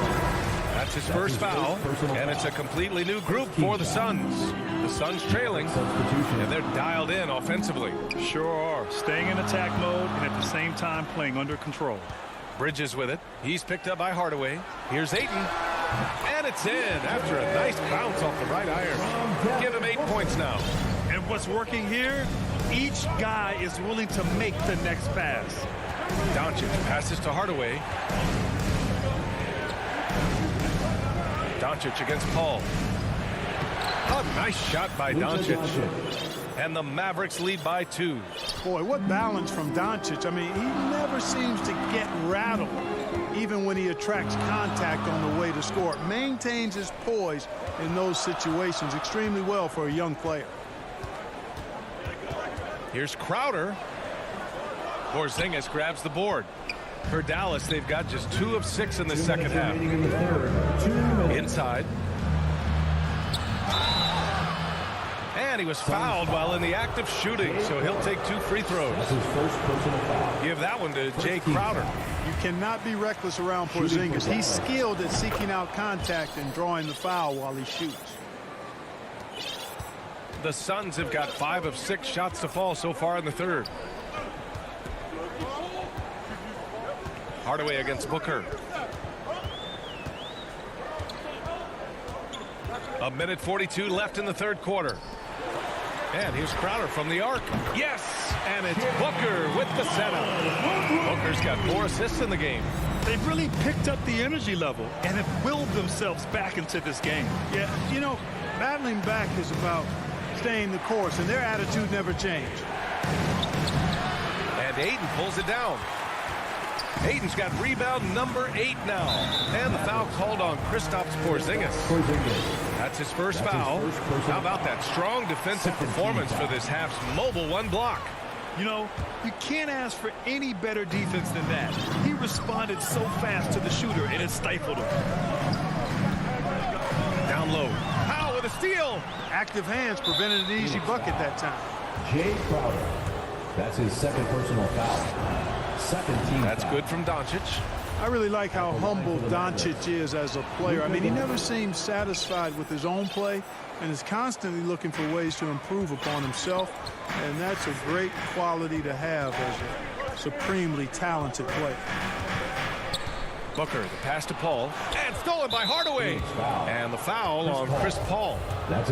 That's his first foul, and it's a completely new group for the Suns. The Suns trailing, and they're dialed in offensively. Sure are. Staying in attack mode and at the same time playing under control. Bridges with it. He's picked up by Hardaway. Here's Ayton. And it's in after a nice bounce off the right iron. Give him 8 points now. And what's working here, each guy is willing to make the next pass. Doncic passes to Hardaway. Doncic against Paul. A nice shot by Doncic. And the Mavericks lead by 2. Boy, what balance from Doncic. I mean, he never seems to get rattled, even when he attracts contact on the way to score. Maintains his poise in those situations extremely well for a young player. Here's Crowder. Porzingis grabs the board. For Dallas, they've got just 2 of 6 in the second half. Inside. And he was fouled while in the act of shooting, so he'll take 2 free throws. Give that one to Jay Crowder. You cannot be reckless around Porzingis. He's skilled at seeking out contact and drawing the foul while he shoots. The Suns have got 5 of 6 shots to fall so far in the third. Hardaway against Booker. A minute 42 left in the third quarter. And here's Crowder from the arc. Yes! And it's Booker with the setup. Booker's got 4 assists in the game. They've really picked up the energy level and have willed themselves back into this game. Yeah, you know, battling back is about staying the course, and their attitude never changed. And Ayton pulls it down. Ayton's got rebound number 8 now. And the foul called on Kristaps Porzingis. That's his first foul. How about that strong defensive performance for this half's mobile 1 block? You know, you can't ask for any better defense than that. He responded so fast to the shooter, and it stifled him. Down low. Powell with a steal. Active hands prevented an easy bucket that time. Jay Crowder. That's his second personal foul. Second team That's foul. good from Doncic. I really like how humble Doncic is as a player. I mean, he never seems satisfied with his own play and is constantly looking for ways to improve upon himself. And that's a great quality to have as a supremely talented player. Booker, the pass to Paul. And stolen by Hardaway. And the foul on Chris Paul. That's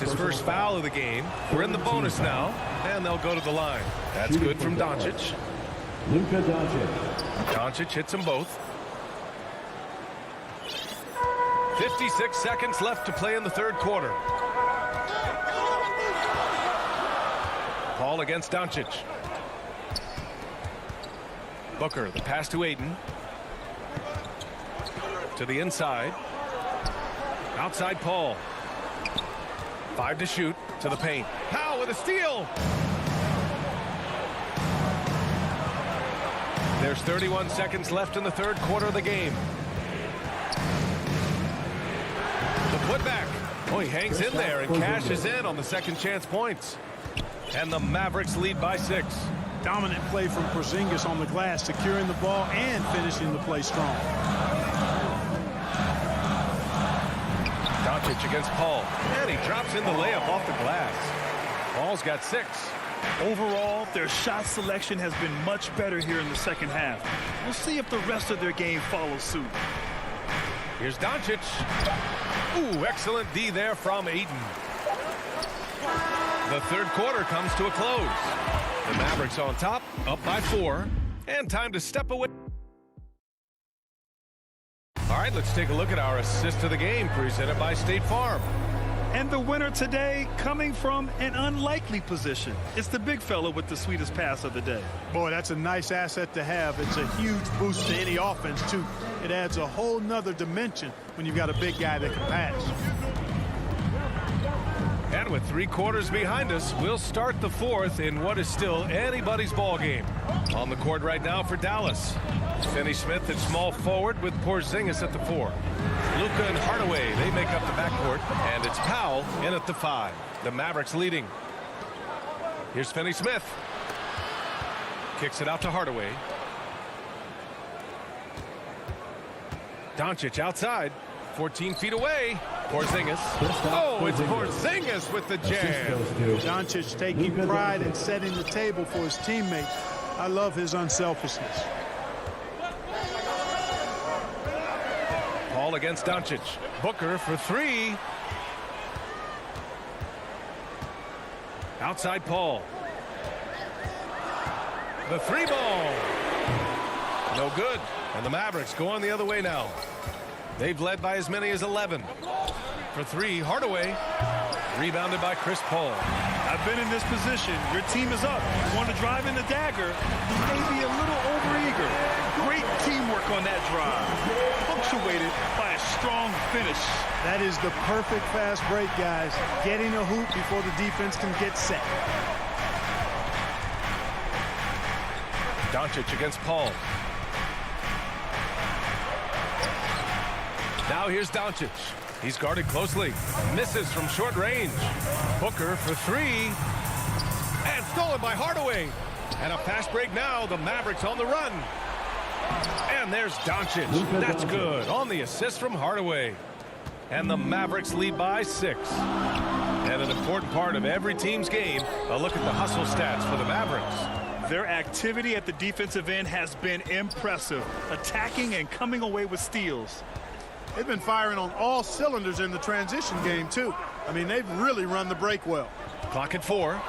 his first foul of the game. We're in the bonus now, and they'll go to the line. That's good from Doncic. Luka Doncic. Doncic hits them both. 56 seconds left to play in the third quarter. Paul against Doncic. Booker, the pass to Ayton. To the inside. Outside Paul. 5 to shoot. To the paint. Powell with a steal. There's 31 seconds left in the third quarter of the game. The putback. Oh, he hangs in there and cashes in on the second chance points. And the Mavericks lead by 6. Dominant play from Porzingis on the glass, securing the ball and finishing the play strong. Doncic against Paul. And he drops in the layup off the glass. Paul's got 6. Overall, their shot selection has been much better here in the second half. We'll see if the rest of their game follows suit. Here's Doncic. Ooh, excellent D there from Ayton. The third quarter comes to a close. The Mavericks on top, up by 4, and time to step away. All right, let's take a look at our assist of the game presented by State Farm. And the winner today coming from an unlikely position. It's the big fella with the sweetest pass of the day. Boy, that's a nice asset to have. It's a huge boost to any offense, too. It adds a whole nother dimension when you've got a big guy that can pass. And with 3 quarters behind us, we'll start the fourth in what is still anybody's ball game. On the court right now for Dallas. Finney Smith at small forward with Porzingis at the 4. Luka and Hardaway, they make up the backcourt, and it's Powell in at the 5. The Mavericks leading. Here's Finney Smith. Kicks it out to Hardaway. Doncic outside. 14 feet away. Porzingis. Oh, it's Porzingis with the jam. Doncic taking pride in setting the table for his teammates. I love his unselfishness. Paul against Doncic. Booker for three. Outside Paul. The three ball. No good. And the Mavericks go on the other way now. They've led by as many as 11. For three, Hardaway. Rebounded by Chris Paul. I've been in this position. Your team is up. You want to drive in the dagger. You may be a little overeager. Great teamwork on that drive. Punctuated by a strong finish. That is the perfect fast break, guys. Getting a hoop before the defense can get set. Doncic against Paul. Now here's Doncic. He's guarded closely. Misses from short range. Booker for three. And stolen by Hardaway. And a fast break now. The Mavericks on the run. And there's Doncic. That's good. On the assist from Hardaway. And the Mavericks lead by 6. And an important part of every team's game, a look at the hustle stats for the Mavericks. Their activity at the defensive end has been impressive. Attacking and coming away with steals. They've been firing on all cylinders in the transition game, too. I mean, they've really run the break well. Clock at 4.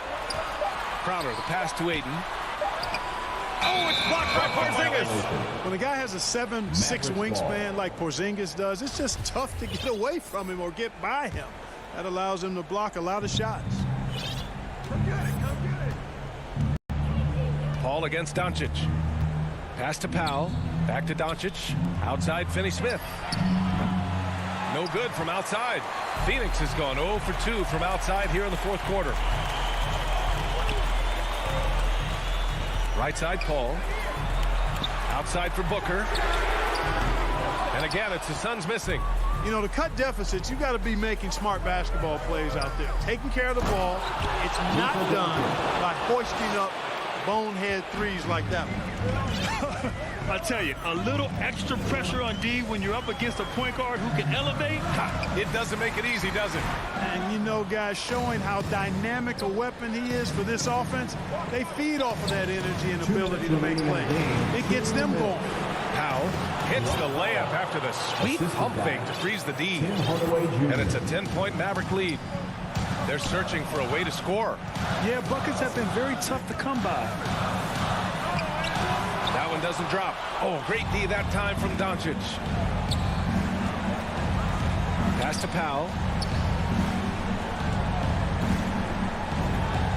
Crowder, the pass to Ayton. Oh, it's blocked by Porzingis. When a guy has a 7'6" wingspan like Porzingis does, it's just tough to get away from him or get by him. That allows him to block a lot of shots. Paul against Doncic. Pass to Powell. Back to Doncic. Outside Finney-Smith. No good from outside. Phoenix has gone 0 for 2 from outside here in the fourth quarter. Right side Paul. Outside for Booker. And again, it's the Suns missing. You know, to cut deficits, you got to be making smart basketball plays out there. Taking care of the ball. It's not done by hoisting up bonehead threes like that one. I tell you, a little extra pressure on D when you're up against a point guard who can elevate. It doesn't make it easy, does it? And you know, guys, showing how dynamic a weapon he is for this offense, they feed off of that energy and ability to make plays. It gets them going. Powell hits the layup after the sweet pump fake to freeze the D. And it's a 10-point Maverick lead. They're searching for a way to score. Yeah, buckets have been very tough to come by. That one doesn't drop. Oh, great D that time from Doncic. Pass to Powell.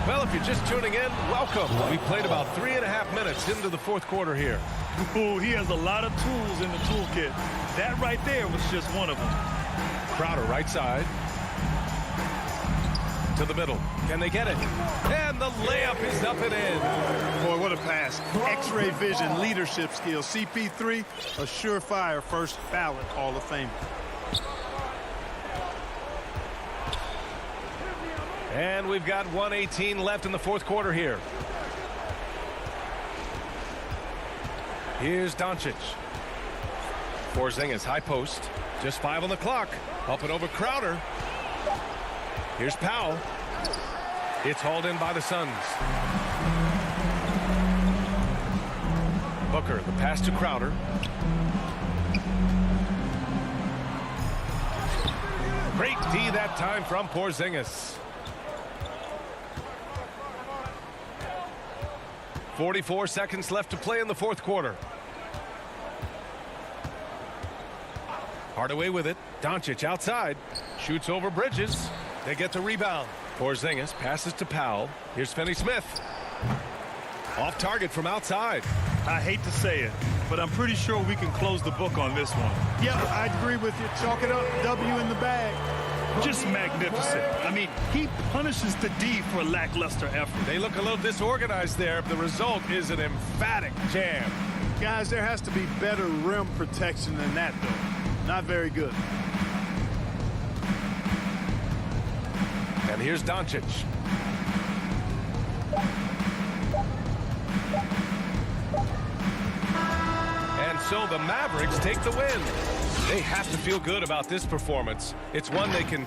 Well, if you're just tuning in, welcome. We played about 3.5 minutes into the fourth quarter here. Ooh, he has a lot of tools in the toolkit. That right there was just one of them. Crowder right side. To the middle. Can they get it? And the layup is up and in. Boy, what a pass. X-ray vision, leadership skills. CP3, a surefire first ballot Hall of Famer. And we've got 1:18 left in the fourth quarter here. Here's Doncic. Porzingis high post. Just 5 on the clock. Up and over Crowder. Here's Powell. It's hauled in by the Suns. Booker, the pass to Crowder. Great D that time from Porzingis. 44 seconds left to play in the fourth quarter. Hardaway with it. Doncic outside. Shoots over Bridges. They get the rebound. Porzingis passes to Powell. Here's Finney-Smith. Off target from outside. I hate to say it, but I'm pretty sure we can close the book on this one. Yep, I agree with you. Chalk it up. W in the bag. Just magnificent. I mean, he punishes the D for lackluster effort. They look a little disorganized there. The result is an emphatic jam. Guys, there has to be better rim protection than that, though. Not very good. And here's Doncic. so the Mavericks take the win. They have to feel good about this performance. It's one they can...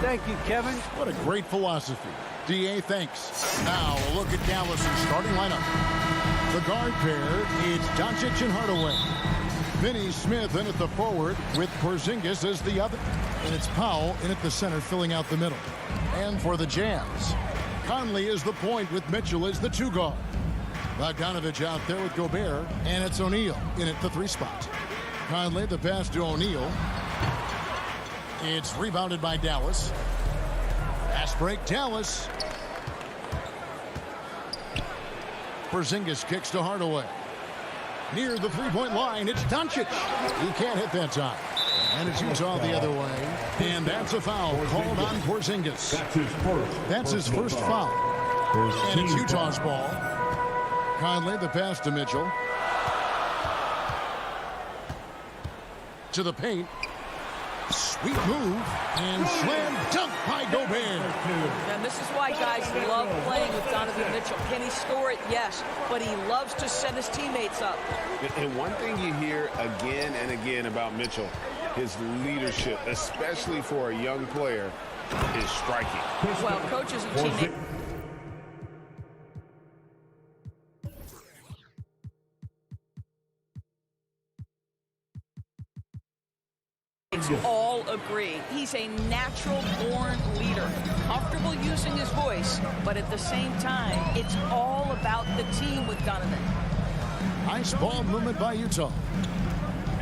Thank you, Kevin. What a great philosophy. D.A., thanks. Now, a look at Dallas' starting lineup. The guard pair, it's Doncic and Hardaway. Finney Smith in at the forward with Porzingis as the other. And it's Powell in at the center filling out the middle. And for the Jazz, Conley is the point with Mitchell as the two guard. Bogdanovich out there with Gobert, and it's O'Neal in at the 3 spot. Conley the pass to O'Neal. It's rebounded by Dallas. Fast break, Dallas. Porzingis kicks to Hardaway. Near the 3-point line, it's Doncic. He can't hit that time. And it's Utah the other way. And that's a foul called on Porzingis. That's his first foul. And it's Utah's ball. Conley, the pass to Mitchell. To the paint. Sweet move, and slam dunk by Gobert. And this is why guys love playing with Donovan Mitchell. Can he score it? Yes, but he loves to set his teammates up. And one thing you hear again and again about Mitchell, his leadership, especially for a young player, is striking. Well, coaches and teammates all agree. He's a natural-born leader, comfortable using his voice, but at the same time, it's all about the team with Donovan. Nice ball movement by Utah.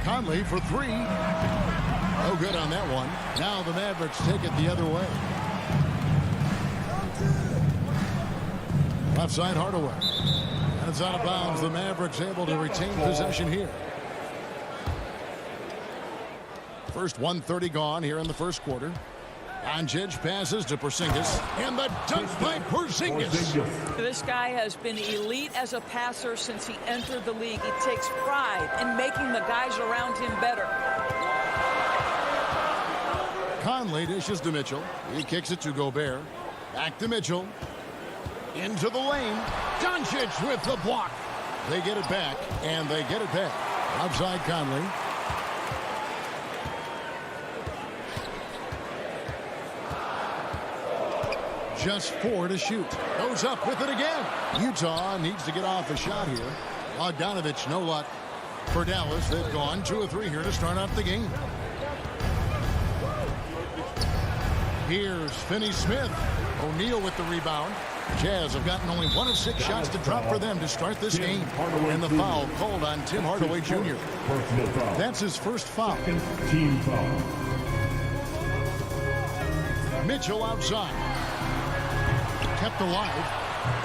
Conley for 3. No good on that one. Now the Mavericks take it the other way. Left side, Hardaway. And it's out of bounds. The Mavericks able to retain possession here. First 1:30 gone here in the first quarter. Doncic passes to Porzingis, and the dunk by Porzingis. This guy has been elite as a passer since he entered the league. He takes pride in making the guys around him better. Conley dishes to Mitchell. He kicks it to Gobert. Back to Mitchell. Into the lane. Doncic with the block. They get it back, and they get it back. Outside Conley. Just 4 to shoot. Goes up with it again. Utah needs to get off a shot here. Bogdanovich, no luck for Dallas. They've gone 2 of 3 here to start out the game. Here's Finney Smith. O'Neal with the rebound. Jazz have gotten only 1 of 6 shots to drop for them to start this game. And the foul called on Tim Hardaway Jr. That's his first foul. Team foul. Mitchell outside. Kept alive.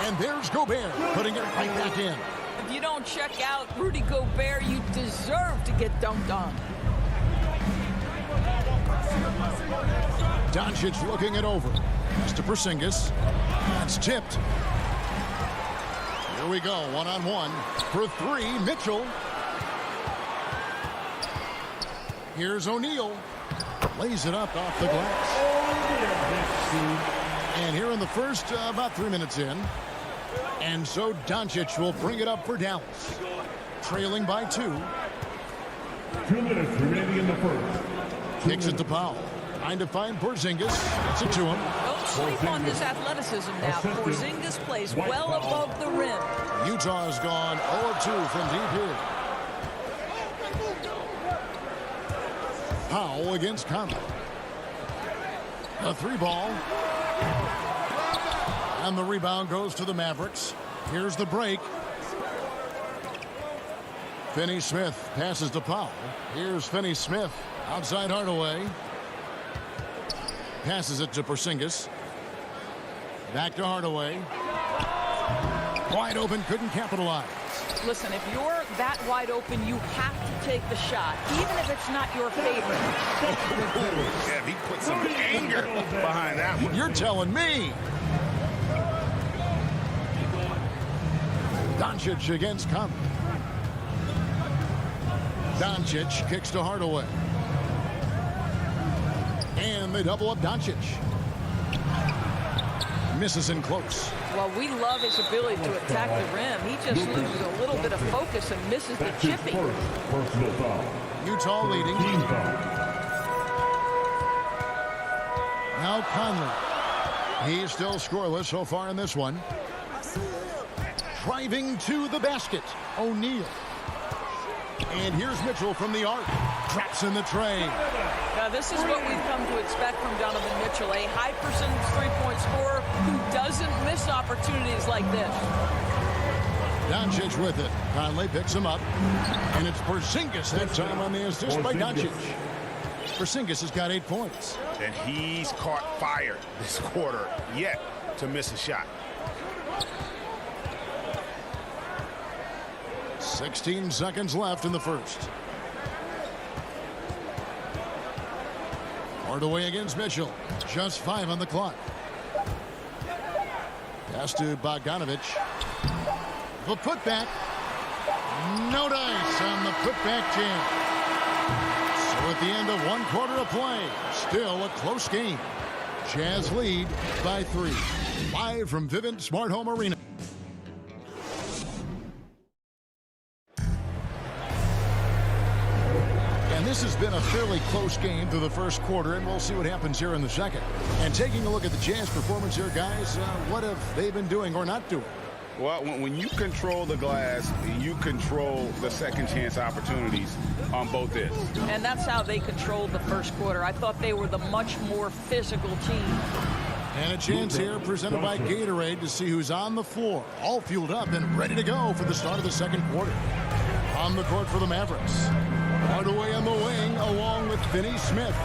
And there's Gobert putting it right back in. If you don't check out Rudy Gobert, you deserve to get dunked on. Doncic looking it over. That's to Porzingis. That's tipped. Here we go, 1-on-1 for 3. Mitchell. Here's O'Neal. Lays it up off the glass. And here in the first, about 3 minutes in. And so Doncic will bring it up for Dallas. Trailing by 2. 2 minutes remaining in the first. Kicks it to Powell. Trying to find Porzingis. Gets it to him. Don't sleep on his athleticism now. Porzingis plays well above the rim. Utah's gone 0-2 from deep here. Powell against Conley. A 3-ball. And the rebound goes to the Mavericks. Here's the break. Finney Smith passes to Powell. Here's Finney Smith outside Hardaway. Passes it to Porzingis. Back to Hardaway. Wide open, couldn't capitalize. Listen, if you're that wide open, you have to take the shot, even if it's not your favorite. Yeah, he put some anger behind that one. You're telling me. Doncic against Conley. Doncic kicks to Hardaway. And they double up Doncic. Misses in close. Well, we love his ability to attack the rim. He just loses a little bit of focus and misses the chipping. Utah leading. Now Conley. He's still scoreless so far in this one. Driving to the basket. O'Neal. And here's Mitchell from the arc. Traps in the tray. Now, this is what we've come to expect from Donovan Mitchell, a high percentage three-point scorer who doesn't miss opportunities like this. Doncic with it. Conley picks him up. And it's Porzingis that time on the assist by Doncic. Porzingis has got 8 points. And he's caught fire this quarter yet to miss a shot. 16 seconds left in the first. Hardaway against Mitchell. Just 5 on the clock. Pass to Bogdanovic. The putback. No dice on the putback jam. So at the end of 1 quarter of play, still a close game. Jazz lead by 3. Live from Vivint Smart Home Arena. This has been a fairly close game through the first quarter, and we'll see what happens here in the second. And taking a look at the Jazz performance here, guys, what have they been doing or not doing? Well, when you control the glass, you control the second chance opportunities on both ends. And that's how they controlled the first quarter. I thought they were the much more physical team. And a chance here presented by Gatorade to see who's on the floor, all fueled up and ready to go for the start of the second quarter. On the court for the Mavericks. Hardaway on the wing along with Finney Smith.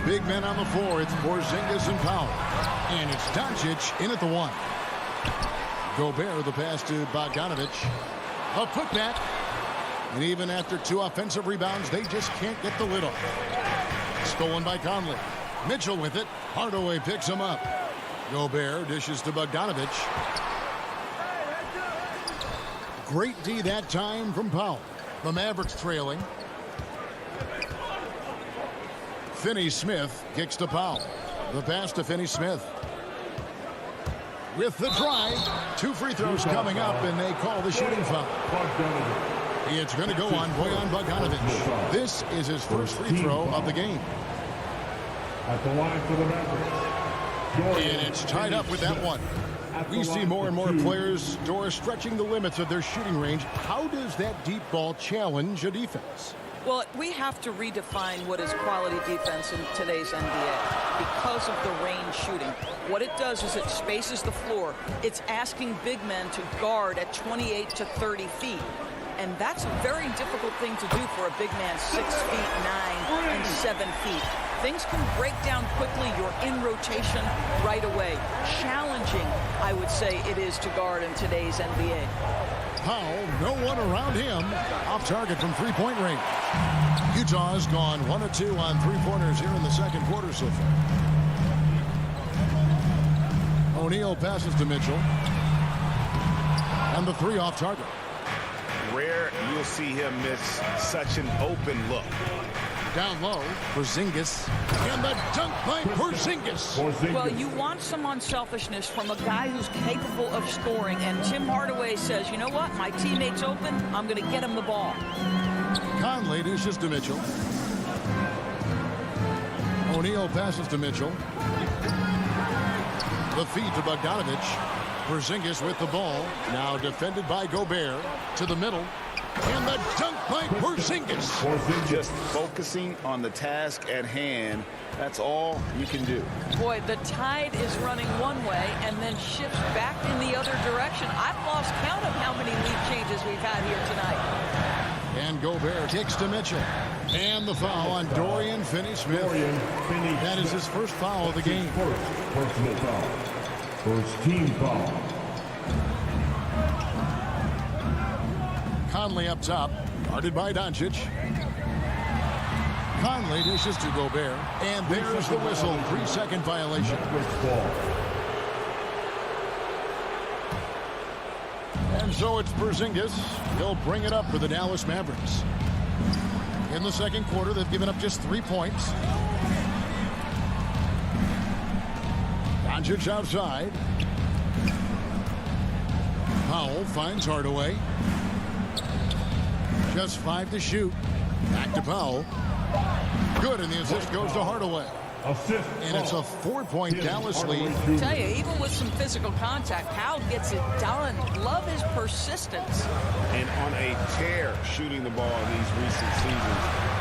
Big men on the floor. It's Porzingis and Powell. And it's Doncic in at the 1. Gobert, the pass to Bogdanovic. A putback. And even after 2 offensive rebounds, they just can't get the lid off. Stolen by Conley. Mitchell with it. Hardaway picks him up. Gobert dishes to Bogdanovic. Great D that time from Powell. The Mavericks trailing. Finney Smith kicks to Powell. The pass to Finney Smith. With the drive, 2 free throws coming up, and they call the shooting foul. It's going to go on Bojan Bogdanovic. This is his first free throw of the game. At the line for the Mavericks. And it's tied up with that one. We see more and more players, Doris, stretching the limits of their shooting range. How does that deep ball challenge a defense? Well, we have to redefine what is quality defense in today's NBA because of the range shooting. What it does is it spaces the floor. It's asking big men to guard at 28 to 30 feet. And that's a very difficult thing to do for a big man 6 feet 9 and 7 feet. Things can break down quickly. You're in rotation right away. Challenging, I would say it is to guard in today's NBA. Powell, no one around him. Off target from three-point range. Utah's gone 1 of 2 on three-pointers here in the second quarter so far. O'Neal passes to Mitchell. And the 3 off target. Rare you'll see him miss such an open look. Down low, Porzingis. And the dunk by Porzingis. Well, you want some unselfishness from a guy who's capable of scoring. And Tim Hardaway says, you know what? My teammate's open. I'm going to get him the ball. Conley dishes to Mitchell. O'Neal passes to Mitchell. The feed to Bogdanovic. Porzingis with the ball. Now defended by Gobert. To the middle. And the dunk by Porzingis. Just focusing on the task at hand. That's all you can do. Boy, the tide is running one way and then shifts back in the other direction. I've lost count of how many lead changes we've had here tonight. And Gobert kicks to Mitchell. And the foul on Dorian Finney-Smith. That is his first foul of the game. Personal foul. First team foul. Conley up top, guarded by Doncic. Conley dishes to Gobert, and there's the whistle. 3-second violation. And so it's Porzingis. He'll bring it up for the Dallas Mavericks. In the second quarter, they've given up just 3 points. Doncic outside. Powell finds Hardaway. Just 5 to shoot. Back to Powell. Good, and the assist goes to Hardaway. And it's a 4-point Dallas lead. I tell you, even with some physical contact, Powell gets it done. Love his persistence. And on a tear shooting the ball in these recent seasons,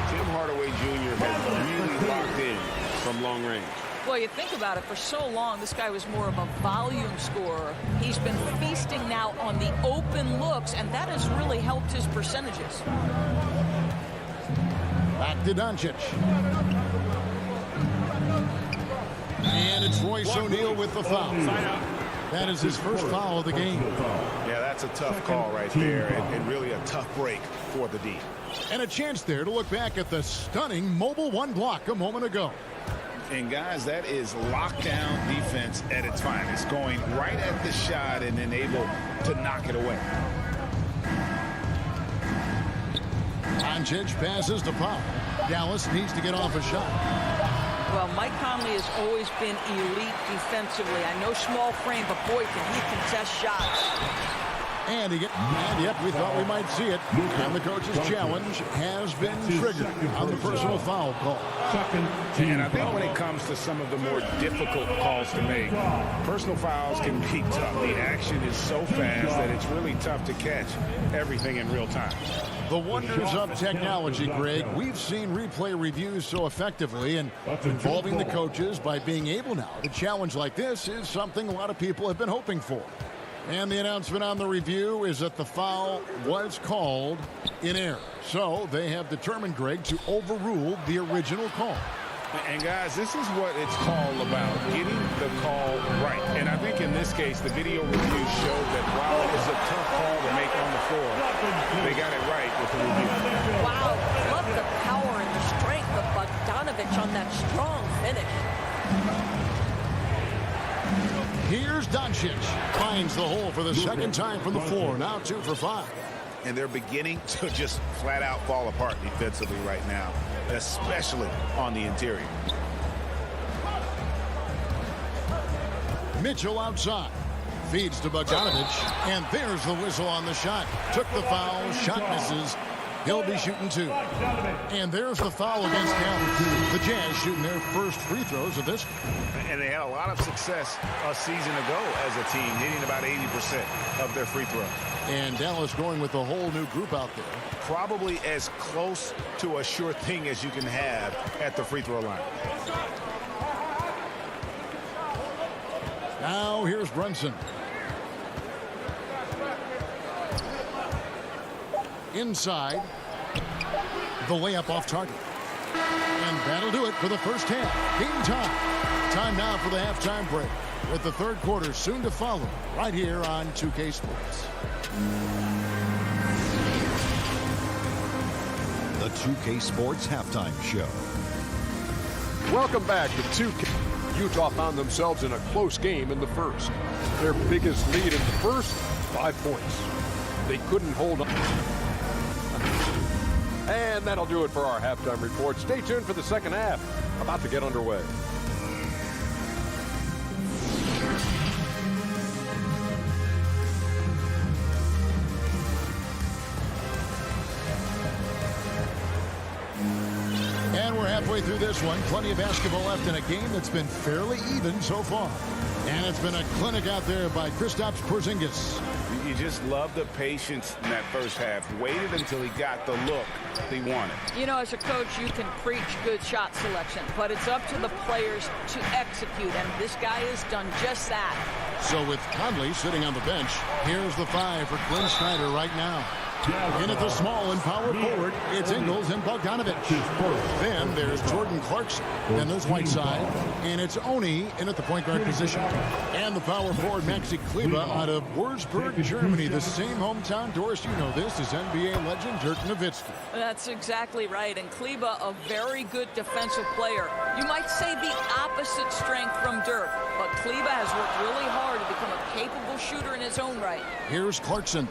Tim Hardaway Jr. has really locked in from long range. Well, you think about it, for so long, this guy was more of a volume scorer. He's been feasting now on the open looks, and that has really helped his percentages. Back to Doncic. And it's Royce O'Neal with the foul. That is his first foul of the game. Yeah, that's a tough call right there, and really a tough break for the D. And a chance there to look back at the stunning mobile one block a moment ago. And guys, that is lockdown defense at its finest, going right at the shot and then able to knock it away. Doncic passes to Powell. Dallas needs to get off a shot. Well, Mike Conley has always been elite defensively. I know small frame, but boy, can he contest shots. And yep, we thought we might see it. And the coach's challenge has been triggered on the personal foul call. And I think when it comes to some of the more difficult calls to make, personal fouls can be tough. The action is so fast that it's really tough to catch everything in real time. The wonders of technology, Greg. We've seen replay reviews so effectively, and involving the coaches by being able now to challenge like this is something a lot of people have been hoping for. And the announcement on the review is that the foul was called in error. So they have determined, Greg, to overrule the original call. And guys, this is what it's all about, getting the call right. And I think in this case, the video review showed that while it is a tough call to make on the floor, they got it right with the review. Wow, love the power and the strength of Bogdanovich on that strong finish. Here's Doncic. Finds the hole for the second time from the floor. Now 2 for 5. And they're beginning to just flat out fall apart defensively right now, especially on the interior. Mitchell outside. Feeds to Bogdanovich. And there's the whistle on the shot. Took the foul. Shot misses. He'll be shooting 2. And there's the foul against Dallas. The Jazz shooting their first free throws of this. And they had a lot of success a season ago as a team, hitting about 80% of their free throws. And Dallas going with a whole new group out there. Probably as close to a sure thing as you can have at the free throw line. Now here's Brunson. Inside. The layup off target. And that'll do it for the first half. Game time. Time now for the halftime break, with the third quarter soon to follow right here on 2K Sports. The 2K Sports Halftime Show. Welcome back to 2K. Utah found themselves in a close game in the first. Their biggest lead in the first, 5 points. They couldn't hold on. And that'll do it for our halftime report. Stay tuned for the second half. About to get underway. And we're halfway through this one. Plenty of basketball left in a game that's been fairly even so far. And it's been a clinic out there by Kristaps Porzingis. You just love the patience in that first half. Waited until he got the look he wanted. You know, as a coach, you can preach good shot selection, but it's up to the players to execute, and this guy has done just that. So with Conley sitting on the bench, here's the 5 for Quinn Snyder right now. In at the small and power forward, it's Ingles and Bogdanovich. Then there's Jordan Clarkson. Then there's Whiteside. And it's Oni in at the point guard position. And the power forward, Maxi Kleber, out of Würzburg, Germany. The same hometown, Doris, you know this, is NBA legend Dirk Nowitzki. That's exactly right. And Kleber, a very good defensive player. You might say the opposite strength from Dirk. But Kleber has worked really hard to become a capable shooter in his own right. Here's Clarkson.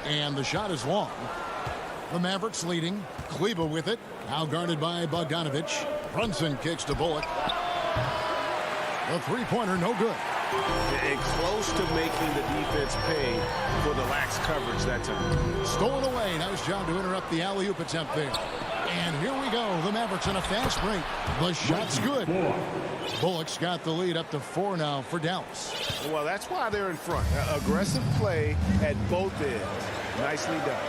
And the shot is long. The Mavericks leading. Kleba with it. Now guarded by Bogdanovich. Brunson kicks to Bullock. The three-pointer, no good. And close to making the defense pay for the lax coverage that time. Stolen away. Nice job to interrupt the alley-oop attempt there. And here we go. The Mavericks on a fast break. The shot's good. Bullock's got the lead up to 4 now for Dallas. Well, that's why they're in front. Aggressive play at both ends. Nicely done.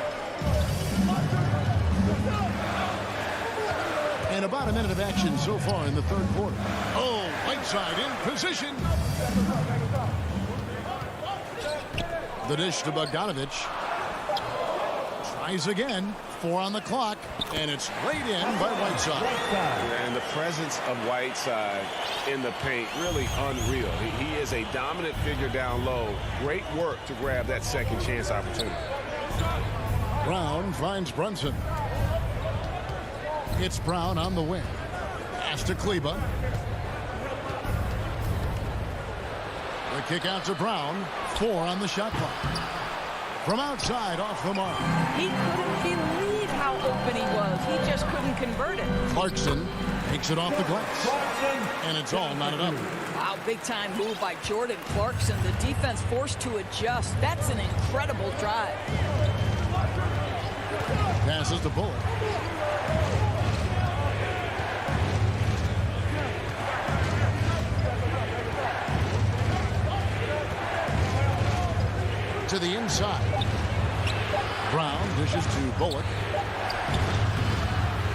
And about a minute of action so far in the third quarter. Oh, Whiteside in position. The dish to Bogdanovich. Tries again. 4 on the clock. And it's laid in by Whiteside. And the presence of Whiteside in the paint, really unreal. He is a dominant figure down low. Great work to grab that second chance opportunity. Brown finds Brunson. It's Brown on the wing. Pass to Kleba. The kick out to Brown. 4 on the shot clock. From outside, off the mark. He couldn't believe how open he was. He just couldn't convert it. Clarkson takes it off the glass. And it's all knotted up. Wow, big-time move by Jordan Clarkson. The defense forced to adjust. That's an incredible drive. Passes to Bullock. To the inside. Brown dishes to Bullock.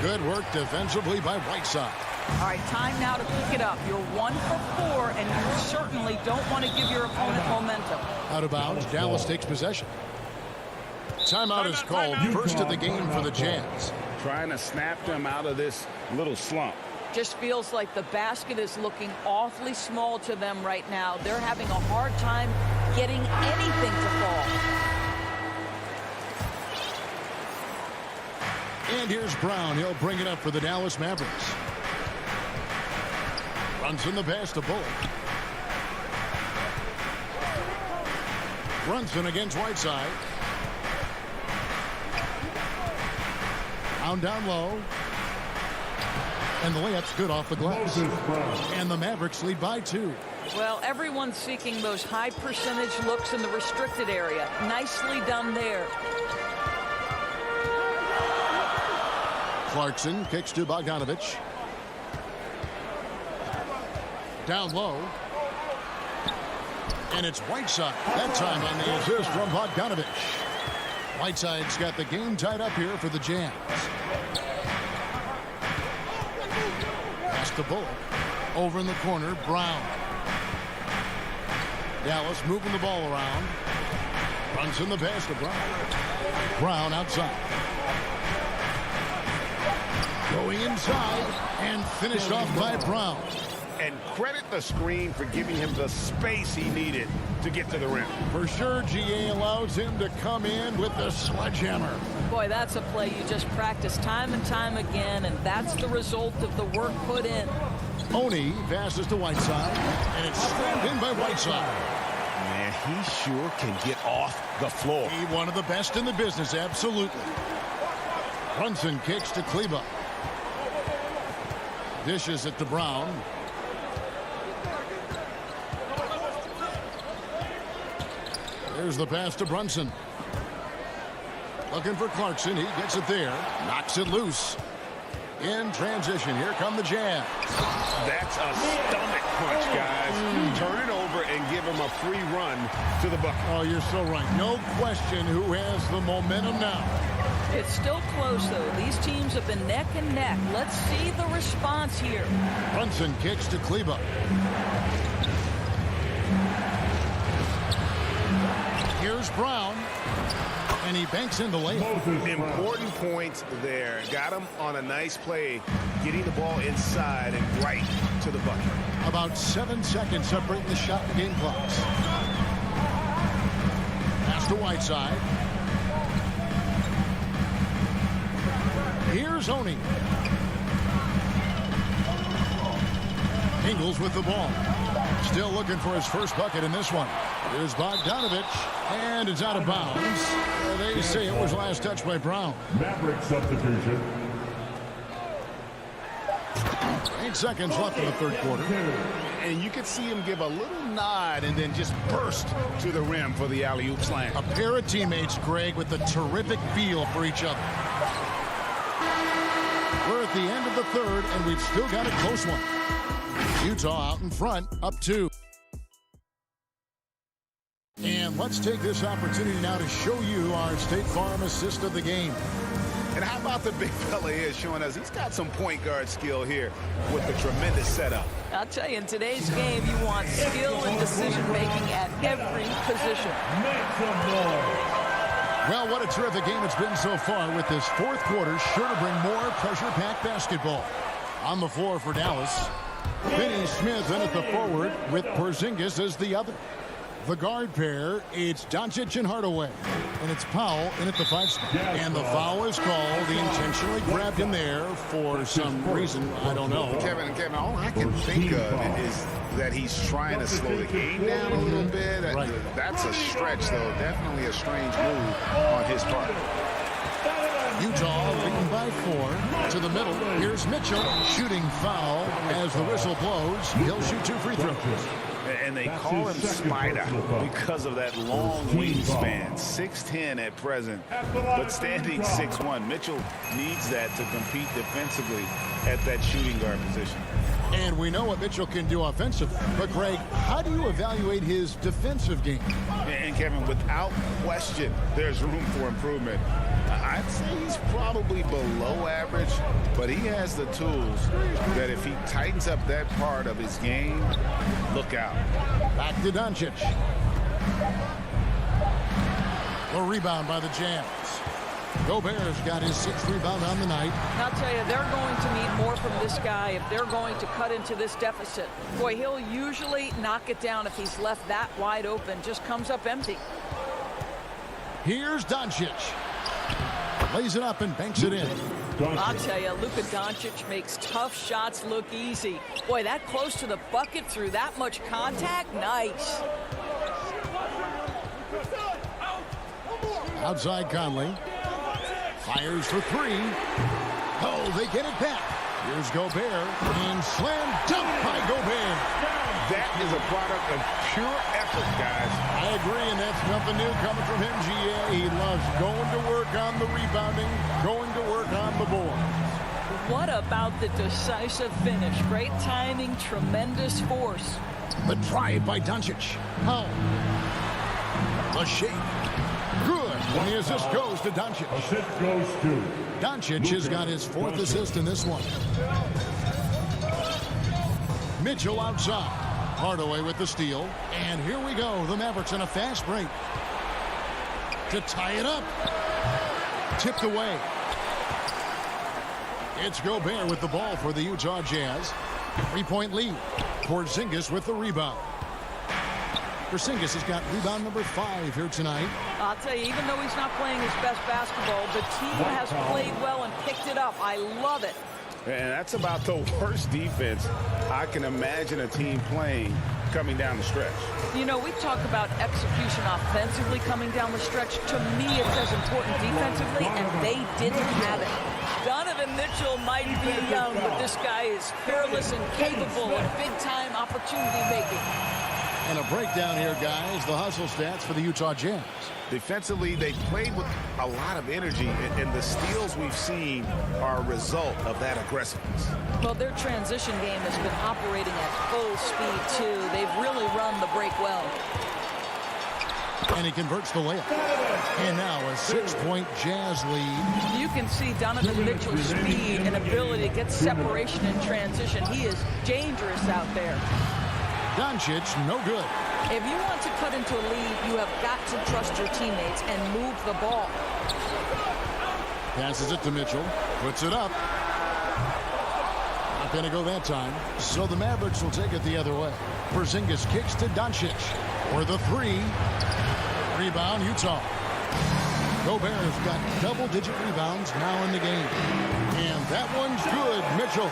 Good work defensively by Whiteside. All right, time now to pick it up. You're 1 for 4, and you certainly don't want to give your opponent momentum. Out of bounds, Dallas takes possession. Timeout is called. First of the game for the Jazz. Trying to snap them out of this little slump. Just feels like the basket is looking awfully small to them right now. They're having a hard time getting anything to fall. And here's Brown. He'll bring it up for the Dallas Mavericks. Runs in the pass to Bullock. Brunson against Whiteside. Down low. And the layup's good off the glass. And the Mavericks lead by 2. Well, everyone's seeking those high percentage looks in the restricted area. Nicely done there. Clarkson kicks to Bogdanovich. Down low. And it's Whiteside. That time on the assist from Bogdanovich. Whiteside's got the game tied up here for the Jazz. Pass to Bullock. Over in the corner, Brown. Dallas moving the ball around. Runs in the pass to Brown. Brown outside. Going inside and finished off by Brown. And credit the screen for giving him the space he needed to get to the rim. For sure, GA allows him to come in with the sledgehammer. Boy, that's a play you just practice time and time again, and that's the result of the work put in. Oni passes to Whiteside, and it's slammed in by Whiteside. Man, he sure can get off the floor. He one of the best in the business, absolutely. Brunson kicks to Kleba. Dishes it to Brown. There's the pass to Brunson. Looking for Clarkson. He gets it there. Knocks it loose. In transition, here come the Jazz. That's a stomach punch, guys. Turn it over and give him a free run to the bucket. Oh, you're so right. No question who has the momentum now. It's still close, though. These teams have been neck and neck. Let's see the response here. Brunson kicks to Kleba. Here's Brown. And he banks in the layup. Important points there. Got him on a nice play, getting the ball inside and right to the bucket. About 7 seconds separating the shot and game clocks. Pass to Whiteside. Here's Oni. Ingles with the ball. Still looking for his first bucket in this one. Here's Bogdanovich, and it's out of bounds. They say it was last touched by Brown. Maverick substitution. 8 seconds left in the third quarter. And you could see him give a little nod and then just burst to the rim for the alley-oop slam. A pair of teammates, Greg, with a terrific feel for each other. We're at the end of the third, and we've still got a close one. Utah out in front, up 2. And let's take this opportunity now to show you our State Farm assist of the game. And how about the big fella here showing us he's got some point guard skill here with the tremendous setup. I'll tell you, in today's game, you want skill and decision-making at every position. Well, what a terrific game it's been so far, with this fourth quarter sure to bring more pressure-packed basketball. On the floor for Dallas, Finney Smith in at the forward with Porzingis as the other. The guard pair, it's Doncic and Hardaway. And it's Powell in at the 5 spot. And the foul is called. He intentionally grabbed him there for some reason. I don't know. Kevin, all I can think of is that he's trying to slow the game down a little bit. Right. That's a stretch, though. Definitely a strange move on his part. Utah leading by 4 to the middle. Here's Mitchell shooting foul as the whistle blows. He'll shoot 2 free throws. And they call him Spider because of that long wingspan, 6'10" at present, but standing 6'1". Mitchell needs that to compete defensively at that shooting guard position. And we know what Mitchell can do offensively. But, Greg, how do you evaluate his defensive game? And, Kevin, without question, there's room for improvement. I'd say he's probably below average, but he has the tools that if he tightens up that part of his game, look out. Back to Doncic. The rebound by the Jazz. Gobert's got his 6th rebound on the night. I'll tell you, they're going to need more from this guy if they're going to cut into this deficit. Boy, he'll usually knock it down if he's left that wide open. Just comes up empty. Here's Doncic. Lays it up and banks it in. I'll tell you, Luka Doncic makes tough shots look easy. Boy, that close to the bucket through that much contact, nice. Outside Conley. Fires for 3. Oh, they get it back. Here's Gobert. And slam dunk by Gobert. That is a product of pure effort, guys. I agree, and that's nothing new coming from him, GA. He loves going to work on the rebounding, going to work on the board. What about the decisive finish? Great timing, tremendous force. The drive by Doncic. How? The shake. Good. And the assist goes to Doncic. Assist goes to Doncic has got his 4th assist in this one. Mitchell outside. Hardaway with the steal. And here we go. The Mavericks in a fast break. To tie it up. Tipped away. It's Gobert with the ball for the Utah Jazz. 3-point lead. Porzingis with the rebound. Porzingis has got rebound number 5 here tonight. I'll tell you, even though he's not playing his best basketball, the team has played well and picked it up. I love it. And that's about the worst defense I can imagine a team playing coming down the stretch. You know, we talk about execution offensively coming down the stretch. To me, it's as important defensively, and they didn't have it. Donovan Mitchell might be young, but this guy is fearless and capable of big-time opportunity making. And a breakdown here, guys. The hustle stats for the Utah Jazz. Defensively, they played with a lot of energy, and the steals we've seen are a result of that aggressiveness. Well, their transition game has been operating at full speed, too. They've really run the break well. And he converts the layup. And now a 6-point Jazz lead. You can see Donovan Mitchell's speed and ability to get separation in transition. He is dangerous out there. Doncic, no good. If you want to cut into a lead, you have got to trust your teammates and move the ball. Passes it to Mitchell. Puts it up. Not going to go that time. So the Mavericks will take it the other way. Porzingis kicks to Doncic for the 3. Rebound, Utah. Gobert's got double-digit rebounds now in the game. And that one's good, Mitchell.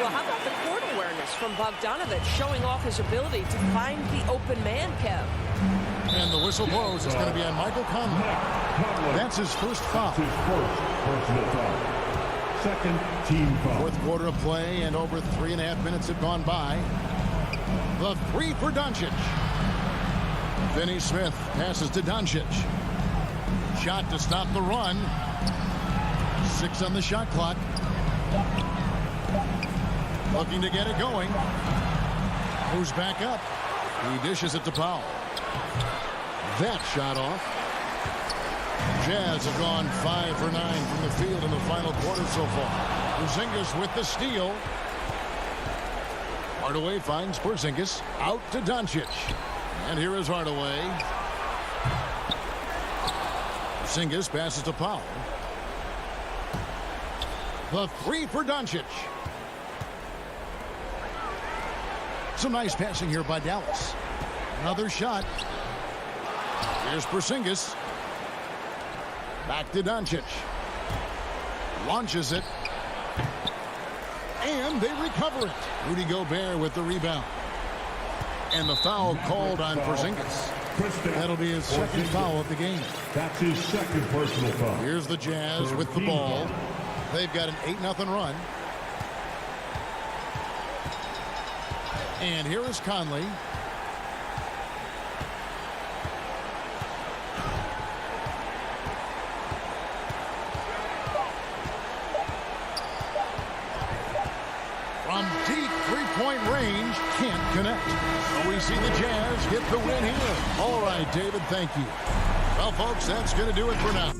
Well, how about the court awareness from Bogdanovich, showing off his ability to find the open man, Kev. And the whistle blows. It's going to be on Michael Conley. That's his first foul. Personal foul. Second team foul. Fourth quarter of play, and over 3.5 minutes have gone by. The three for Doncic. Finney Smith passes to Doncic. Shot to stop the run. 6 on the shot clock. Looking to get it going. Moves back up. He dishes it to Powell. That shot off. Jazz have gone 5 for 9 from the field in the final quarter so far. Porzingis with the steal. Hardaway finds Porzingis. Out to Doncic. And here is Hardaway. Porzingis passes to Powell. The three for Doncic. Some nice passing here by Dallas. Another shot. Here's Porzingis. Back to Doncic. Launches it. And they recover it. Rudy Gobert with the rebound. And the foul called on Porzingis. That'll be his second foul of the game. That's his second personal foul. Here's the Jazz with the ball. They've got an 8-0 run. And here is Conley. From deep three-point range, can't connect. So we see the Jazz get the win here. All right, David, thank you. Well, folks, that's going to do it for now.